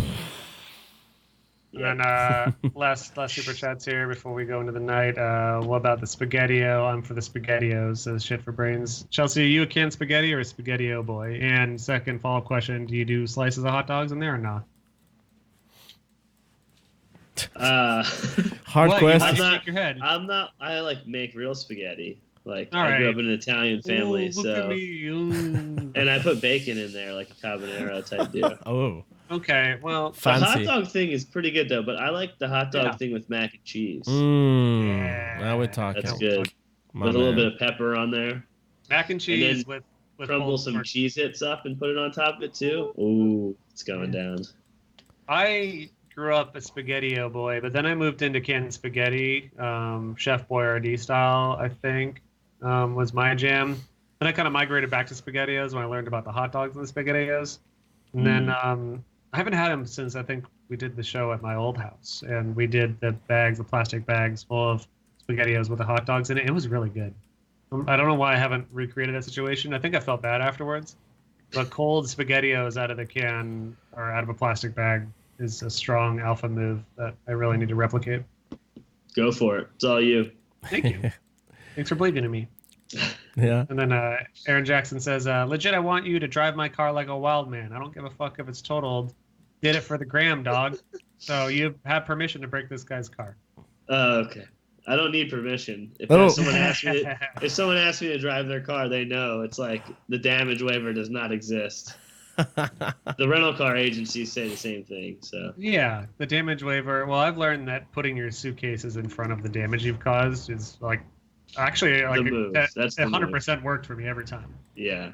[SPEAKER 4] And then last super chats here before we go into the night. What about the Spaghetti-O? I'm for the Spaghetti-Os. So shit for brains. Chelsea, are you a canned spaghetti or a Spaghetti-O boy? And second follow-up question: do you do slices of hot dogs in there or not?
[SPEAKER 3] Hard
[SPEAKER 4] What?
[SPEAKER 3] question.
[SPEAKER 4] You
[SPEAKER 5] I'm not-
[SPEAKER 4] shake your head.
[SPEAKER 5] I'm not. I make real spaghetti.
[SPEAKER 4] All
[SPEAKER 5] I
[SPEAKER 4] right.
[SPEAKER 5] grew up in an Italian family,
[SPEAKER 4] Ooh, look at
[SPEAKER 5] so
[SPEAKER 4] me. Ooh.
[SPEAKER 5] and I put bacon in there like a carbonara type deal.
[SPEAKER 3] Oh,
[SPEAKER 4] Okay, well,
[SPEAKER 5] The hot
[SPEAKER 3] fancy.
[SPEAKER 5] dog thing is pretty good though, but I like the hot dog
[SPEAKER 4] Yeah.
[SPEAKER 5] thing with mac and cheese.
[SPEAKER 3] Now we're talking.
[SPEAKER 5] That's good.
[SPEAKER 3] My
[SPEAKER 5] With a little
[SPEAKER 3] man.
[SPEAKER 5] bit of pepper on there.
[SPEAKER 4] mac and cheese
[SPEAKER 5] then
[SPEAKER 4] with
[SPEAKER 5] Crumble
[SPEAKER 4] pulled
[SPEAKER 5] some
[SPEAKER 4] pork.
[SPEAKER 5] Cheez-Its up and put it on top of it too. Ooh, it's going down.
[SPEAKER 4] I grew up a Spaghetti-O boy, but then I moved into canned spaghetti, Chef Boyardee style, I think, was my jam. Then I kind of migrated back to Spaghetti-Os when I learned about the hot dogs and the Spaghetti-Os. And then I haven't had them since I think we did the show at my old house, and we did the plastic bags full of Spaghetti-Os with the hot dogs in it. It was really good. I don't know why I haven't recreated that situation. I think I felt bad afterwards. But cold Spaghetti-Os out of the can or out of a plastic bag is a strong alpha move that I really need to replicate.
[SPEAKER 5] Go for it. It's all you.
[SPEAKER 4] Thank you. Thanks for believing in me.
[SPEAKER 3] Yeah.
[SPEAKER 4] And then Aaron Jackson says, legit, I want you to drive my car like a wild man. I don't give a fuck if it's totaled. Did it for the gram, dog. So you have permission to break this guy's car.
[SPEAKER 5] Okay. I don't need permission. If
[SPEAKER 3] Oh.
[SPEAKER 5] someone asks me, if someone asks me to drive their car, they know it's like the damage waiver does not exist. The rental car agencies say the same thing. So
[SPEAKER 4] Yeah, the damage waiver. Well, I've learned that putting your suitcases in front of the damage you've caused is actually
[SPEAKER 5] the move. That's the
[SPEAKER 4] 100% worked for me every time.
[SPEAKER 5] yeah.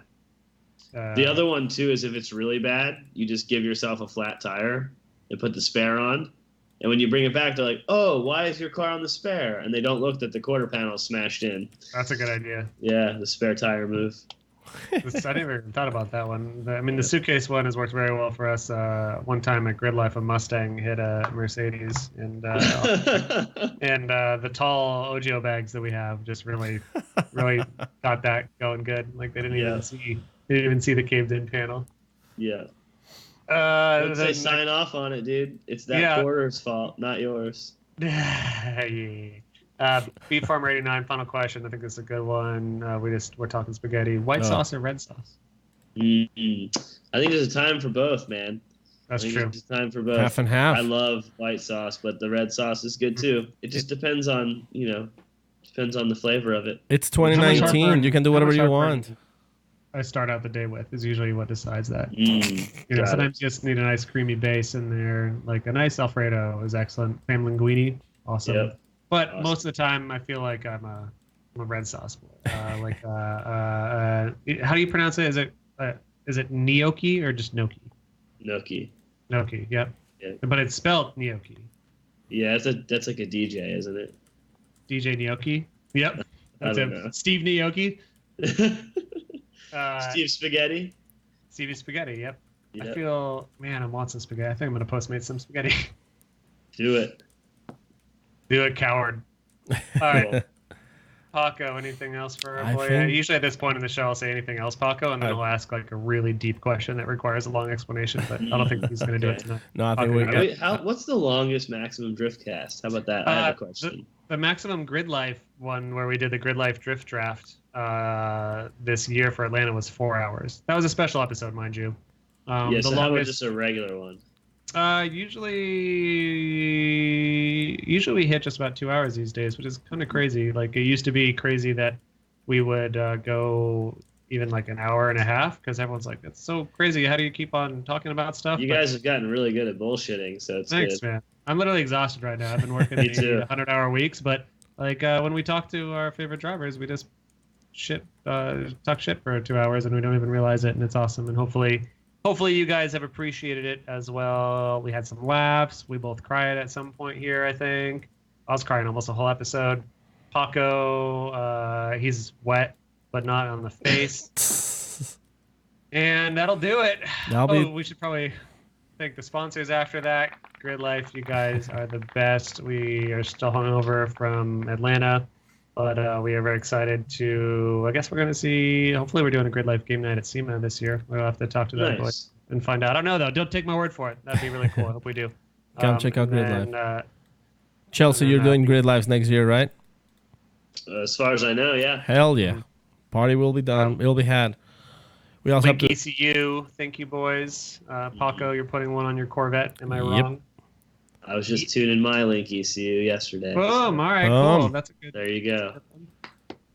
[SPEAKER 4] Uh,
[SPEAKER 5] The other one too is if it's really bad, you just give yourself a flat tire and put the spare on. And when you bring it back, they're like, "Oh, why is your car on the spare?" And they don't look that the quarter panel smashed in.
[SPEAKER 4] That's a good idea.
[SPEAKER 5] Yeah, the spare tire move.
[SPEAKER 4] I never even thought about that one. I mean, the suitcase one has worked very well for us. One time at Grid Life, a Mustang hit a Mercedes, and the tall Ojo bags that we have just really got that going good. Like they didn't even see the caved-in panel.
[SPEAKER 5] Yeah.
[SPEAKER 4] Then,
[SPEAKER 5] Once they sign off on it, dude, it's that quarter's fault, not yours.
[SPEAKER 4] Beef Farmer 89, final question. I think this is a good one. We're talking spaghetti. White sauce or red sauce?
[SPEAKER 5] Mm-hmm. I think there's a time for both, man.
[SPEAKER 4] That's
[SPEAKER 5] I think
[SPEAKER 4] true.
[SPEAKER 5] There's a time for both.
[SPEAKER 3] Half and half.
[SPEAKER 5] I love white sauce, but the red sauce is good too. It just depends on the flavor of it.
[SPEAKER 3] It's
[SPEAKER 4] How much
[SPEAKER 3] 2019.
[SPEAKER 4] heartburn-
[SPEAKER 3] You can do
[SPEAKER 4] how
[SPEAKER 3] whatever
[SPEAKER 4] much
[SPEAKER 3] you
[SPEAKER 4] heartburn
[SPEAKER 3] want.
[SPEAKER 4] I start out the day with is usually what decides that.
[SPEAKER 5] Got it.
[SPEAKER 4] Sometimes you just need a nice creamy base in there. Like a nice Alfredo is excellent. Ham linguine, awesome.
[SPEAKER 5] Yep.
[SPEAKER 4] But
[SPEAKER 5] Awesome.
[SPEAKER 4] most of the time, I feel like I'm a red sauce boy. How do you pronounce it? Is it gnocchi or just gnocchi?
[SPEAKER 5] Gnocchi.
[SPEAKER 4] Gnocchi, yep.
[SPEAKER 5] Yeah.
[SPEAKER 4] But it's spelled gnocchi.
[SPEAKER 5] Yeah, that's like a DJ, isn't it?
[SPEAKER 4] DJ Gnocchi. Yep. That's
[SPEAKER 5] don't
[SPEAKER 4] him.
[SPEAKER 5] know.
[SPEAKER 4] Steve Gnocchi.
[SPEAKER 5] Steve Spaghetti.
[SPEAKER 4] Stevie Spaghetti. Yep.
[SPEAKER 5] Yep.
[SPEAKER 4] I feel, man, I want some spaghetti. I think I'm gonna Postmate some spaghetti.
[SPEAKER 5] Do it.
[SPEAKER 4] Do it, coward. All right.
[SPEAKER 5] Cool.
[SPEAKER 4] Paco, anything else for
[SPEAKER 3] I
[SPEAKER 4] our boy?
[SPEAKER 3] think-
[SPEAKER 4] Usually at this point in the show, I'll say anything else, Paco, and then I'll ask like a really deep question that requires a long explanation. But I don't think he's going to do it
[SPEAKER 5] Okay.
[SPEAKER 4] tonight.
[SPEAKER 3] No, I think
[SPEAKER 4] Okay.
[SPEAKER 3] we
[SPEAKER 4] Are
[SPEAKER 3] got.
[SPEAKER 5] Wait, what's the longest maximum drift cast? How about that? I have a question.
[SPEAKER 4] The maximum Grid Life one, where we did the Grid Life Drift Draft this year for Atlanta, was 4 hours. That was a special episode, mind you.
[SPEAKER 5] Yeah,
[SPEAKER 4] The
[SPEAKER 5] so how about
[SPEAKER 4] longest,
[SPEAKER 5] just a regular one?
[SPEAKER 4] usually we hit just about 2 hours these days, which is kind of crazy. Like it used to be crazy that we would go even like an hour and a half because everyone's like, "It's so crazy. How do you keep on talking about stuff?"
[SPEAKER 5] You
[SPEAKER 4] But
[SPEAKER 5] guys have gotten really good at bullshitting, so it's
[SPEAKER 4] thanks,
[SPEAKER 5] good.
[SPEAKER 4] man. I'm literally exhausted right now. I've been working
[SPEAKER 5] Me too.
[SPEAKER 4] 100-hour weeks, but like when we talk to our favorite drivers, we just talk shit for 2 hours and we don't even realize it, and it's awesome. And hopefully you guys have appreciated it as well. We had some laughs. We both cried at some point here, I think. I was crying almost the whole episode. Paco, he's wet, but not on the face. And that'll do it. We should probably thank the sponsors after that. Grid Life, you guys are the best. We are still hungover from Atlanta, but we are very excited to. I guess we're going to see. Hopefully, we're doing a Grid Life game night at SEMA this year. We'll have to talk to that boy
[SPEAKER 5] Nice.
[SPEAKER 4] and find out. I don't know though. Don't take my word for it. That'd be really cool. I hope we do.
[SPEAKER 3] Come check out Grid
[SPEAKER 4] and
[SPEAKER 3] Life.
[SPEAKER 4] then,
[SPEAKER 3] Chelsea,
[SPEAKER 4] and
[SPEAKER 3] you're
[SPEAKER 4] then,
[SPEAKER 3] doing Grid Lives next year, right?
[SPEAKER 5] As far as I know, yeah.
[SPEAKER 3] Hell yeah. Party will be done. It'll be had. We also have
[SPEAKER 4] Link
[SPEAKER 3] to.
[SPEAKER 4] ECU. Thank you, boys. Paco, you're putting one on your Corvette. Am I
[SPEAKER 3] Yep.
[SPEAKER 4] wrong?
[SPEAKER 5] I was just tuning my Link ECU yesterday.
[SPEAKER 4] Boom. All right. Cool.
[SPEAKER 3] Boom.
[SPEAKER 4] That's a good.
[SPEAKER 5] There you go.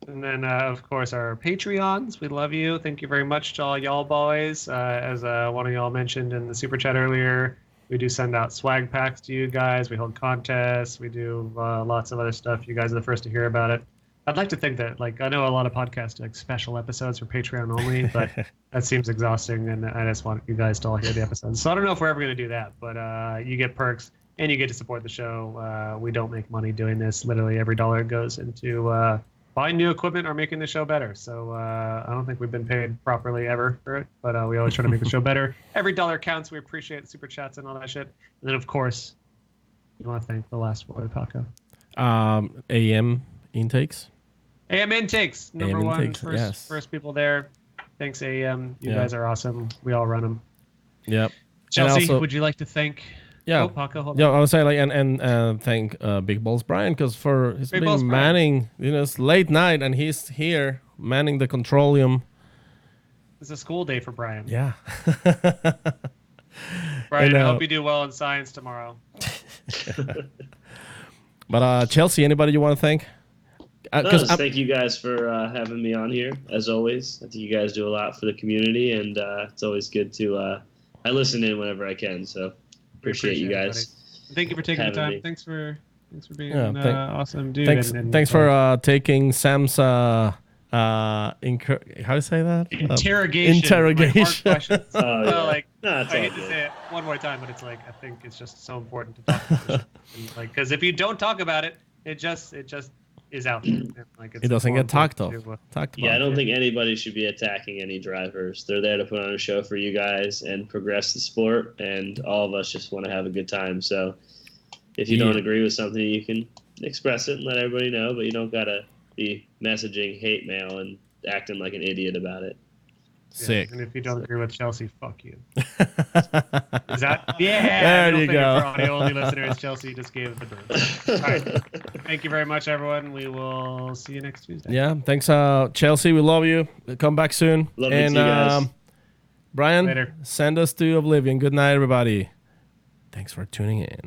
[SPEAKER 4] And then, of course, our Patreons. We love you. Thank you very much to all y'all boys. As one of y'all mentioned in the super chat earlier, we do send out swag packs to you guys. We hold contests. We do lots of other stuff. You guys are the first to hear about it. I'd like to think that, like, I know a lot of podcasts do, like special episodes for Patreon only, but that seems exhausting, and I just want you guys to all hear the episodes. So I don't know if we're ever going to do that, but you get perks and you get to support the show. We don't make money doing this. Literally every dollar goes into buying new equipment or making the show better. So I don't think we've been paid properly ever for it, but we always try to make the show better. Every dollar counts. We appreciate super chats and all that shit. And then, of course, we want to thank the last boy, Paco.
[SPEAKER 3] AM intakes.
[SPEAKER 4] AM Intakes, number
[SPEAKER 3] AM
[SPEAKER 4] one,
[SPEAKER 3] Intakes, yes.
[SPEAKER 4] first people there. Thanks, AM. You
[SPEAKER 3] Yeah.
[SPEAKER 4] guys are awesome. We all run them.
[SPEAKER 3] Yep.
[SPEAKER 4] Chelsea,
[SPEAKER 3] also-
[SPEAKER 4] would you like to thank?
[SPEAKER 3] Yeah.
[SPEAKER 4] Oh, Paco, hold
[SPEAKER 3] Yeah,
[SPEAKER 4] on.
[SPEAKER 3] I would say like and thank Big Balls Brian because for he's
[SPEAKER 4] Big
[SPEAKER 3] been
[SPEAKER 4] Balls Brian.
[SPEAKER 3] manning, it's late night and he's here manning the controlium.
[SPEAKER 4] It's a school day for Brian.
[SPEAKER 3] Yeah.
[SPEAKER 4] Brian,
[SPEAKER 3] And,
[SPEAKER 4] I hope you do well in science tomorrow.
[SPEAKER 3] But Chelsea, anybody you want to thank?
[SPEAKER 5] No,
[SPEAKER 3] 'Cause
[SPEAKER 5] just
[SPEAKER 3] I'm-
[SPEAKER 5] thank you guys for having me on here, as always. I think you guys do a lot for the community, and it's always good to. I listen in whenever I can, so appreciate you
[SPEAKER 4] it,
[SPEAKER 5] guys.
[SPEAKER 4] buddy. Thank you for taking the
[SPEAKER 5] having
[SPEAKER 4] time.
[SPEAKER 5] me.
[SPEAKER 4] Thanks for being
[SPEAKER 3] Yeah,
[SPEAKER 4] awesome dude.
[SPEAKER 3] thanks for taking Sam's how do you say that?
[SPEAKER 4] interrogation.
[SPEAKER 3] interrogation.
[SPEAKER 4] Like hard questions.
[SPEAKER 5] Oh, yeah.
[SPEAKER 4] Like,
[SPEAKER 5] No, it's
[SPEAKER 4] I
[SPEAKER 5] all
[SPEAKER 4] hate to
[SPEAKER 5] good.
[SPEAKER 4] say it one more time, but it's like I think it's just so important to talk about this. And, like, because if you don't talk about it, it just is out there. And, like, it's
[SPEAKER 3] It doesn't
[SPEAKER 4] more
[SPEAKER 3] get talked
[SPEAKER 4] important
[SPEAKER 3] of.
[SPEAKER 4] to,
[SPEAKER 3] Talked about.
[SPEAKER 5] Yeah, I don't think anybody should be attacking any drivers. They're there to put on a show for you guys and progress the sport, and all of us just want to have a good time. So if you don't
[SPEAKER 3] Yeah.
[SPEAKER 5] agree with something, you can express it and let everybody know, but you don't got to be messaging hate mail and acting like an idiot about it.
[SPEAKER 3] Sick.
[SPEAKER 4] And if you don't agree with Chelsea, fuck you. Is that? Yeah.
[SPEAKER 3] There you
[SPEAKER 4] middle finger
[SPEAKER 3] go.
[SPEAKER 4] For audio only listeners, Chelsea just gave the bird. All right. Thank you very much, everyone. We will see you next Tuesday.
[SPEAKER 3] Yeah, thanks, Chelsea. We love you. Come back soon.
[SPEAKER 5] Love you
[SPEAKER 3] and
[SPEAKER 5] too, guys.
[SPEAKER 3] Brian,
[SPEAKER 4] Later.
[SPEAKER 3] send us to Oblivion. Good night, everybody. Thanks for tuning in.